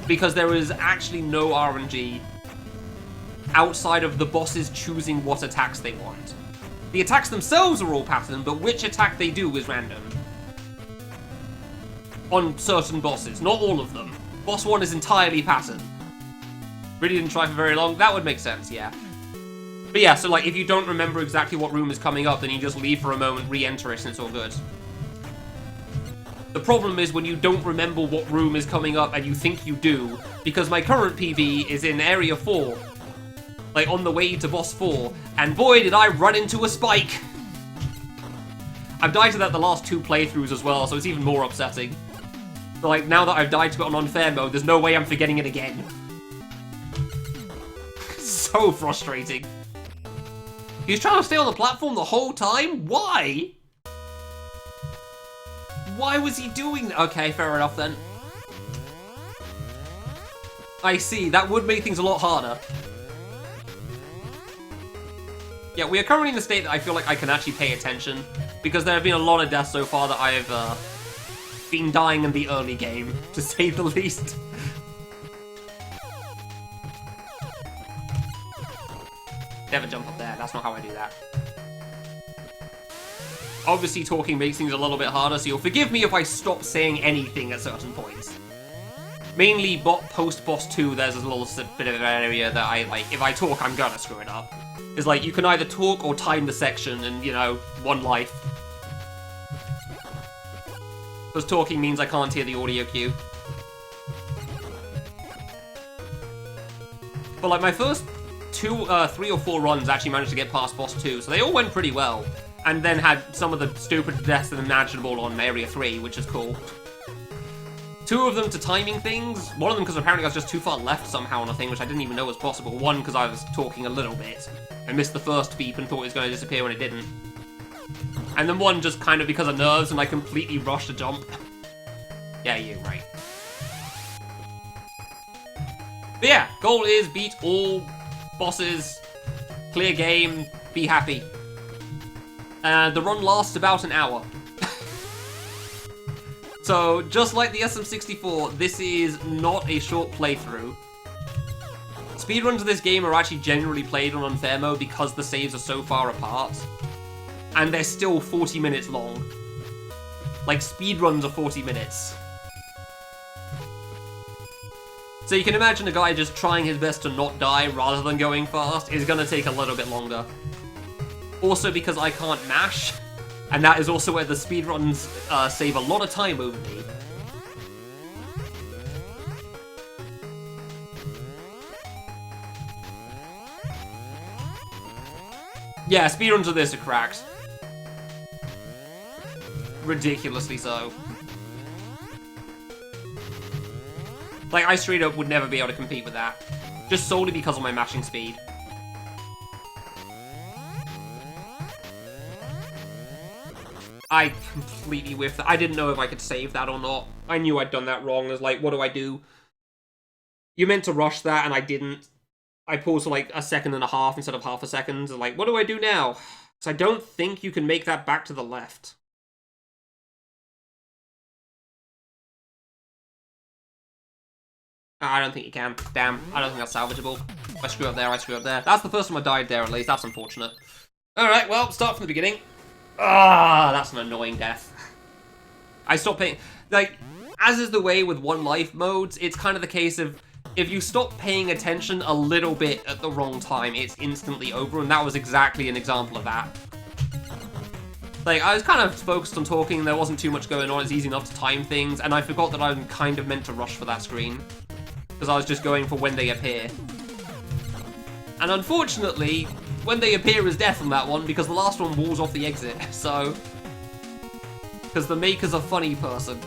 because there is actually no RNG outside of the bosses choosing what attacks they want. The attacks themselves are all patterned, but which attack they do is random. On certain bosses, not all of them. Boss 1 is entirely patterned. Really didn't try for very long, that would make sense, yeah. But yeah, so like, if you don't remember exactly what room is coming up, then you just leave for a moment, re-enter it, and it's all good. The problem is when you don't remember what room is coming up and you think you do, because my current PB is in Area 4, like on the way to Boss 4, and boy did I run into a spike! I've died to that the last 2 playthroughs as well, so it's even more upsetting. But like, now that I've died to it on unfair mode, there's no way I'm forgetting it again. So frustrating. He's trying to stay on the platform the whole time? Why? Why was he doing that? Okay, fair enough then. I see, that would make things a lot harder. Yeah, we are currently in a state that I feel like I can actually pay attention, because there have been a lot of deaths so far that I've been dying in the early game, to say the least. Never jump up there, that's not how I do that. Obviously, talking makes things a little bit harder, so you'll forgive me if I stop saying anything at certain points. Mainly, post-boss 2, there's a little bit of an area that I, like, if I talk, I'm gonna screw it up. It's like, you can either talk or time the section, and, you know, 1 life. Because talking means I can't hear the audio cue. But, like, my first 3 or 4 runs actually managed to get past boss 2, so they all went pretty well. And then had some of the stupid deaths imaginable on Area 3, which is cool. 2 of them to timing things. 1 of them because apparently I was just too far left somehow on a thing, which I didn't even know was possible. 1 because I was talking a little bit. I missed the first beep and thought it was going to disappear when it didn't. And then 1 just kind of because of nerves and I completely rushed to jump. Yeah, you're right. But yeah, goal is beat all bosses, clear game, be happy. The run lasts about an hour. So, just like the SM64, this is not a short playthrough. Speedruns of this game are actually generally played on unfair mode because the saves are so far apart. And they're still 40 minutes long. Like, speedruns are 40 minutes. So you can imagine a guy just trying his best to not die rather than going fast is gonna take a little bit longer. Also because I can't mash, and that is also where the speedruns save a lot of time over me. Yeah, speedruns of this are cracked. Ridiculously so. Like, I straight up would never be able to compete with that. Just solely because of my mashing speed. I completely whiffed that. I didn't know if I could save that or not. I knew I'd done that wrong. I was like, what do I do? You meant to rush that, and I didn't. I paused for like a second and a half instead of half a second. Like, what do I do now? Because I don't think you can make that back to the left. I don't think you can. Damn, I don't think that's salvageable. I screw up there, I screw up there. That's the first time I died there, at least. That's unfortunate. Alright, well, start from the beginning. Ah, that's an annoying death. I stopped paying... Like, as is the way with one life modes, it's kind of the case of... If you stop paying attention a little bit at the wrong time, it's instantly over, and that was exactly an example of that. Like, I was kind of focused on talking, there wasn't too much going on, it's easy enough to time things, and I forgot that I'm kind of meant to rush for that screen. Because I was just going for when they appear. And unfortunately, when they appear is death on that one, because the last one walls off the exit, so... Because the maker's a funny person.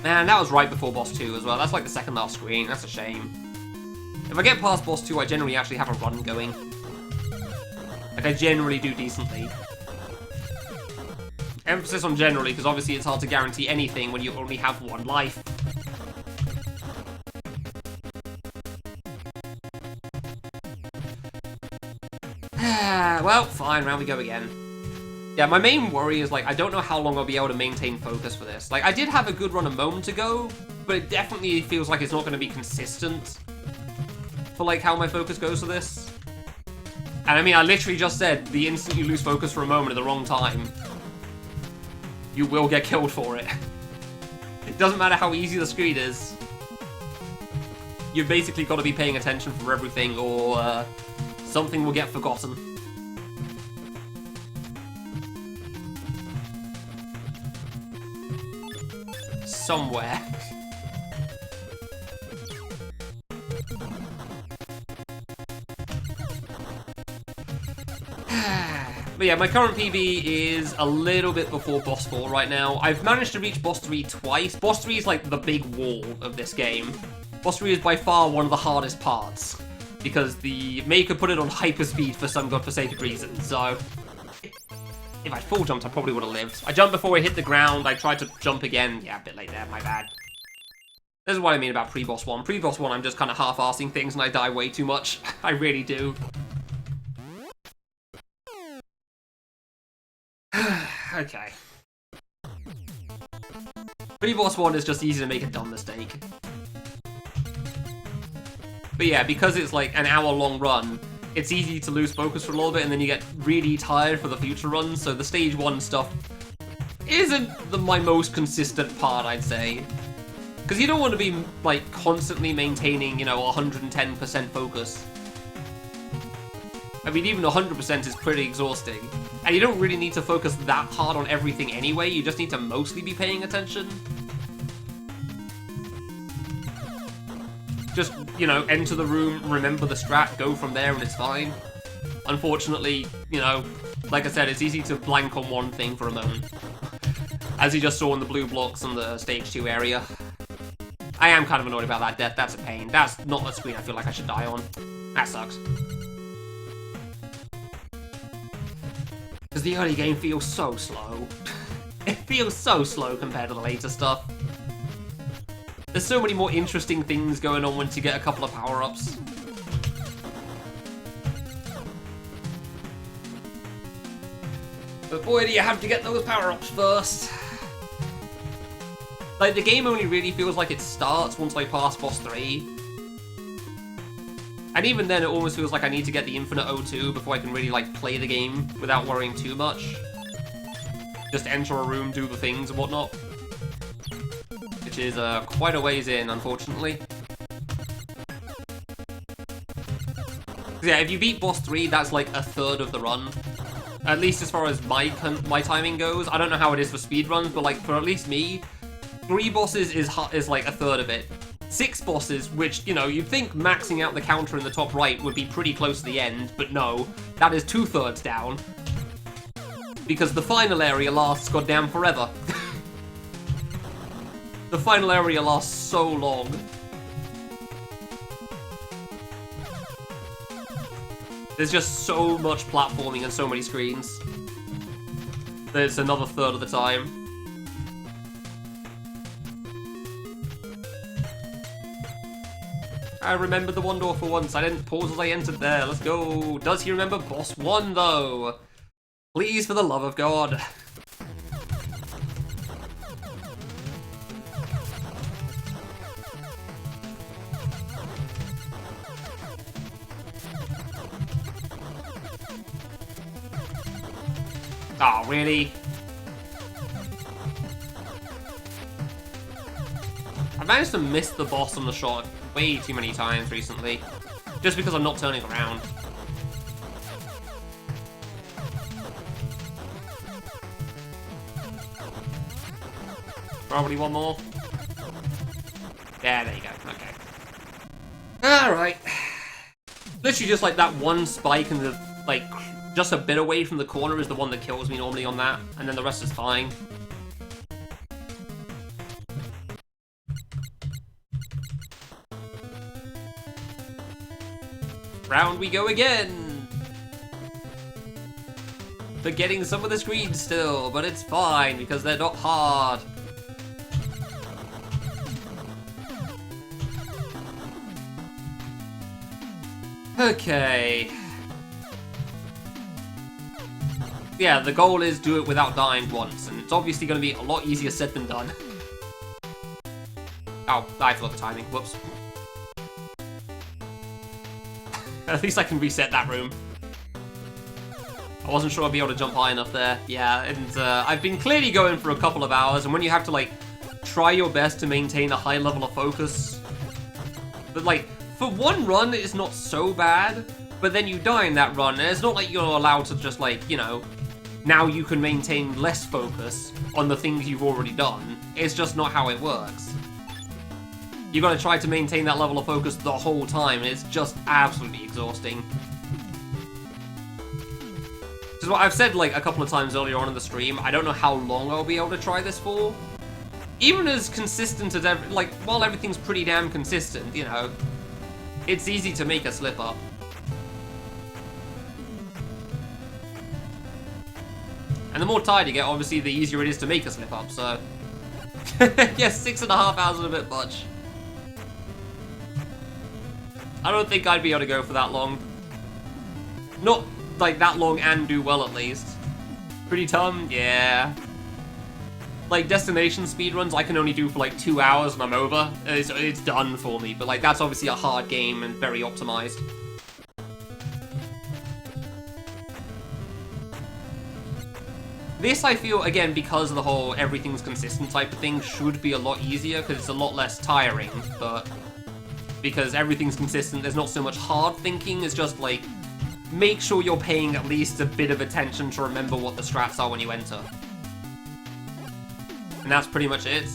Man, that was right before boss 2 as well. That's like the second last screen. That's a shame. If I get past boss 2, I generally actually have a run going. Like, I generally do decently. Emphasis on generally, because obviously it's hard to guarantee anything when you only have one life. Well, fine, round we go again. Yeah, my main worry is, like, I don't know how long I'll be able to maintain focus for this. Like, I did have a good run a moment ago, but it definitely feels like it's not going to be consistent for, like, how my focus goes for this. And I mean, I literally just said, the instant you lose focus for a moment at the wrong time, you will get killed for it. It doesn't matter how easy the screen is. You've basically got to be paying attention for everything, or something will get forgotten. Somewhere. But yeah, my current PB is a little bit before boss 4 right now. I've managed to reach boss 3 twice. Boss 3 is like the big wall of this game. Boss 3 is by far one of the hardest parts, because the maker put it on hyperspeed for some godforsaken reason, so... If I'd full jumped, I probably would have lived. I jumped before I hit the ground, I tried to jump again. Yeah, a bit late there, my bad. This is what I mean about pre-boss 1. Pre-boss 1, I'm just kind of half-arsing things and I die way too much. I really do. Okay. Pre-boss 1 is just easy to make a dumb mistake. But yeah, because it's like an hour-long run, it's easy to lose focus for a little bit, and then you get really tired for the future runs, so the stage 1 stuff isn't my most consistent part, I'd say. Because you don't want to be, like, constantly maintaining, you know, 110% focus. I mean, even 100% is pretty exhausting. And you don't really need to focus that hard on everything anyway, you just need to mostly be paying attention. Just, you know, enter the room, remember the strat, go from there, and it's fine. Unfortunately, you know, like I said, it's easy to blank on one thing for a moment. As you just saw in the blue blocks on the stage 2 area. I am kind of annoyed about that death, that's a pain. That's not a screen I feel like I should die on. That sucks. Because the early game feels so slow. It feels so slow compared to the later stuff. There's so many more interesting things going on once you get a couple of power-ups. But boy, do you have to get those power-ups first. Like, the game only really feels like it starts once I pass boss 3. And even then, it almost feels like I need to get the infinite O2 before I can really, like, play the game without worrying too much. Just enter a room, do the things and whatnot. Which is quite a ways in, unfortunately. Yeah, if you beat boss 3, that's like a third of the run. At least as far as my timing goes. I don't know how it is for speedruns, but like for at least me, 3 bosses is like a third of it. 6 bosses, which, you know, you'd think maxing out the counter in the top right would be pretty close to the end, but no, that is 2/3 down. Because the final area lasts goddamn forever. The final area lasts so long. There's just so much platforming and so many screens. There's another third of the time. I remembered the one door for once. I didn't pause as I entered there. Let's go. Does he remember boss 1 though? Please, for the love of God. Oh, really? I managed to miss the boss on the shot way too many times recently. Just because I'm not turning around. Probably one more. Yeah, there you go. Okay. Alright. Literally just like that one spike and the, like, just a bit away from the corner is the one that kills me normally on that, and then the rest is fine. Round we go again! Forgetting some of the screens still, but it's fine because they're not hard. Okay. Yeah, the goal is do it without dying once, and it's obviously going to be a lot easier said than done. Oh, I forgot the timing. Whoops. At least I can reset that room. I wasn't sure I'd be able to jump high enough there. Yeah, and I've been clearly going for a couple of hours, and when you have to, like, try your best to maintain a high level of focus... But, like, for one run, it's not so bad, but then you die in that run, and it's not like you're allowed to just, like, you know... Now you can maintain less focus on the things you've already done. It's just not how it works. You gotta try to maintain that level of focus the whole time, and it's just absolutely exhausting. Which is what I've said like a couple of times earlier on in the stream. I don't know how long I'll be able to try this for. Even as consistent as like, while everything's pretty damn consistent, you know, it's easy to make a slip up. And the more tired you get, obviously, the easier it is to make a slip up, so... yeah, 6.5 hours is a bit much. I don't think I'd be able to go for that long. Not, like, that long and do well, at least. Pretty dumb? Yeah. Like, destination speedruns I can only do for, like, 2 hours and I'm over. It's done for me, but, like, that's obviously a hard game and very optimized. This, I feel, again, because of the whole everything's consistent type of thing, should be a lot easier, because it's a lot less tiring, but... Because everything's consistent, there's not so much hard thinking, it's just, like, make sure you're paying at least a bit of attention to remember what the strats are when you enter. And that's pretty much it.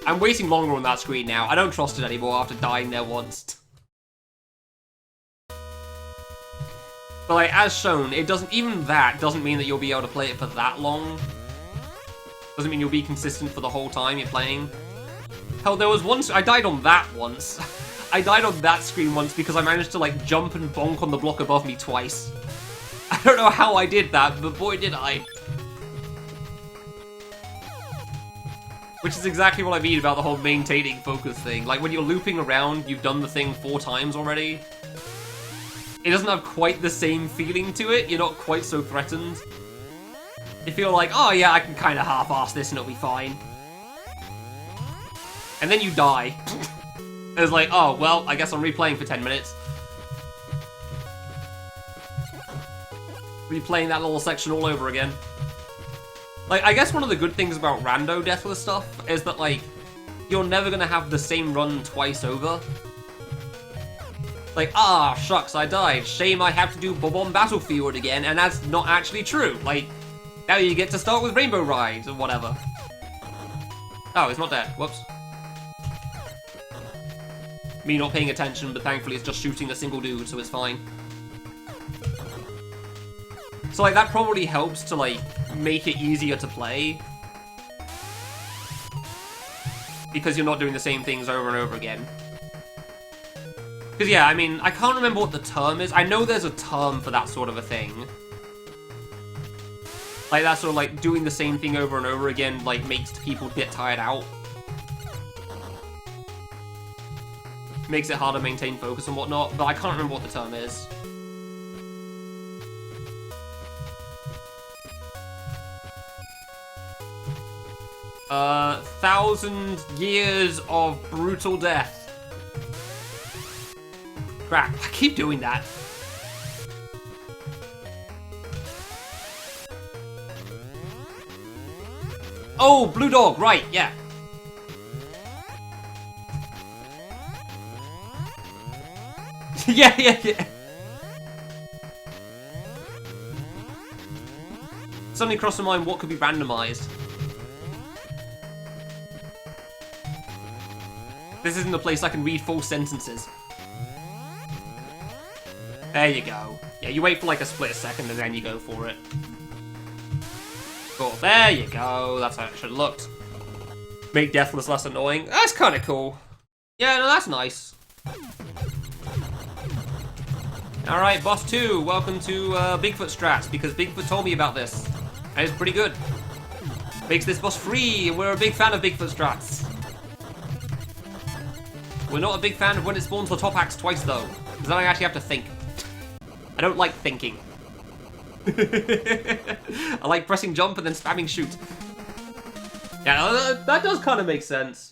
I'm waiting longer on that screen now. I don't trust it anymore after dying there once. But, like, as shown, it doesn't, even that doesn't mean that you'll be able to play it for that long. Doesn't mean you'll be consistent for the whole time you're playing. Hell, there was once, I died on that once. I died on that screen once because I managed to, like, jump and bonk on the block above me twice. I don't know how I did that, but boy did I. Which is exactly what I mean about the whole maintaining focus thing. Like, when you're looping around, you've done the thing 4 times already. It doesn't have quite the same feeling to it. You're not quite so threatened. You feel like, oh yeah, I can kind of half-ass this and it'll be fine. And then you die. It's like, oh, well, I guess I'm replaying for 10 minutes. Replaying that little section all over again. Like, I guess one of the good things about rando deathless stuff is that, like, you're never gonna have the same run twice over. Like, ah, shucks, I died. Shame I have to do Bob-omb Battlefield again, and that's not actually true. Like, now you get to start with Rainbow Ride, or whatever. Oh, it's not dead. Whoops. Me not paying attention, but thankfully it's just shooting a single dude, so it's fine. So, like, that probably helps to, like, make it easier to play. Because you're not doing the same things over and over again. Because, yeah, I mean, I can't remember what the term is. I know there's a term for that sort of a thing. Like, that sort of, like, doing the same thing over and over again, like, makes people get tired out. Makes it harder to maintain focus and whatnot, but I can't remember what the term is. Thousand years of brutal death. Crap, I keep doing that. Oh, blue dog, right, yeah. yeah. Suddenly crossed my mind what could be randomized. This isn't the place I can read full sentences. There you go. Yeah, you wait for like a split second and then you go for it. Cool, there you go. That's how it should have looked. Make Deathless less annoying. That's kind of cool. Yeah, no, that's nice. Alright, boss 2, welcome to Bigfoot strats, because Bigfoot told me about this. And it's pretty good. Makes this boss free, and we're a big fan of Bigfoot strats. We're not a big fan of when it spawns the top axe twice, though, because then I actually have to think. I don't like thinking. I like pressing jump and then spamming shoot. Yeah, that does kind of make sense.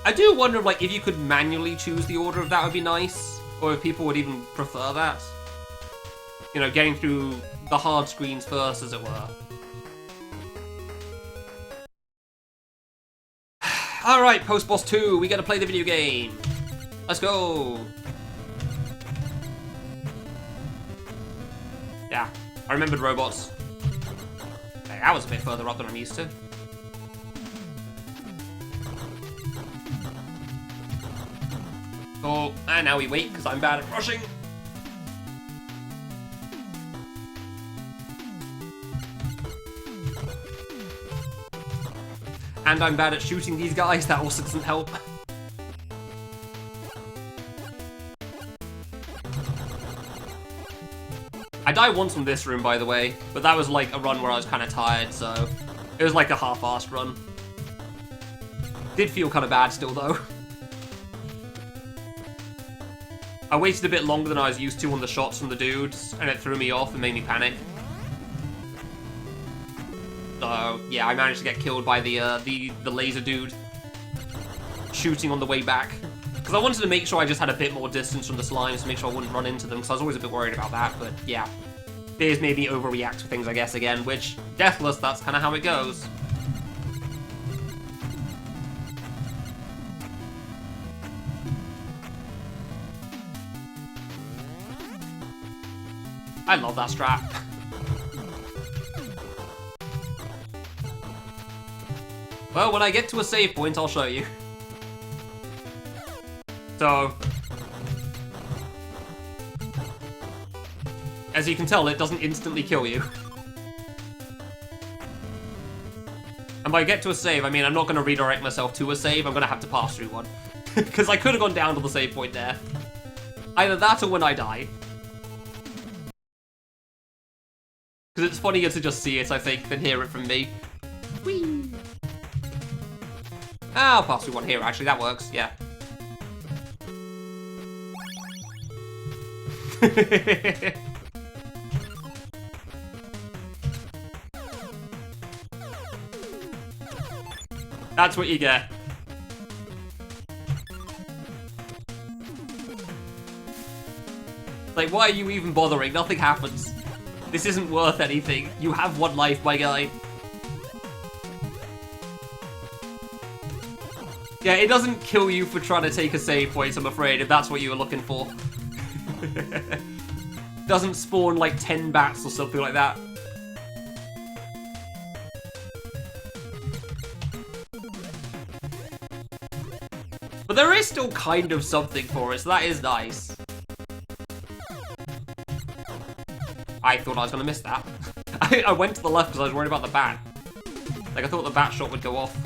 I do wonder, like, if you could manually choose the order, if that would be nice. Or if people would even prefer that. You know, getting through the hard screens first, as it were. Alright, post-boss 2, we gotta play the video game. Let's go. Yeah, I remembered robots. Okay, that was a bit further up than I'm used to. Oh, and now we wait, because I'm bad at rushing. And I'm bad at shooting these guys, that also doesn't help. I died once from this room, by the way, but that was like a run where I was kind of tired, so it was like a half-assed run. Did feel kind of bad still, though. I waited a bit longer than I was used to on the shots from the dudes, and it threw me off and made me panic. So, yeah, I managed to get killed by the laser dude shooting on the way back. Because I wanted to make sure I just had a bit more distance from the slimes to make sure I wouldn't run into them, because I was always a bit worried about that, but yeah. Fears made me overreact to things, I guess, again, which, Deathless, that's kind of how it goes. I love that strat. Well, when I get to a save point, I'll show you. So, as you can tell, it doesn't instantly kill you. And by get to a save, I mean I'm not going to redirect myself to a save, I'm going to have to pass through one. Because I could have gone down to the save point there. Either that or when I die. Because it's funnier to just see it, I think, than hear it from me. Whee! I'll pass through one here, actually, that works, yeah. That's what you get. Like, why are you even bothering? Nothing happens. This isn't worth anything. You have one life, my guy. Yeah, it doesn't kill you for trying to take a save point, I'm afraid, if that's what you were looking for. Doesn't spawn like 10 bats or something like that. But there is still kind of something for it, so that is nice. I thought I was going to miss that. I went to the left because I was worried about the bat. Like, I thought the bat shot would go off.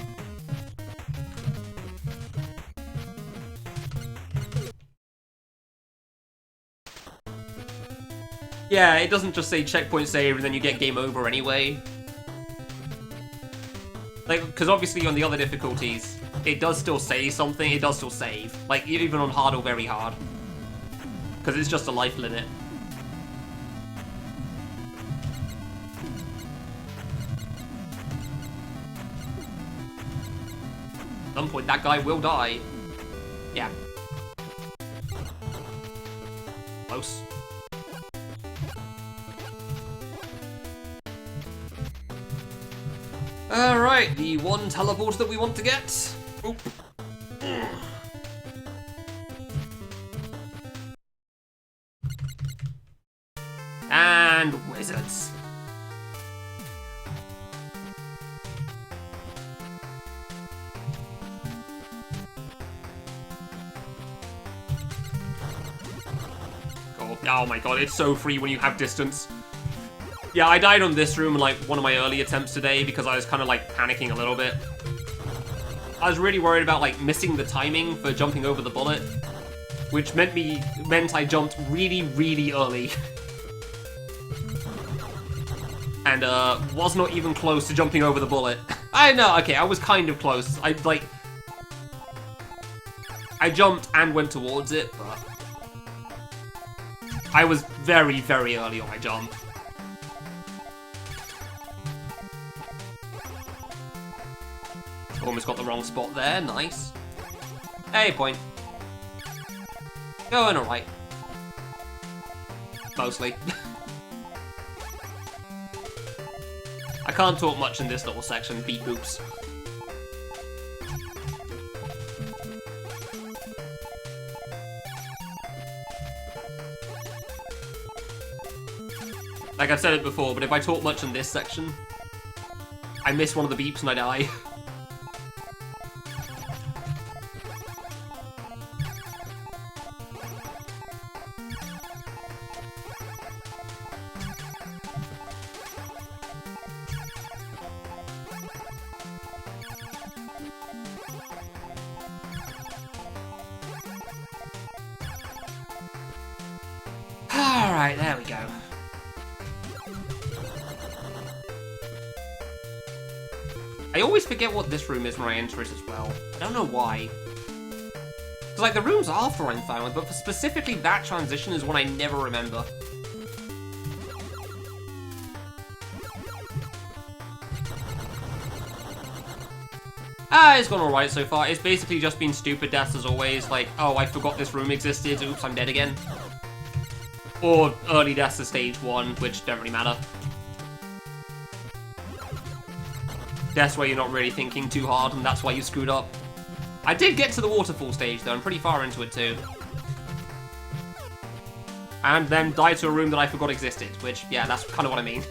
Yeah, it doesn't just say checkpoint save and then you get game over anyway. Like, because obviously on the other difficulties, it does still say something, it does still save. Like, even on hard or very hard. Because it's just a life limit. At some point, that guy will die. Yeah. Close. Alright, the one teleport that we want to get. Oop. And wizards. God, oh my god, it's so free when you have distance. Yeah, I died on this room in like one of my early attempts today because I was kind of like panicking a little bit. I was really worried about like missing the timing for jumping over the bullet, which meant I jumped really, really early. And was not even close to jumping over the bullet. I know, okay, I was kind of close. I jumped and went towards it, but I was very, very early on my jump. Almost got the wrong spot there, nice. Hey, point. Going alright. Mostly. I can't talk much in this little section, beat boops. Like I've said it before, but if I talk much in this section, I miss one of the beeps and I die. Alright, there we go. I always forget what this room is when I enter it as well. I don't know why. Because, like, the rooms after I'm fine with, but for specifically that transition is one I never remember. It's gone alright so far. It's basically just been stupid deaths as always, like, oh, I forgot this room existed, oops, I'm dead again. Or early deaths to stage 1, which don't really matter. Deaths where you're not really thinking too hard, and that's why you screwed up. I did get to the waterfall stage, though. I'm pretty far into it, too. And then died to a room that I forgot existed, which, yeah, that's kind of what I mean.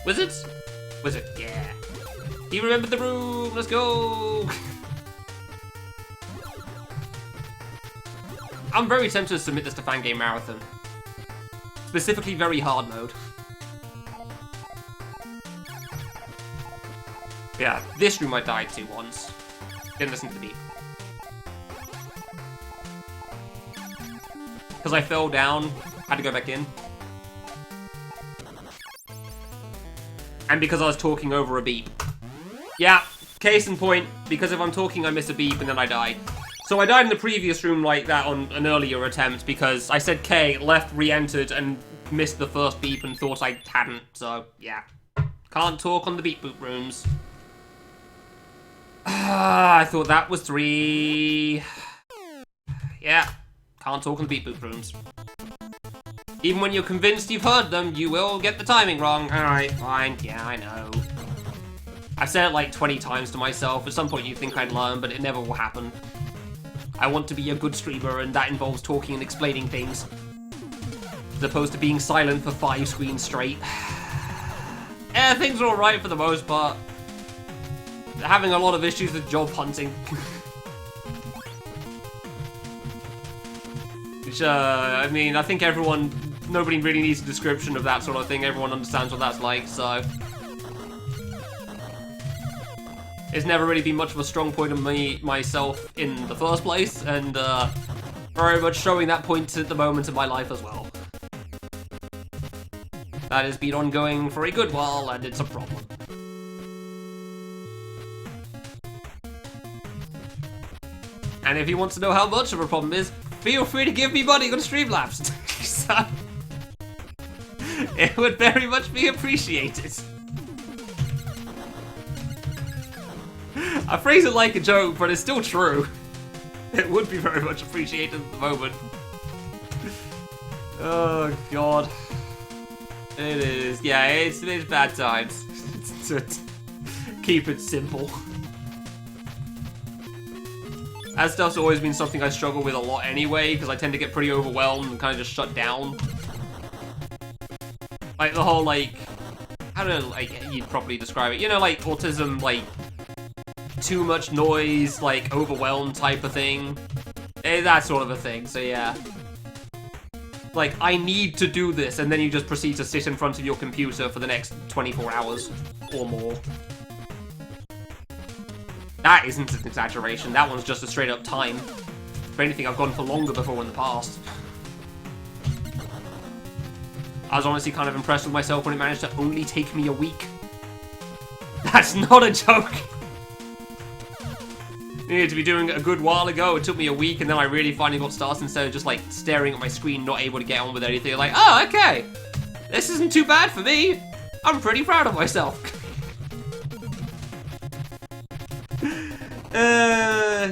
Wizards? Wizard, yeah. He remembered the room, let's go! I'm very tempted to submit this to Fan Game Marathon. Specifically very hard mode. Yeah, this room I died to once. Didn't listen to the beat. Because I fell down, had to go back in. And because I was talking over a beep. Yeah, case in point, because if I'm talking I miss a beep and then I die. So I died in the previous room like that on an earlier attempt because I said K, left, re-entered, and missed the first beep and thought I hadn't, so yeah. Can't talk on the beep boop rooms. I thought that was 3. Yeah, can't talk on the beep boop rooms. Even when you're convinced you've heard them, you will get the timing wrong. Alright, fine, yeah, I know. I've said it like 20 times to myself. At some point you think I'd learn, but it never will happen. I want to be a good streamer, and that involves talking and explaining things. As opposed to being silent for 5 screens straight. Yeah, things are alright for the most part. Having a lot of issues with job hunting. Which, I mean, I think nobody really needs a description of that sort of thing. Everyone understands what that's like, so. It's never really been much of a strong point of myself in the first place, and very much showing that point at the moment in my life as well. That has been ongoing for a good while, and it's a problem. And if you want to know how much of a problem is, feel free to give me money on Streamlabs. So, it would very much be appreciated. I phrase it like a joke, but it's still true. It would be very much appreciated at the moment. Oh, God. It is. Yeah, it's bad times. To keep it simple. That stuff's always been something I struggle with a lot anyway, because I tend to get pretty overwhelmed and kind of just shut down. Like, the whole, like... I don't know, like, you'd probably describe it. You know, like, autism, like... too much noise, like, overwhelmed type of thing. That sort of a thing, so yeah. Like, I need to do this, and then you just proceed to sit in front of your computer for the next 24 hours or more. That isn't an exaggeration, that one's just a straight up time. If anything, I've gone for longer before in the past. I was honestly kind of impressed with myself when it managed to only take me a week. That's not a joke! I needed to be doing it a good while ago, it took me a week, and then I really finally got started instead of just like staring at my screen, not able to get on with anything. Like, oh, okay, this isn't too bad for me. I'm pretty proud of myself.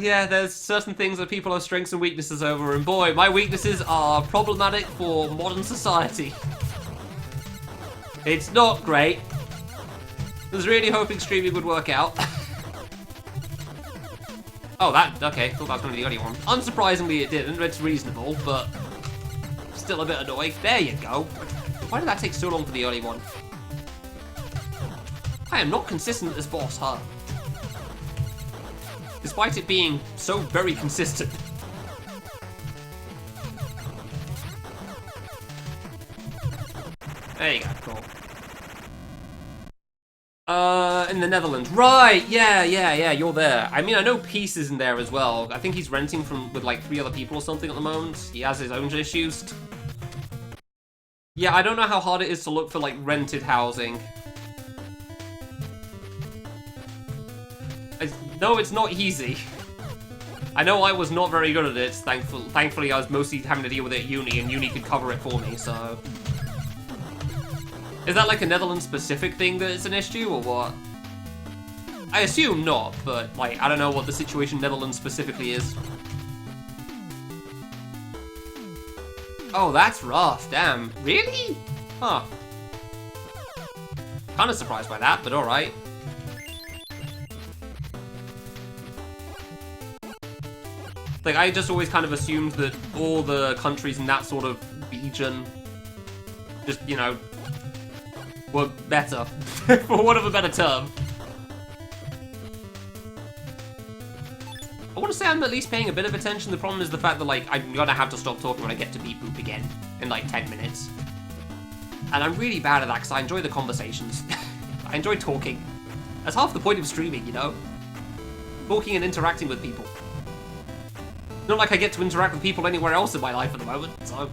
Yeah, there's certain things that people have strengths and weaknesses over, and boy, my weaknesses are problematic for modern society. It's not great. I was really hoping streaming would work out. Oh, okay, thought that was going to be the only one. Unsurprisingly, it didn't. It's reasonable, but still a bit annoying. There you go. Why did that take so long for the early one? I am not consistent at this boss, huh? Despite it being so very consistent. There you go, cool. In the Netherlands. Right, yeah, you're there. I mean, I know Peace is in there as well. I think he's renting with like 3 other people or something at the moment. He has his own issues. Yeah, I don't know how hard it is to look for like rented housing. No, it's not easy. I know I was not very good at it. Thankfully, I was mostly having to deal with it at uni, and uni could cover it for me, so... Is that like a Netherlands-specific thing that it's an issue, or what? I assume not, but, like, I don't know what the situation in Netherlands specifically is. Oh, that's rough, damn. Really? Huh. Kinda surprised by that, but alright. Like, I just always kind of assumed that all the countries in that sort of region just, you know, were better, for want of a better term. I want to say I'm at least paying a bit of attention. The problem is the fact that, like, I'm gonna have to stop talking when I get to beep boop again in, like, 10 minutes. And I'm really bad at that, because I enjoy the conversations. I enjoy talking. That's half the point of streaming, you know? Talking and interacting with people. Not like I get to interact with people anywhere else in my life at the moment, so...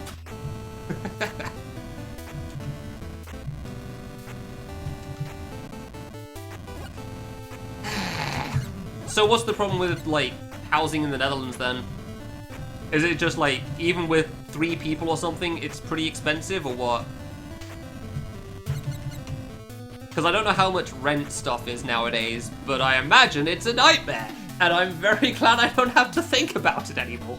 So what's the problem with, like, housing in the Netherlands, then? Is it just, like, even with 3 people or something, it's pretty expensive, or what? Because I don't know how much rent stuff is nowadays, but I imagine it's a nightmare! And I'm very glad I don't have to think about it anymore.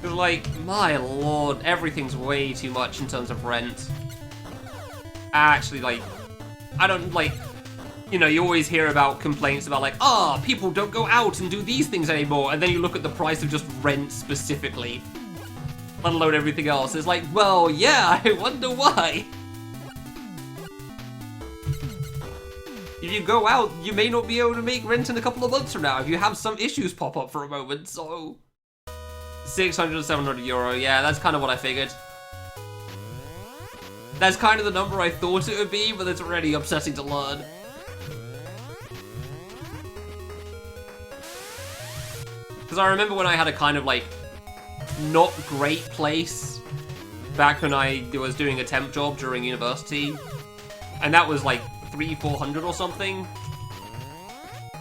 Because, like, my lord, everything's way too much in terms of rent. Actually, like, I don't, like, you know, you always hear about complaints about, like, oh, people don't go out and do these things anymore, and then you look at the price of just rent specifically, let alone everything else. It's like, well, yeah, I wonder why. if you go out, you may not be able to make rent in a couple of months from now if you have some issues pop up for a moment, so... 600 to 700 euro, yeah, that's kind of what I figured. That's kind of the number I thought it would be, but it's already upsetting to learn. Because I remember when I had a kind of, like, not great place back when I was doing a temp job during university. And that was, like, 300-400 or something.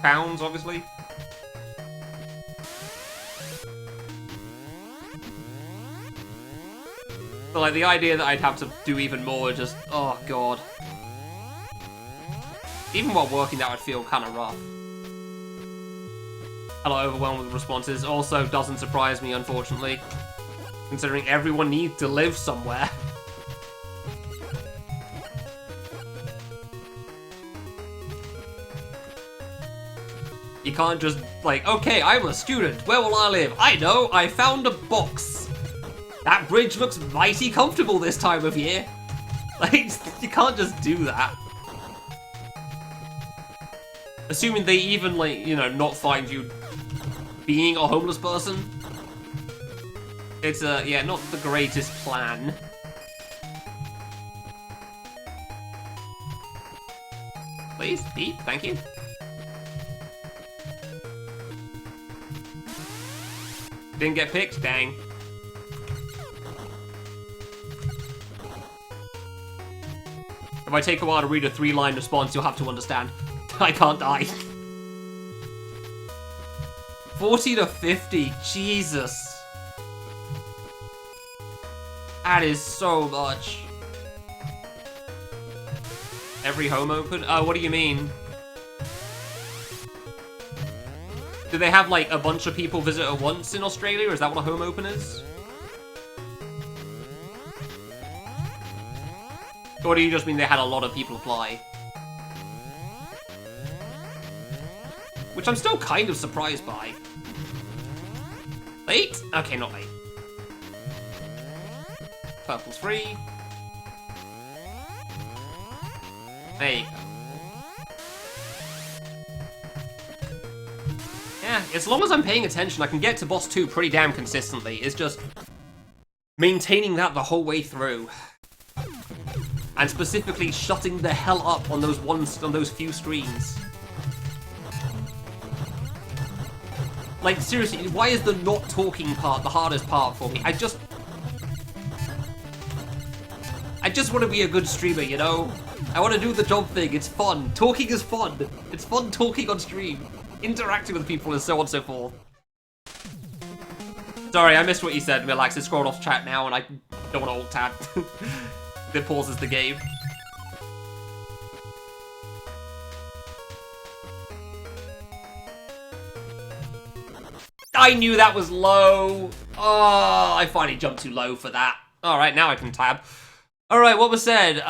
Pounds, obviously. But, like, the idea that I'd have to do even more just... oh, God. Even while working, that would feel kind of rough. A lot overwhelmed with responses. Also doesn't surprise me, unfortunately. Considering everyone needs to live somewhere. You can't just, like, okay, I'm a student. Where will I live? I know, I found a box. That bridge looks mighty comfortable this time of year. Like, you can't just do that. Assuming they even, like, you know, not find you being a homeless person. It's, yeah, not the greatest plan. Please, eat, thank you. Didn't get picked, dang. If I take a while to read a 3-line response, you'll have to understand. I can't die. 40 to 50, Jesus. That is so much. Every home open? What do you mean? Do they have, like, a bunch of people visit at once in Australia, or is that what a home open is? Or do you just mean they had a lot of people apply? Which I'm still kind of surprised by. Late? Okay, not late. Purple's free. There you go. Yeah, as long as I'm paying attention, I can get to boss 2 pretty damn consistently. It's just maintaining that the whole way through. And specifically shutting the hell up on those few screens. Like, seriously, why is the not talking part the hardest part for me? I just want to be a good streamer, you know? I want to do the job thing, it's fun. Talking is fun. It's fun talking on stream. Interacting with people and so on and so forth. Sorry, I missed what you said, Milax. It's scrolled off chat now and I don't want to alt-tab. That pauses the game. I knew that was low. Oh, I finally jumped too low for that. Alright, now I can tab. Alright, what was said?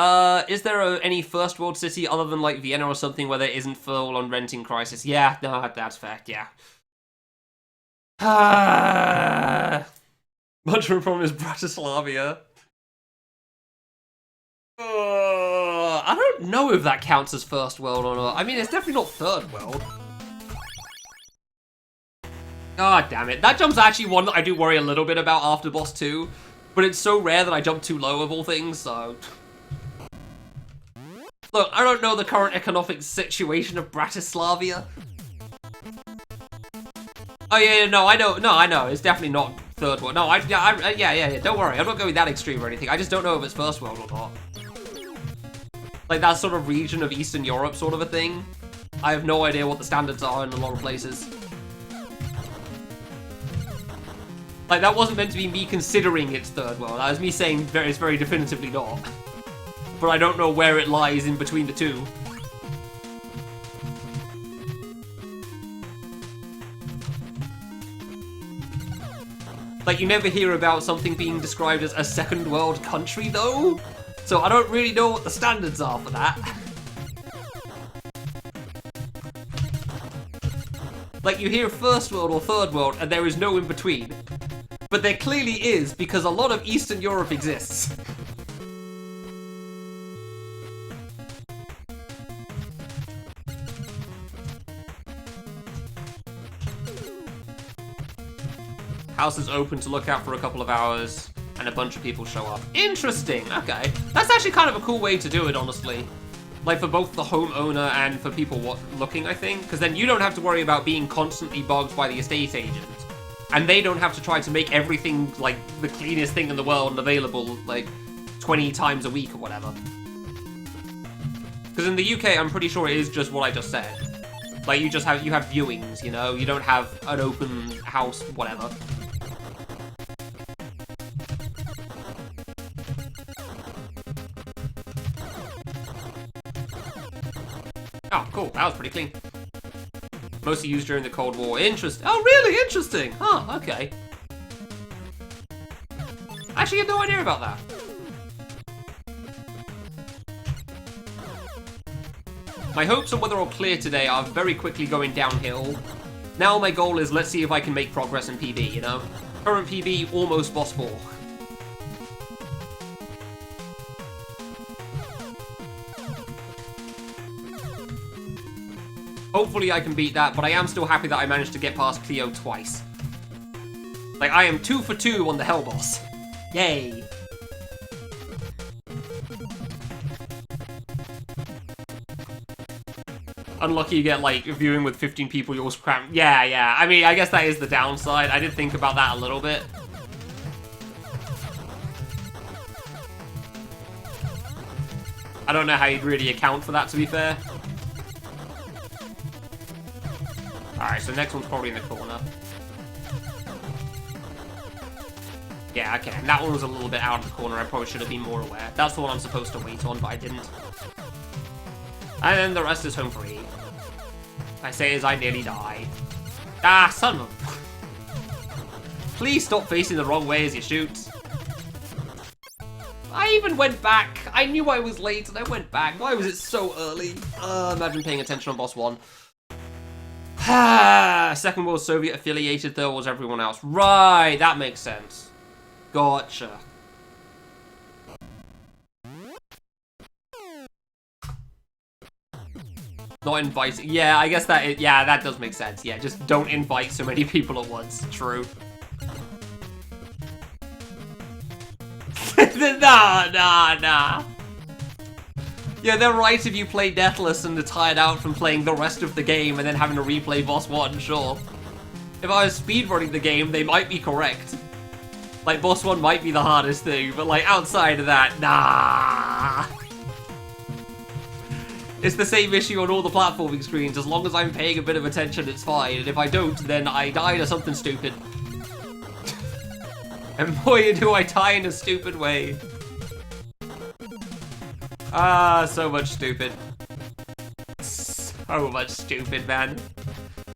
Is there any first world city other than, like, Vienna or something where there isn't full-on renting crisis? Yeah, no, that's fair, yeah. Much of a problem is Bratislava. I don't know if that counts as first world or not. I mean, it's definitely not third world. God damn it. That jump's actually one that I do worry a little bit about after boss 2. But it's so rare that I jump too low of all things, so... Look, I don't know the current economic situation of Bratislava. Oh yeah, no, I know. It's definitely not third world. No, yeah, don't worry. I'm not going that extreme or anything. I just don't know if it's first world or not. Like that sort of region of Eastern Europe sort of a thing. I have no idea what the standards are in a lot of places. Like, that wasn't meant to be me considering it's third world. That was me saying it's very definitively not. But I don't know where it lies in between the two. Like, you never hear about something being described as a second world country, though? So I don't really know what the standards are for that. Like, you hear first world or third world, and there is no in between. But there clearly is, because a lot of Eastern Europe exists. House is open to look out for a couple of hours, and a bunch of people show up. Interesting, okay. That's actually kind of a cool way to do it, honestly. Like, for both the homeowner and for people looking, I think. Because then you don't have to worry about being constantly bugged by the estate agent. And they don't have to try to make everything, like, the cleanest thing in the world and available, like, 20 times a week or whatever. Because in the UK, I'm pretty sure it is just what I just said. Like, you have viewings, you know? You don't have an open house, whatever. Oh, cool. That was pretty clean. Mostly used during the Cold War. Interesting. Oh, really? Interesting. Huh, okay. Actually, I had no idea about that. My hopes on whether I'll clear today are very quickly going downhill. Now my goal is, let's see if I can make progress in PB, you know? Current PB, almost boss 4. Hopefully I can beat that, but I am still happy that I managed to get past Cleo twice. Like, I am 2 for 2 on the Hell Boss. Yay! Unlucky you get, like, viewing with 15 people, you're cramped. Yeah. I mean, I guess that is the downside. I did think about that a little bit. I don't know how you'd really account for that, to be fair. Alright, so next one's probably in the corner. Yeah, okay, and that one was a little bit out of the corner. I probably should have been more aware. That's the one I'm supposed to wait on, but I didn't. And then the rest is home free. I say as I nearly die. Ah, son of a... Please stop facing the wrong way as you shoot. I even went back. I knew I was late and I went back. Why was it so early? Imagine paying attention on boss 1. Second World Soviet affiliated, though, was everyone else. Right, that makes sense. Gotcha. Not inviting. Yeah, I guess that. Yeah, that does make sense. Yeah, just don't invite so many people at once. True. Nah. Yeah, they're right if you play Deathless and are tired out from playing the rest of the game and then having to replay Boss 1, sure. If I was speedrunning the game, they might be correct. Like, Boss 1 might be the hardest thing, but, like, outside of that, nah. It's the same issue on all the platforming screens. As long as I'm paying a bit of attention, it's fine. And if I don't, then I die to something stupid. And boy, do I die in a stupid way. Ah, so much stupid. So much stupid, man.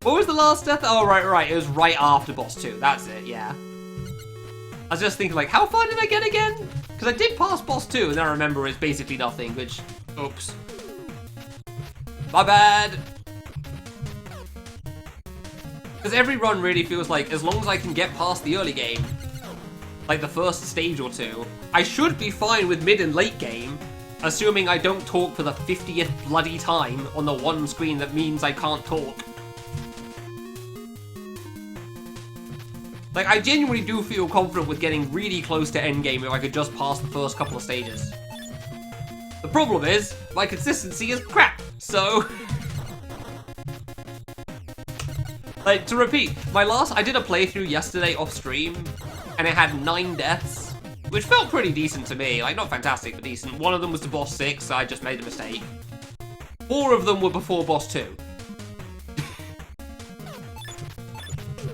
What was the last death? Oh, right. It was right after boss 2. That's it, yeah. I was just thinking, like, how far did I get again? Because I did pass boss 2, and then I remember it's basically nothing, which... Oops. My bad. Because every run really feels like, as long as I can get past the early game, like the first stage or 2, I should be fine with mid and late game, assuming I don't talk for the 50th bloody time on the one screen that means I can't talk. Like, I genuinely do feel confident with getting really close to endgame if I could just pass the first couple of stages. The problem is, my consistency is crap, so... Like, to repeat, I did a playthrough yesterday off stream, and it had 9 deaths, which felt pretty decent to me. Like, not fantastic, but decent. One of them was to boss 6, so I just made a mistake. 4 of them were before boss 2.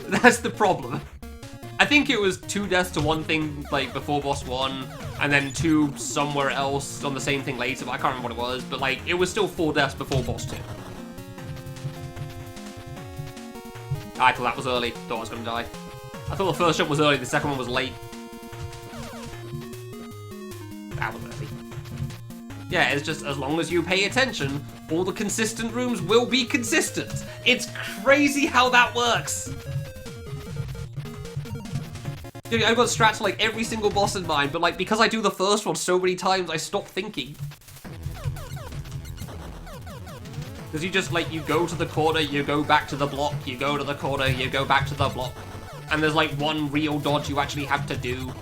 That's the problem. I think it was 2 deaths to one thing, like, before boss 1, and then 2 somewhere else on the same thing later, but I can't remember what it was, but, like, it was still 4 deaths before boss 2. I thought that was early. Thought I was gonna die. I thought the first jump was early, the second one was late. That was early. Yeah, it's just, as long as you pay attention, all the consistent rooms will be consistent. It's crazy how that works. Dude, I've got strats for, like, every single boss in mind, but, like, because I do the first one so many times, I stop thinking. Because you just, like, you go to the corner, you go back to the block, you go to the corner, you go back to the block. and there's like one real dodge you actually have to do.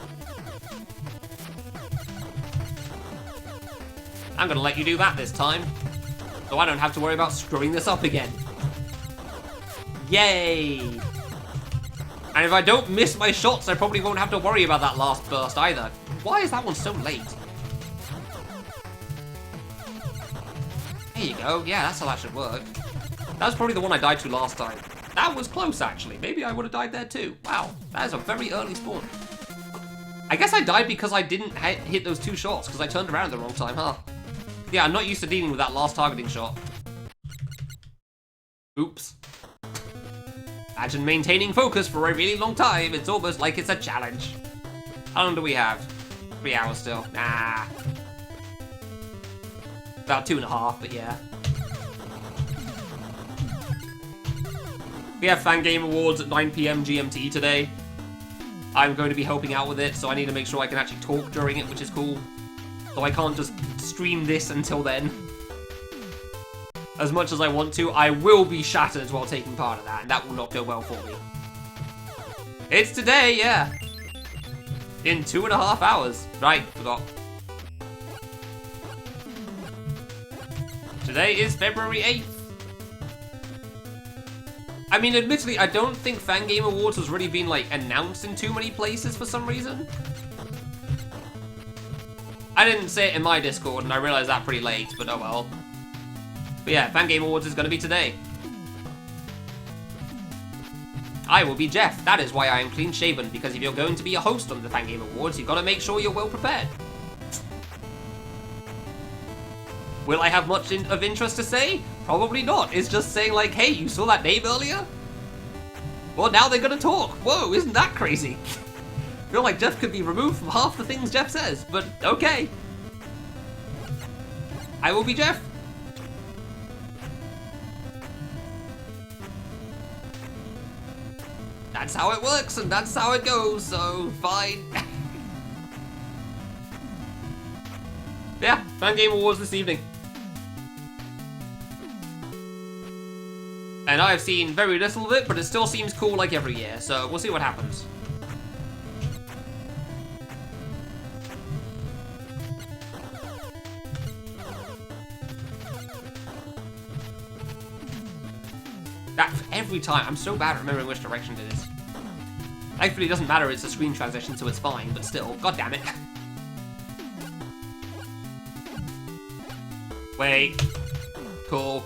I'm gonna let you do that this time, so I don't have to worry about screwing this up again. Yay! And if I don't miss my shots, I probably won't have to worry about that last burst either. Why is that one so late? There you go. Yeah, that's how that should work. That was probably the one I died to last time. That was close, actually. Maybe I would have died there too. Wow, that is a very early spawn. I guess I died because I didn't hit those 2 shots, because I turned around at the wrong time, huh? Yeah, I'm not used to dealing with that last targeting shot. Oops. Imagine maintaining focus for a really long time. It's almost like it's a challenge. How long do we have? 3 hours still. Nah. About 2.5, but yeah. We have Fan Game Awards at 9 PM GMT today. I'm going to be helping out with it, so I need to make sure I can actually talk during it, which is cool. So I can't just stream this until then. As much as I want to, I will be shattered while taking part in that, and that will not go well for me. It's today, yeah. In 2.5 hours. Right, forgot. Today is February 8th. I mean, admittedly, I don't think Fan Game Awards has really been, like, announced in too many places for some reason. I didn't say it in my Discord, and I realized that pretty late, but oh well. But yeah, Fan Game Awards is going to be today. I will be Jeff. That is why I am clean shaven, because if you're going to be a host on the Fan Game Awards, you've got to make sure you're well prepared. Will I have much of interest to say? Probably not. It's just saying like, hey, you saw that name earlier? Well, now they're going to talk. Whoa, isn't that crazy? I feel like Jeff could be removed from half the things Jeff says, but okay. I will be Jeff. That's how it works, and that's how it goes, so fine. Yeah, Fan Game Awards this evening. And I've seen very little of it, but it still seems cool like every year, so we'll see what happens. That every time, I'm so bad at remembering which direction it is. Thankfully it doesn't matter, it's a screen transition, so it's fine, but still, god damn it. Wait. Cool.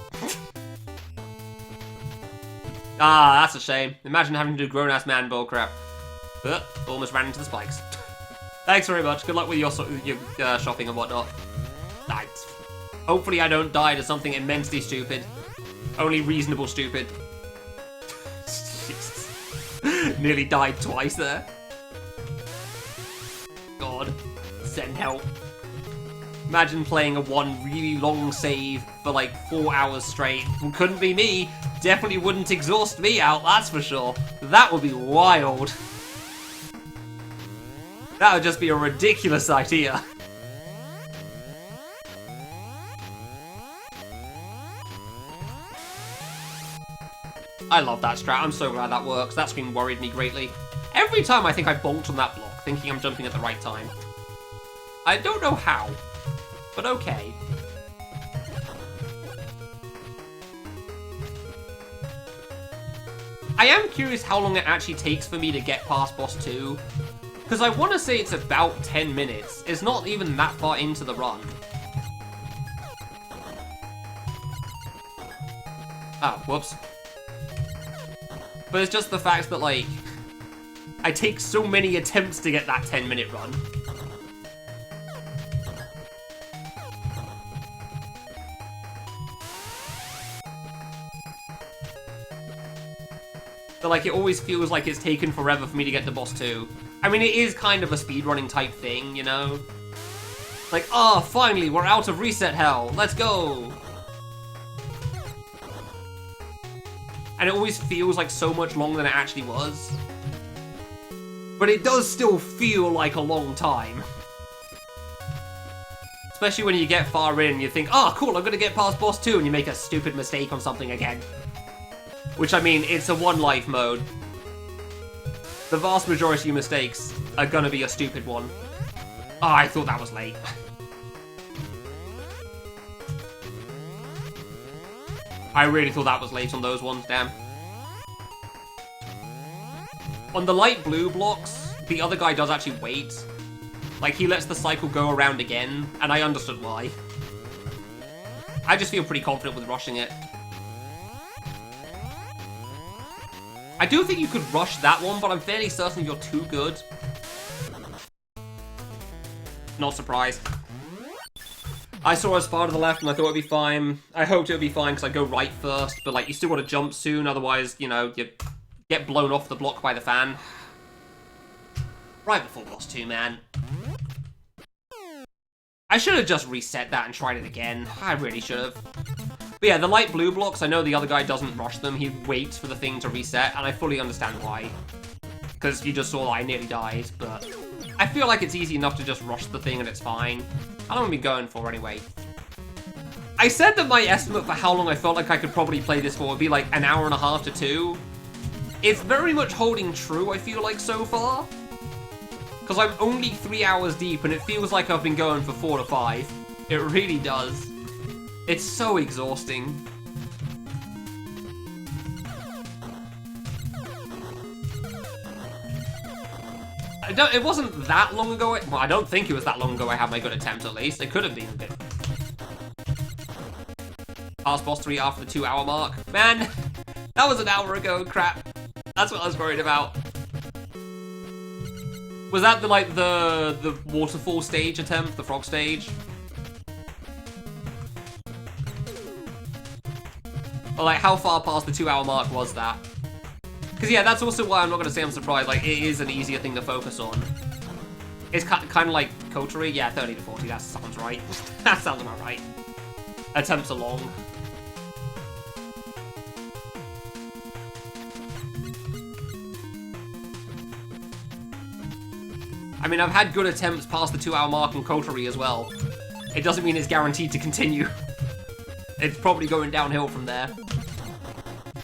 Ah, that's a shame. Imagine having to do grown-ass man bullcrap. Almost ran into the spikes. Thanks very much. Good luck with your shopping and whatnot. Nice. Hopefully I don't die to something immensely stupid. Only reasonable stupid. Jesus. Nearly died twice there. God. Send help. Imagine playing a one really long save for like 4 hours straight. Couldn't be me. Definitely wouldn't exhaust me out, that's for sure. That would be wild. That would just be a ridiculous idea. I love that strat. I'm so glad that works. That screen worried me greatly. Every time I think I bolt on that block, thinking I'm jumping at the right time. I don't know how, but okay. I am curious how long it actually takes for me to get past boss 2. Because I want to say it's about 10 minutes. It's not even that far into the run. Oh, whoops. But it's just the fact that, like, I take so many attempts to get that 10-minute run. So, like, it always feels like it's taken forever for me to get to boss 2. I mean, it is kind of a speedrunning type thing, you know? Like, oh, finally, we're out of reset hell. Let's go. And it always feels like so much longer than it actually was. But it does still feel like a long time. Especially when you get far in and you think, oh, cool, I'm gonna get past boss 2, and you make a stupid mistake on something again. Which, I mean, it's a one life mode. the vast majority of mistakes are gonna be a stupid one. Oh, I thought that was late. I really thought that was late on those ones, damn. On the light blue blocks, the other guy does actually wait. Like, he lets the cycle go around again, and I understood why. I just feel pretty confident with rushing it. I do think you could rush that one, but I'm fairly certain you're too good. Not surprised. I saw as far to the left and I thought it'd be fine. I hoped it would be fine because I go right first, but like, you still want to jump soon, otherwise, you know, you get blown off the block by the fan. Right before boss 2, man. I should have just reset that and tried it again. I really should have. But yeah, the light blue blocks, I know the other guy doesn't rush them. He waits for the thing to reset, and I fully understand why. Because you just saw that I nearly died, but I feel like it's easy enough to just rush the thing and it's fine. How long have we been going for anyway? I said that my estimate for how long I felt like I could probably play this for would be like an hour and a half to 2. It's very much holding true, I feel like, so far. Because I'm only 3 hours deep and it feels like I've been going for 4 to 5. It really does. It's so exhausting. It wasn't that long ago. Well, I don't think it was that long ago I had my good attempts, at least. It could have been a bit. Pass boss 3 after the 2 hour mark. Man, that was an hour ago, crap. That's what I was worried about. Was that the waterfall stage attempt, the frog stage? Or like, how far past the 2 hour mark was that? Because yeah, that's also why I'm not going to say I'm surprised. Like, it is an easier thing to focus on. It's kind of like Coterie. Yeah, 30 to 40, that sounds right. That sounds about right. Attempts are long. I mean, I've had good attempts past the 2 hour mark on Coterie as well. It doesn't mean it's guaranteed to continue. It's probably going downhill from there.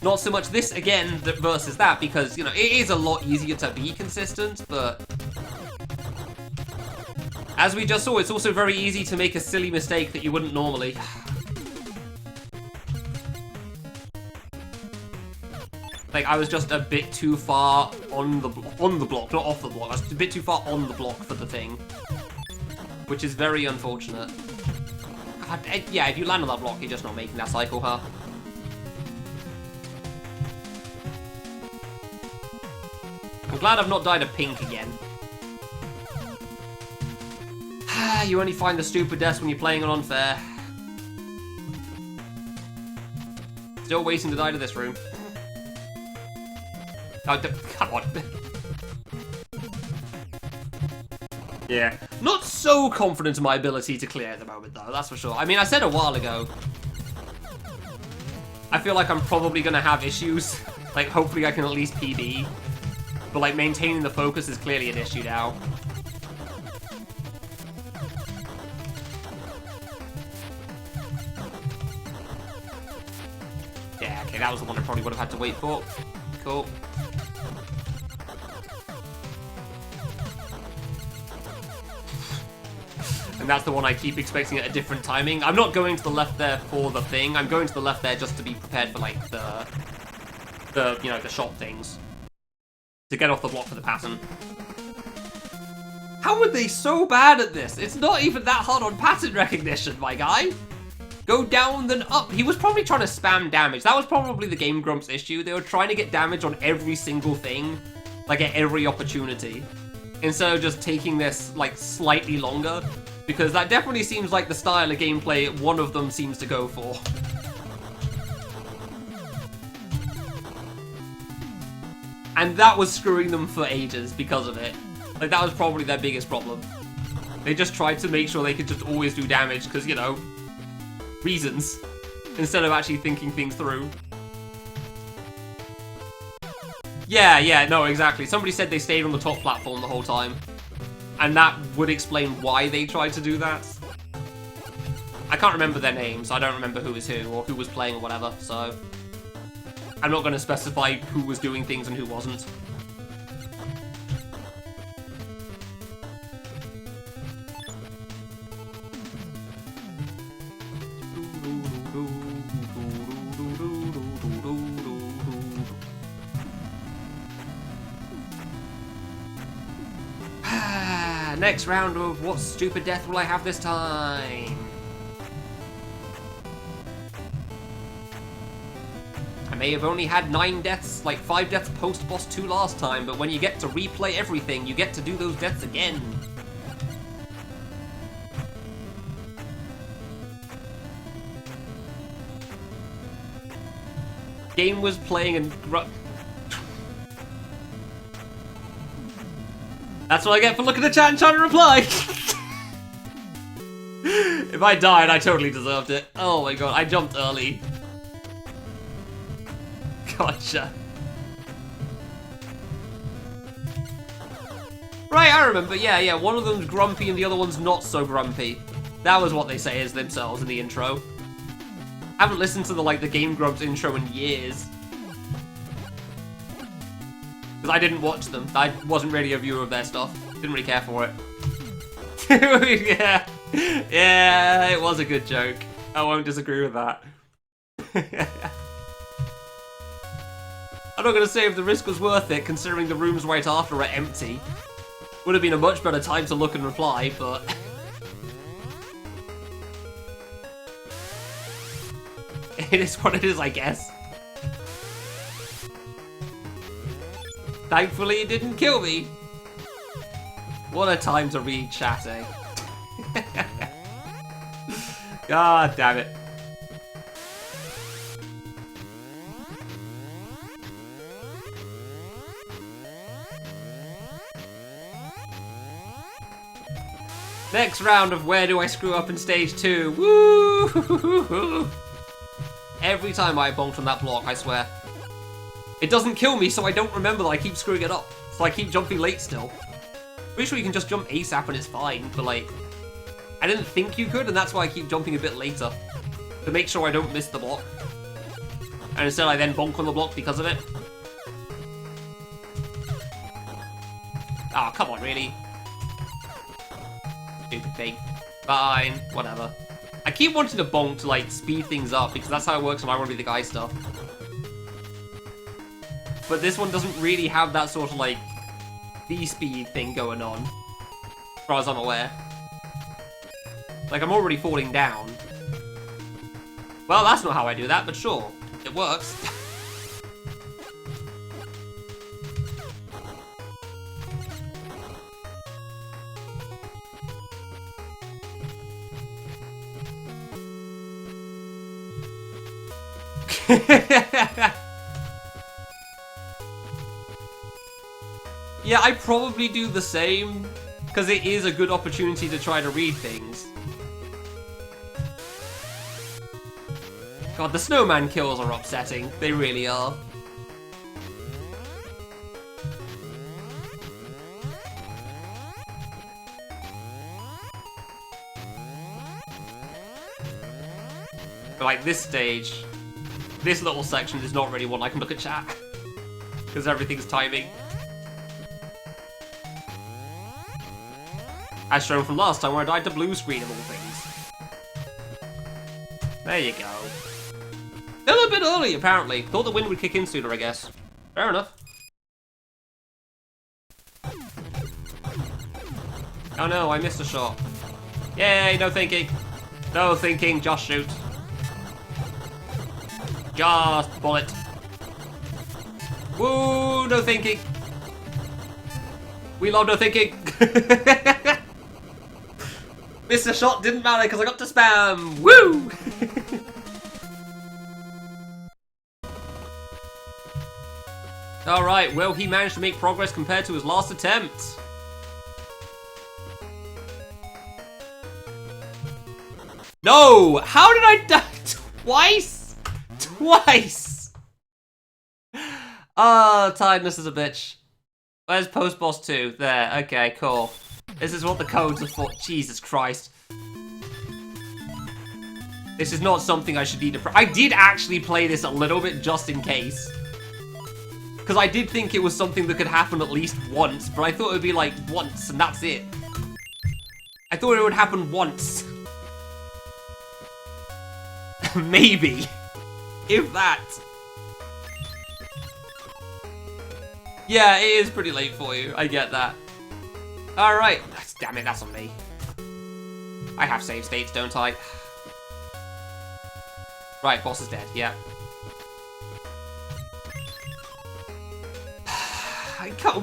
Not so much this, again, versus that, because, you know, it is a lot easier to be consistent, but as we just saw, it's also very easy to make a silly mistake that you wouldn't normally. Like, I was just a bit too far on the block, not off the block. I was a bit too far on the block for the thing, which is very unfortunate. God, yeah, if you land on that block, you're just not making that cycle, huh? I'm glad I've not died of pink again. You only find the stupid deaths when you're playing on unfair. Still waiting to die to this room. Oh, come on. Yeah. Not so confident in my ability to clear at the moment, though, that's for sure. I mean, I said a while ago, I feel like I'm probably going to have issues. Like, hopefully I can at least PB. But, like, maintaining the focus is clearly an issue now. Yeah, okay, that was the one I probably would have had to wait for. Cool. And that's the one I keep expecting at a different timing. I'm not going to the left there for the thing. I'm going to the left there just to be prepared for, like, the you know, the shot things. To get off the block for the pattern. How were they so bad at this? It's not even that hard on pattern recognition, my guy. Go down, then up. He was probably trying to spam damage. That was probably the Game Grumps issue. They were trying to get damage on every single thing, like at every opportunity, instead of just taking this, like, slightly longer, because that definitely seems like the style of gameplay one of them seems to go for. And that was screwing them for ages because of it. Like, that was probably their biggest problem. They just tried to make sure they could just always do damage because, you know, reasons, instead of actually thinking things through. Yeah, no, exactly. Somebody said they stayed on the top platform the whole time. And that would explain why they tried to do that. I can't remember their names. I don't remember who was who or who was playing or whatever, so I'm not going to specify who was doing things and who wasn't. Next round of what stupid death will I have this time? I may have only had 9 deaths, like 5 deaths post-boss 2 last time, but when you get to replay everything, you get to do those deaths again. Game was playing and... That's what I get for looking at chat and trying to reply! If I died, I totally deserved it. Oh my god, I jumped early. Gotcha. Right, I remember. Yeah, one of them's grumpy and the other one's not so grumpy. That was what they say as themselves in the intro. I haven't listened to the Game Grumps intro in years. Because I didn't watch them. I wasn't really a viewer of their stuff. Didn't really care for it. Yeah, it was a good joke. I won't disagree with that. I'm not going to say if the risk was worth it, considering the rooms right after are empty. Would have been a much better time to look and reply, but... it is what it is, I guess. Thankfully, it didn't kill me. What a time to read chat, eh? God damn it. Next round of where do I screw up in stage 2? Woo! Every time I bonk on that block, I swear. It doesn't kill me, so I don't remember that I keep screwing it up. So I keep jumping late still. Pretty sure you can just jump ASAP and it's fine, but I didn't think you could, and that's why I keep jumping a bit later. To make sure I don't miss the block. And instead I then bonk on the block because of it. Oh, come on, really? Stupid thing. Fine, whatever. I keep wanting to bonk to, speed things up, because that's how it works when I want to be the guy stuff. But this one doesn't really have that sort of, V-speed thing going on. As far as I'm aware. I'm already falling down. Well, that's not how I do that, but sure. It works. Yeah, I probably do the same, because it is a good opportunity to try to read things. God, the snowman kills are upsetting. They really are. But this stage, this little section is not really one I can look at chat. Because everything's timing. As shown from last time where I died to blue screen of all things. There you go. Still a bit early, apparently. Thought the wind would kick in sooner, I guess. Fair enough. Oh no, I missed a shot. Yay, no thinking. No thinking, just shoot. Just bullet. Woo, no thinking. We love no thinking. Missed a shot, didn't matter because I got to spam. Woo! Alright, will he manage to make progress compared to his last attempt? No! How did I die twice? Twice! Oh, tiredness is a bitch. Where's post-boss 2? There, okay, cool. This is what the codes are for. Jesus Christ. This is not something I should need to... I did actually play this a little bit just in case. Because I did think it was something that could happen at least once, but I thought it would be once and that's it. I thought it would happen once. Maybe. If that. Yeah, it is pretty late for you. I get that. Alright. Damn it, that's on me. I have save states, don't I? Right, boss is dead, yeah.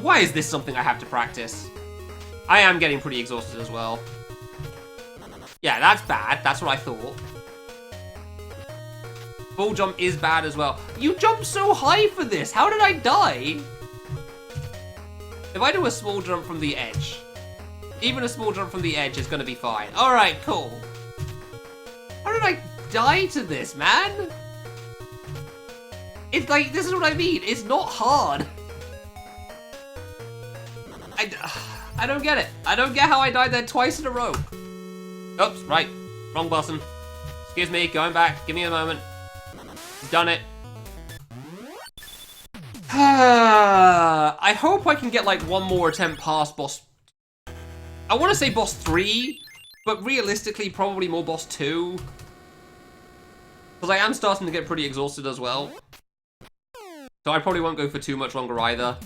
Why is this something I have to practice? I am getting pretty exhausted as well. Yeah, that's bad. That's what I thought. Full jump is bad as well. You jumped so high for this. How did I die? If I do a small jump from the edge, even a small jump from the edge is going to be fine. All right, cool. How did I die to this, man? It's like, this is what I mean. It's not hard. I don't get it. I don't get how I died there twice in a row. Oops, right. Wrong button. Excuse me, going back. Give me a moment. Done it. I hope I can get like one more attempt past boss. I want to say boss 3, but realistically probably more boss 2. Because I am starting to get pretty exhausted as well. So I probably won't go for too much longer either.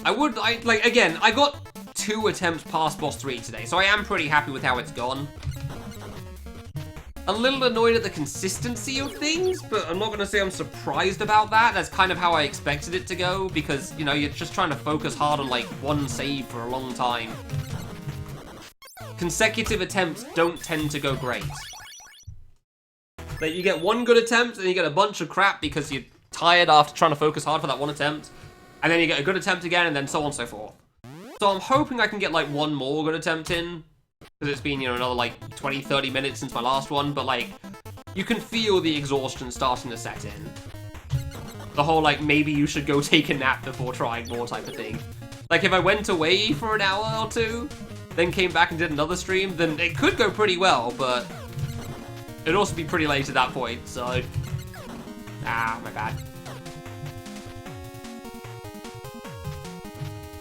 Again, I got 2 attempts past boss 3 today, so I am pretty happy with how it's gone. A little annoyed at the consistency of things, but I'm not going to say I'm surprised about that. That's kind of how I expected it to go, because, you know, you're just trying to focus hard on, like, one save for a long time. Consecutive attempts don't tend to go great. Like, you get one good attempt, and you get a bunch of crap because you're tired after trying to focus hard for that one attempt. And then you get a good attempt again, and then so on and so forth. So I'm hoping I can get, like, one more good attempt in. Because it's been, you know, another, like, 20, 30 minutes since my last one. But, like, you can feel the exhaustion starting to set in. The whole, like, maybe you should go take a nap before trying more type of thing. Like, if I went away for an hour or two, then came back and did another stream, then it could go pretty well, but it'd also be pretty late at that point, so... Ah, my bad.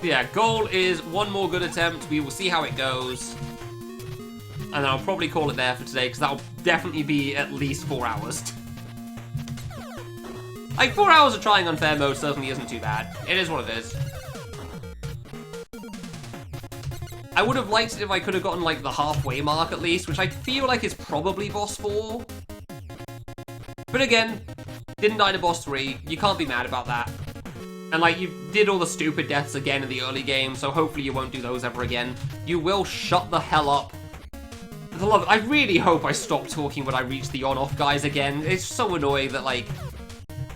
Yeah, goal is one more good attempt. We will see how it goes. And I'll probably call it there for today, because that'll definitely be at least 4 hours. Like, 4 hours of trying unfair mode certainly isn't too bad. It is what it is. I would have liked it if I could have gotten, like, the halfway mark at least, which I feel like is probably boss 4. But again, didn't die to boss 3. You can't be mad about that. And, like, you did all the stupid deaths again in the early game, so hopefully you won't do those ever again. You will shut the hell up. For the love of it, I really hope I stop talking when I reach the on-off guys again. It's so annoying that, like,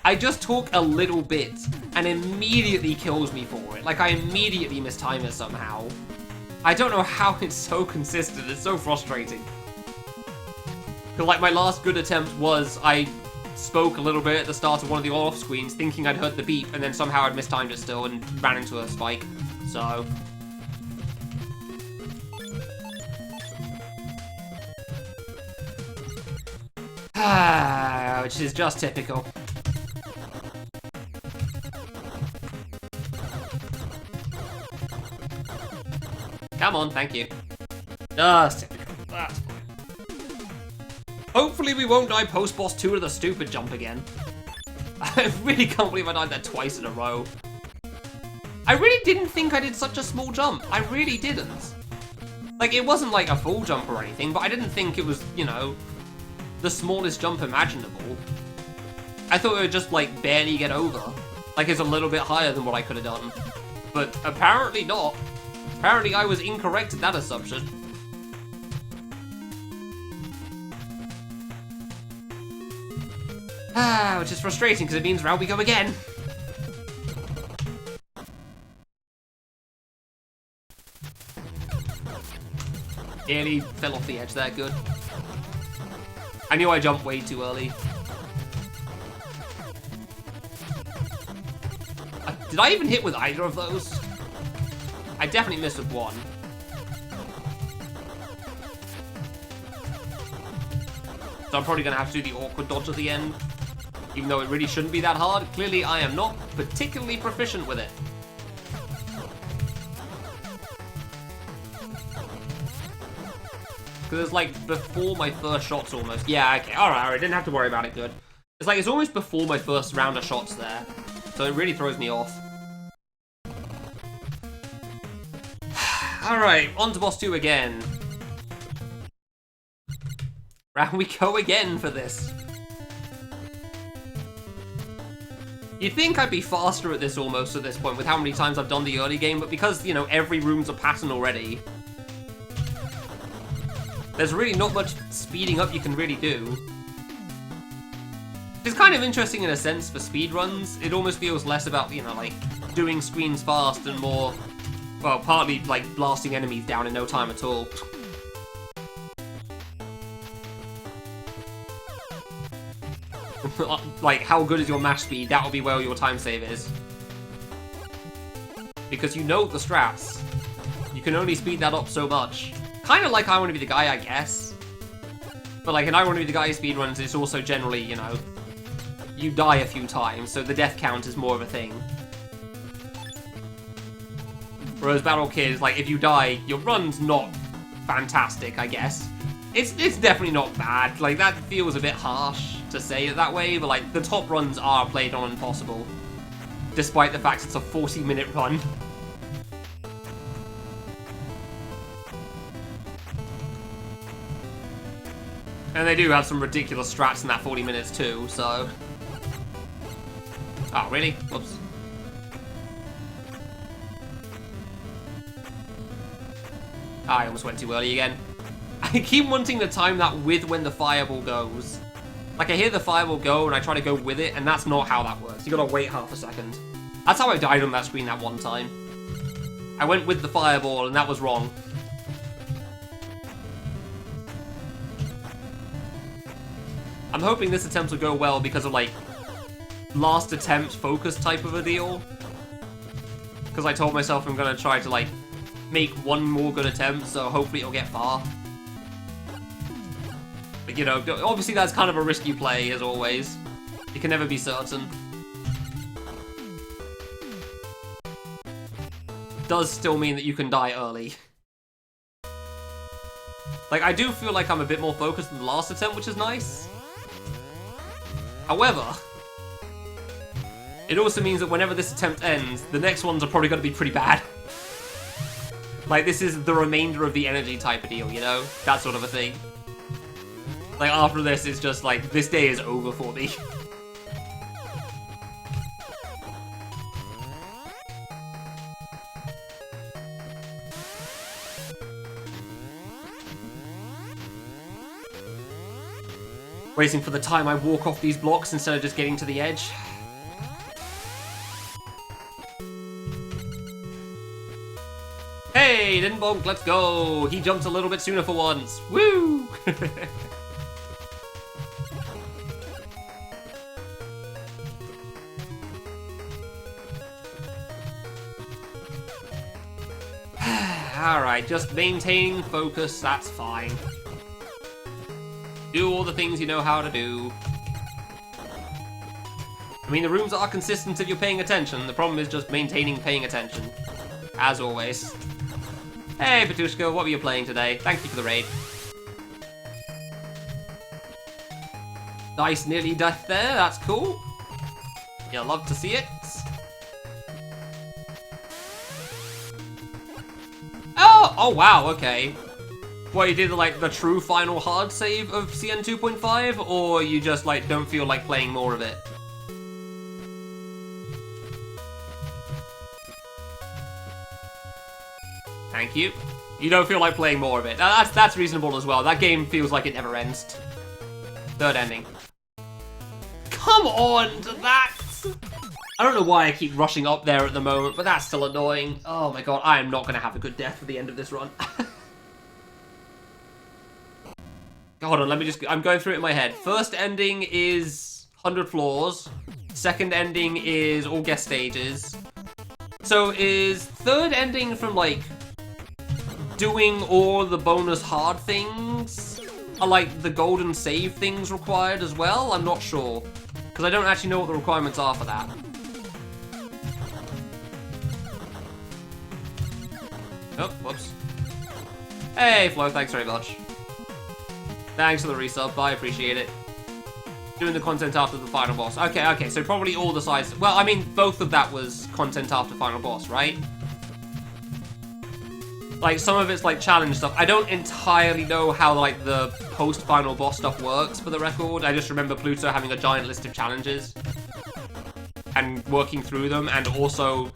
I just talk a little bit and immediately kills me for it. Like, I immediately mistime it somehow. I don't know how it's so consistent. It's so frustrating. Because, like, my last good attempt was I spoke a little bit at the start of one of the on-off screens, thinking I'd heard the beep, and then somehow I'd mistimed it still and ran into a spike. So... which is just typical. Come on, thank you. Just typical. That's fine. Hopefully we won't die post-boss 2 to the stupid jump again. I really can't believe I died there twice in a row. I really didn't think I did such a small jump. I really didn't. Like, it wasn't like a full jump or anything, but I didn't think it was, you know, the smallest jump imaginable. I thought it would just, like, barely get over. Like, it's a little bit higher than what I could have done. But apparently not. Apparently I was incorrect in that assumption. Which is frustrating, because it means round we go again. Nearly fell off the edge there, good. I knew I jumped way too early. Did I even hit with either of those? I definitely missed with one. So I'm probably going to have to do the awkward dodge at the end. Even though it really shouldn't be that hard. Clearly I am not particularly proficient with it. Because it's like before my first shots almost. Yeah, okay, alright, didn't have to worry about it, good. It's like it's almost before my first round of shots there. So it really throws me off. Alright, on to boss 2 again. Round we go again for this. You'd think I'd be faster at this almost at this point with how many times I've done the early game, but because, you know, every room's a pattern already, there's really not much speeding up you can really do. It's kind of interesting in a sense for speedruns. It almost feels less about, you know, like, doing screens fast and more, well, partly, like, blasting enemies down in no time at all. Like, how good is your match speed? That'll be where your time save is. Because you know the strats. You can only speed that up so much. Kind of like I Want to Be the Guy, I guess. But like in I Want to Be the Guy speedruns, it's also generally, you know, you die a few times, so the death count is more of a thing. Whereas Battle Kid, like, if you die, your run's not fantastic, I guess. It's definitely not bad. Like, that feels a bit harsh to say it that way, but like, the top runs are played on Impossible. Despite the fact it's a 40-minute run. And they do have some ridiculous strats in that 40 minutes too, so... Oh, really? Whoops. I almost went too early again. I keep wanting to time that with when the fireball goes. Like, I hear the fireball go and I try to go with it, and that's not how that works. You gotta wait half a second. That's how I died on that screen that one time. I went with the fireball and that was wrong. I'm hoping this attempt will go well because of, like, last attempt focus type of a deal. Because I told myself I'm gonna try to, like, make one more good attempt, so hopefully it'll get far. But, you know, obviously that's kind of a risky play, as always. You can never be certain. Does still mean that you can die early. Like, I do feel like I'm a bit more focused than the last attempt, which is nice. However, it also means that whenever this attempt ends, the next ones are probably going to be pretty bad. Like, this is the remainder of the energy type of deal, you know? That sort of a thing. Like, after this, it's just like, this day is over for me. Waiting for the time I walk off these blocks instead of just getting to the edge. Hey, didn't bonk, let's go! He jumped a little bit sooner for once. Woo! Alright, just maintaining focus, that's fine. Do all the things you know how to do. I mean, the rooms are consistent if you're paying attention. The problem is just maintaining paying attention. As always. Hey, Patushka, what were you playing today? Thank you for the raid. Nice nearly death there, that's cool. You'll love to see it. Oh wow, okay. What, you did like the true final hard save of CN 2.5, or you just like don't feel like playing more of it? Thank you. You don't feel like playing more of it. That's reasonable as well. That game feels like it never ends. Third ending. Come on to that! I don't know why I keep rushing up there at the moment, but that's still annoying. Oh my god, I am not going to have a good death for the end of this run. Hold on, let me just... I'm going through it in my head. First ending is 100 floors. Second ending is all guest stages. So is third ending from, like, doing all the bonus hard things? Are, like, the golden save things required as well? I'm not sure. Because I don't actually know what the requirements are for that. Oh, whoops. Hey, Flo, thanks very much. Thanks for the resub, I appreciate it. Doing the content after the final boss. Okay, so probably all the sides. Well, I mean, both of that was content after final boss, right? Like, some of it's, like, challenge stuff. I don't entirely know how, like, the post-final boss stuff works, for the record. I just remember Pluto having a giant list of challenges. And working through them, and also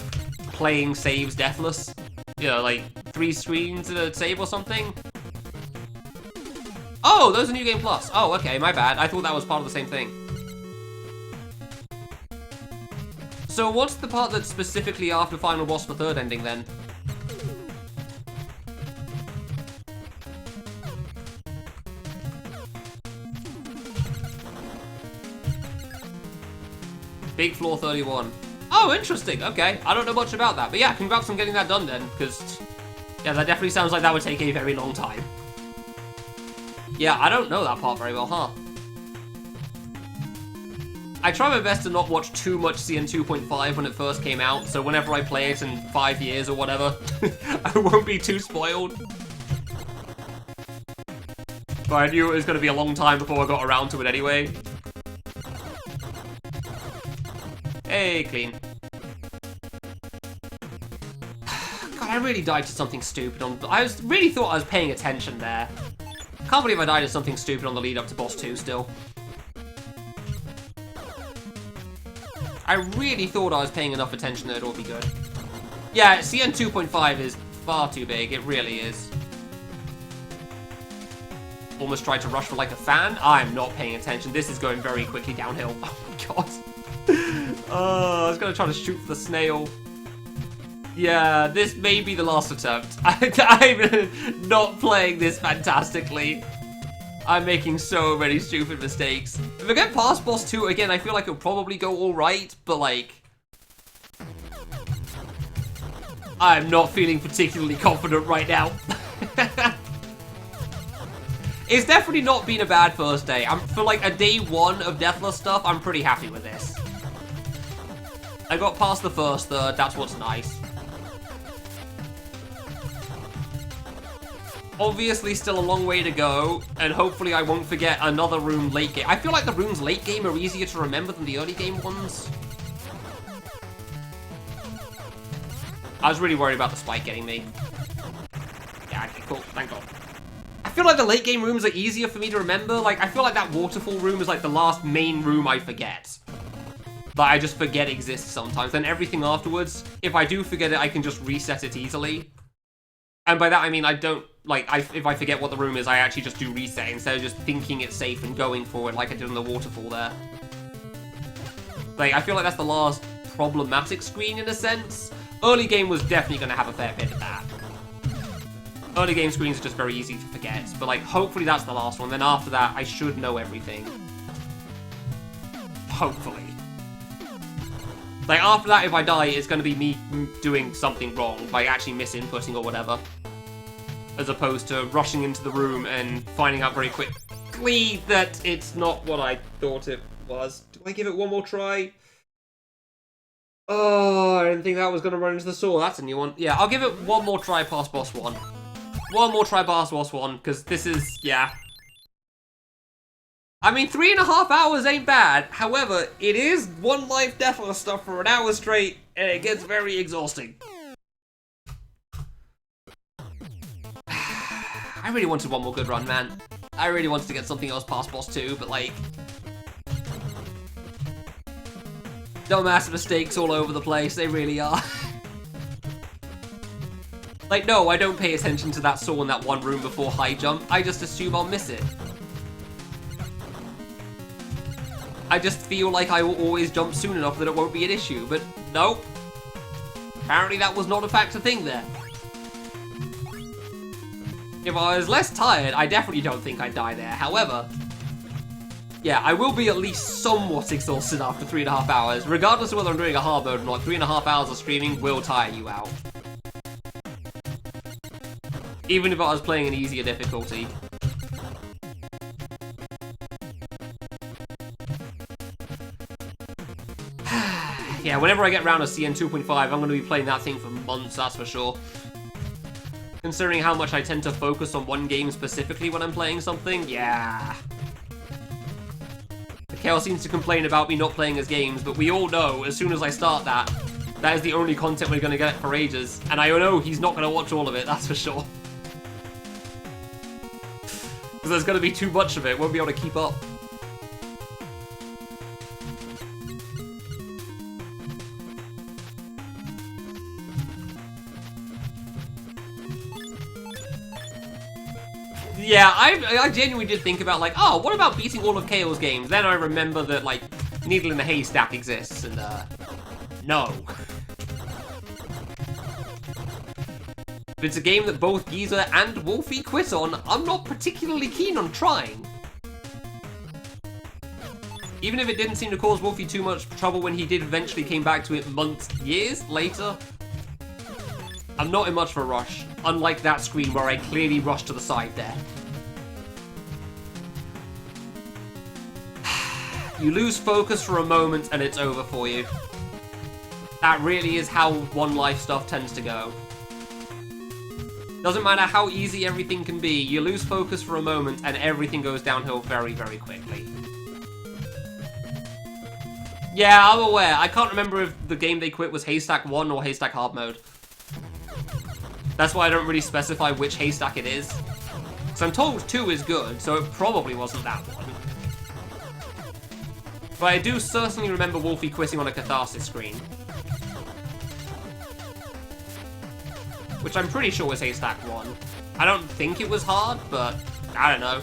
playing saves deathless. You know, like, 3 screens to save or something. Oh, those are New Game Plus. Oh, okay, my bad. I thought that was part of the same thing. So what's the part that's specifically after final boss for third ending, then? Big Floor 31. Oh, interesting. Okay, I don't know much about that. But yeah, congrats on getting that done then, because... yeah, that definitely sounds like that would take a very long time. Yeah, I don't know that part very well, huh? I try my best to not watch too much CN 2.5 when it first came out, so whenever I play it in 5 years or whatever, I won't be too spoiled. But I knew it was going to be a long time before I got around to it anyway. Hey, clean. God, I really died to something stupid on... really thought I was paying attention there. Can't believe I died to something stupid on the lead up to boss 2 still. I really thought I was paying enough attention that it would be good. Yeah, CN 2.5 is far too big, it really is. Almost tried to rush for like a fan. I'm not paying attention. This is going very quickly downhill. Oh my god. I was gonna try to shoot for the snail. Yeah, this may be the last attempt. I'm not playing this fantastically. I'm making so many stupid mistakes. If I get past boss 2 again, I feel like it'll probably go alright, but like... I'm not feeling particularly confident right now. It's definitely not been a bad first day. For like a day 1 of Deathless stuff, I'm pretty happy with this. I got past the first third, that's what's nice. Obviously still a long way to go, and hopefully I won't forget another room late game. I feel like the rooms late game are easier to remember than the early game ones. I was really worried about the spike getting me. Yeah, okay, cool, thank God. I feel like the late game rooms are easier for me to remember. Like, I feel like that waterfall room is like the last main room I forget. That I just forget exists sometimes. Then everything afterwards, if I do forget it, I can just reset it easily. And by that I mean I don't, like, if I forget what the room is, I actually just do reset instead of just thinking it's safe and going for it like I did on the waterfall there. Like, I feel like that's the last problematic screen in a sense. Early game was definitely going to have a fair bit of that. Early game screens are just very easy to forget, but like, hopefully that's the last one. Then after that, I should know everything. Hopefully. Like, after that, if I die, it's going to be me doing something wrong, like actually misinputting or whatever. As opposed to rushing into the room and finding out very quickly that it's not what I thought it was. Do I give it one more try? Oh, I didn't think that was going to run into the saw. That's a new one. Yeah, I'll give it one more try past boss 1. One more try past boss 1, because this is, yeah. I mean, 3.5 hours ain't bad. However, it is one life deathless stuff for an hour straight, and it gets very exhausting. I really wanted one more good run, man. I really wanted to get something else past boss 2, but like... dumbass mistakes all over the place, they really are. Like, no, I don't pay attention to that saw in that one room before high jump. I just assume I'll miss it. I just feel like I will always jump soon enough that it won't be an issue, but nope. Apparently that was not a factor thing there. If I was less tired, I definitely don't think I'd die there. However, yeah, I will be at least somewhat exhausted after 3.5 hours. Regardless of whether I'm doing a hard mode or not, 3.5 hours of streaming will tire you out. Even if I was playing an easier difficulty. Yeah, whenever I get around to CN 2.5, I'm going to be playing that thing for months, that's for sure. Considering how much I tend to focus on one game specifically when I'm playing something, yeah. The Chaos seems to complain about me not playing his games, but we all know, as soon as I start that, That is the only content we're gonna get for ages. And I know he's not gonna watch all of it, that's for sure. Because there's gonna be too much of it, won't be able to keep up. Yeah, I genuinely did think about, like, oh, what about beating all of Kale's games? Then I remember that, like, Needle in the Haystack exists, and, no. If it's a game that both Geezer and Wolfie quit on, I'm not particularly keen on trying. Even if it didn't seem to cause Wolfie too much trouble when he did eventually came back to it years later, I'm not in much of a rush, unlike that screen where I clearly rushed to the side there. You lose focus for a moment and it's over for you. That really is how One Life stuff tends to go. Doesn't matter how easy everything can be, you lose focus for a moment and everything goes downhill very, very quickly. Yeah, I'm aware. I can't remember if the game they quit was Haystack 1 or Haystack Hard Mode. That's why I don't really specify which Haystack it is. Because I'm told 2 is good, so it probably wasn't that one. But I do certainly remember Wolfie quitting on a Catharsis screen. Which I'm pretty sure was Haystack 1. I don't think it was hard, but I don't know.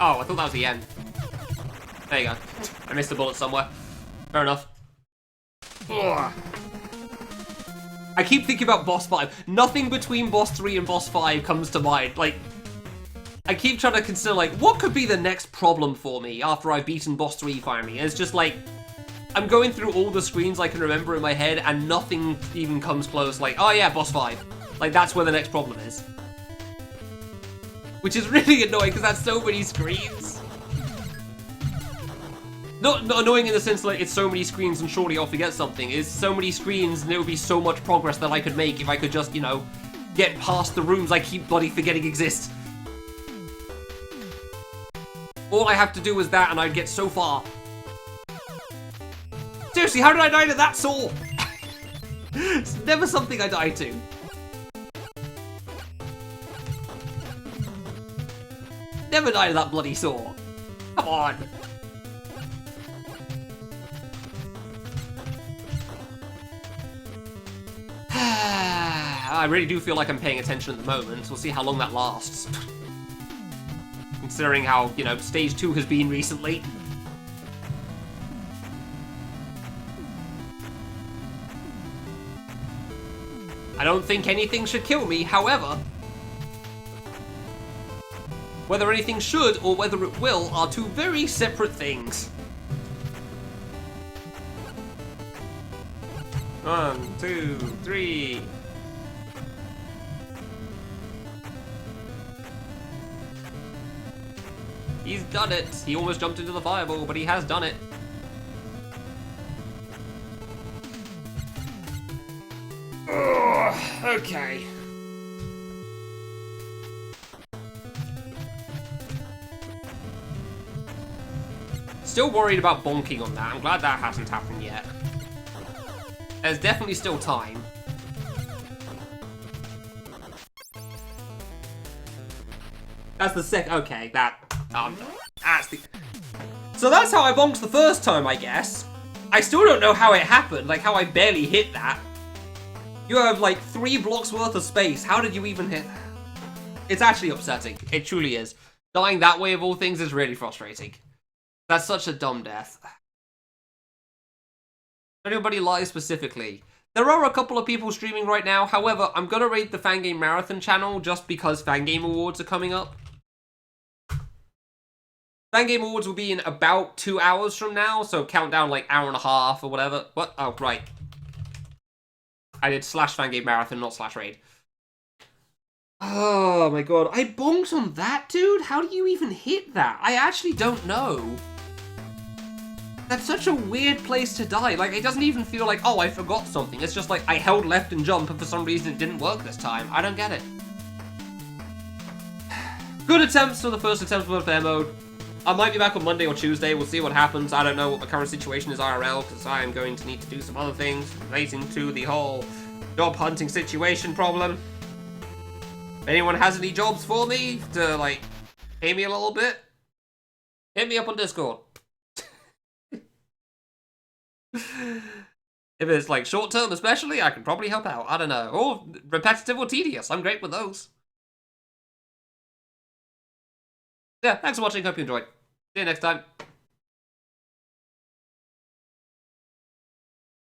Oh, I thought that was the end. There you go. I missed a bullet somewhere. Fair enough. Ugh. I keep thinking about boss 5. Nothing between boss 3 and boss 5 comes to mind. Like, I keep trying to consider, like, what could be the next problem for me after I've beaten boss 3 finally? And it's just like, I'm going through all the screens I can remember in my head and nothing even comes close. Like, oh yeah, boss 5. Like, that's where the next problem is. Which is really annoying because that's so many screens. Not annoying in the sense like it's so many screens and surely I'll forget something. It's so many screens and it would be so much progress that I could make if I could just, you know, get past the rooms I keep bloody forgetting exist. All I have to do is that and I'd get so far. Seriously, how did I die to that saw? It's never something I die to. Never die to that bloody saw. Come on. I really do feel like I'm paying attention at the moment. We'll see how long that lasts. Considering how, you know, stage 2 has been recently. I don't think anything should kill me, however. Whether anything should or whether it will are two very separate things. 1, 2, 3. He's done it. He almost jumped into the fireball, but he has done it. Ugh, okay. Still worried about bonking on that. I'm glad that hasn't happened yet. There's definitely still time. That's the second. Okay, that's the. So that's how I bonked the first time, I guess. I still don't know how it happened, like how I barely hit that. You have like 3 blocks worth of space. How did you even hit that? It's actually upsetting. It truly is. Dying that way of all things is really frustrating. That's such a dumb death. Anybody live specifically? There are a couple of people streaming right now. However, I'm gonna rate the Fangame Marathon channel just because Fangame Awards are coming up. Fangame Awards will be in about 2 hours from now, so count down like hour and a half or whatever. What? Oh, right. I did /Fangame Marathon, not /raid. Oh my god, I bonked on that, dude? How do you even hit that? I actually don't know. That's such a weird place to die. Like, it doesn't even feel like, oh, I forgot something. It's just like, I held left and jump, and for some reason it didn't work this time. I don't get it. Good attempts for the first attempt of multiplayer mode. I might be back on Monday or Tuesday. We'll see what happens. I don't know what my current situation is IRL, because I am going to need to do some other things relating to the whole job hunting situation problem. If anyone has any jobs for me to, like, pay me a little bit, hit me up on Discord. If it's, like, short-term especially, I can probably help out. I don't know. Or repetitive or tedious. I'm great with those. Yeah, thanks for watching. Hope you enjoyed. See you next time.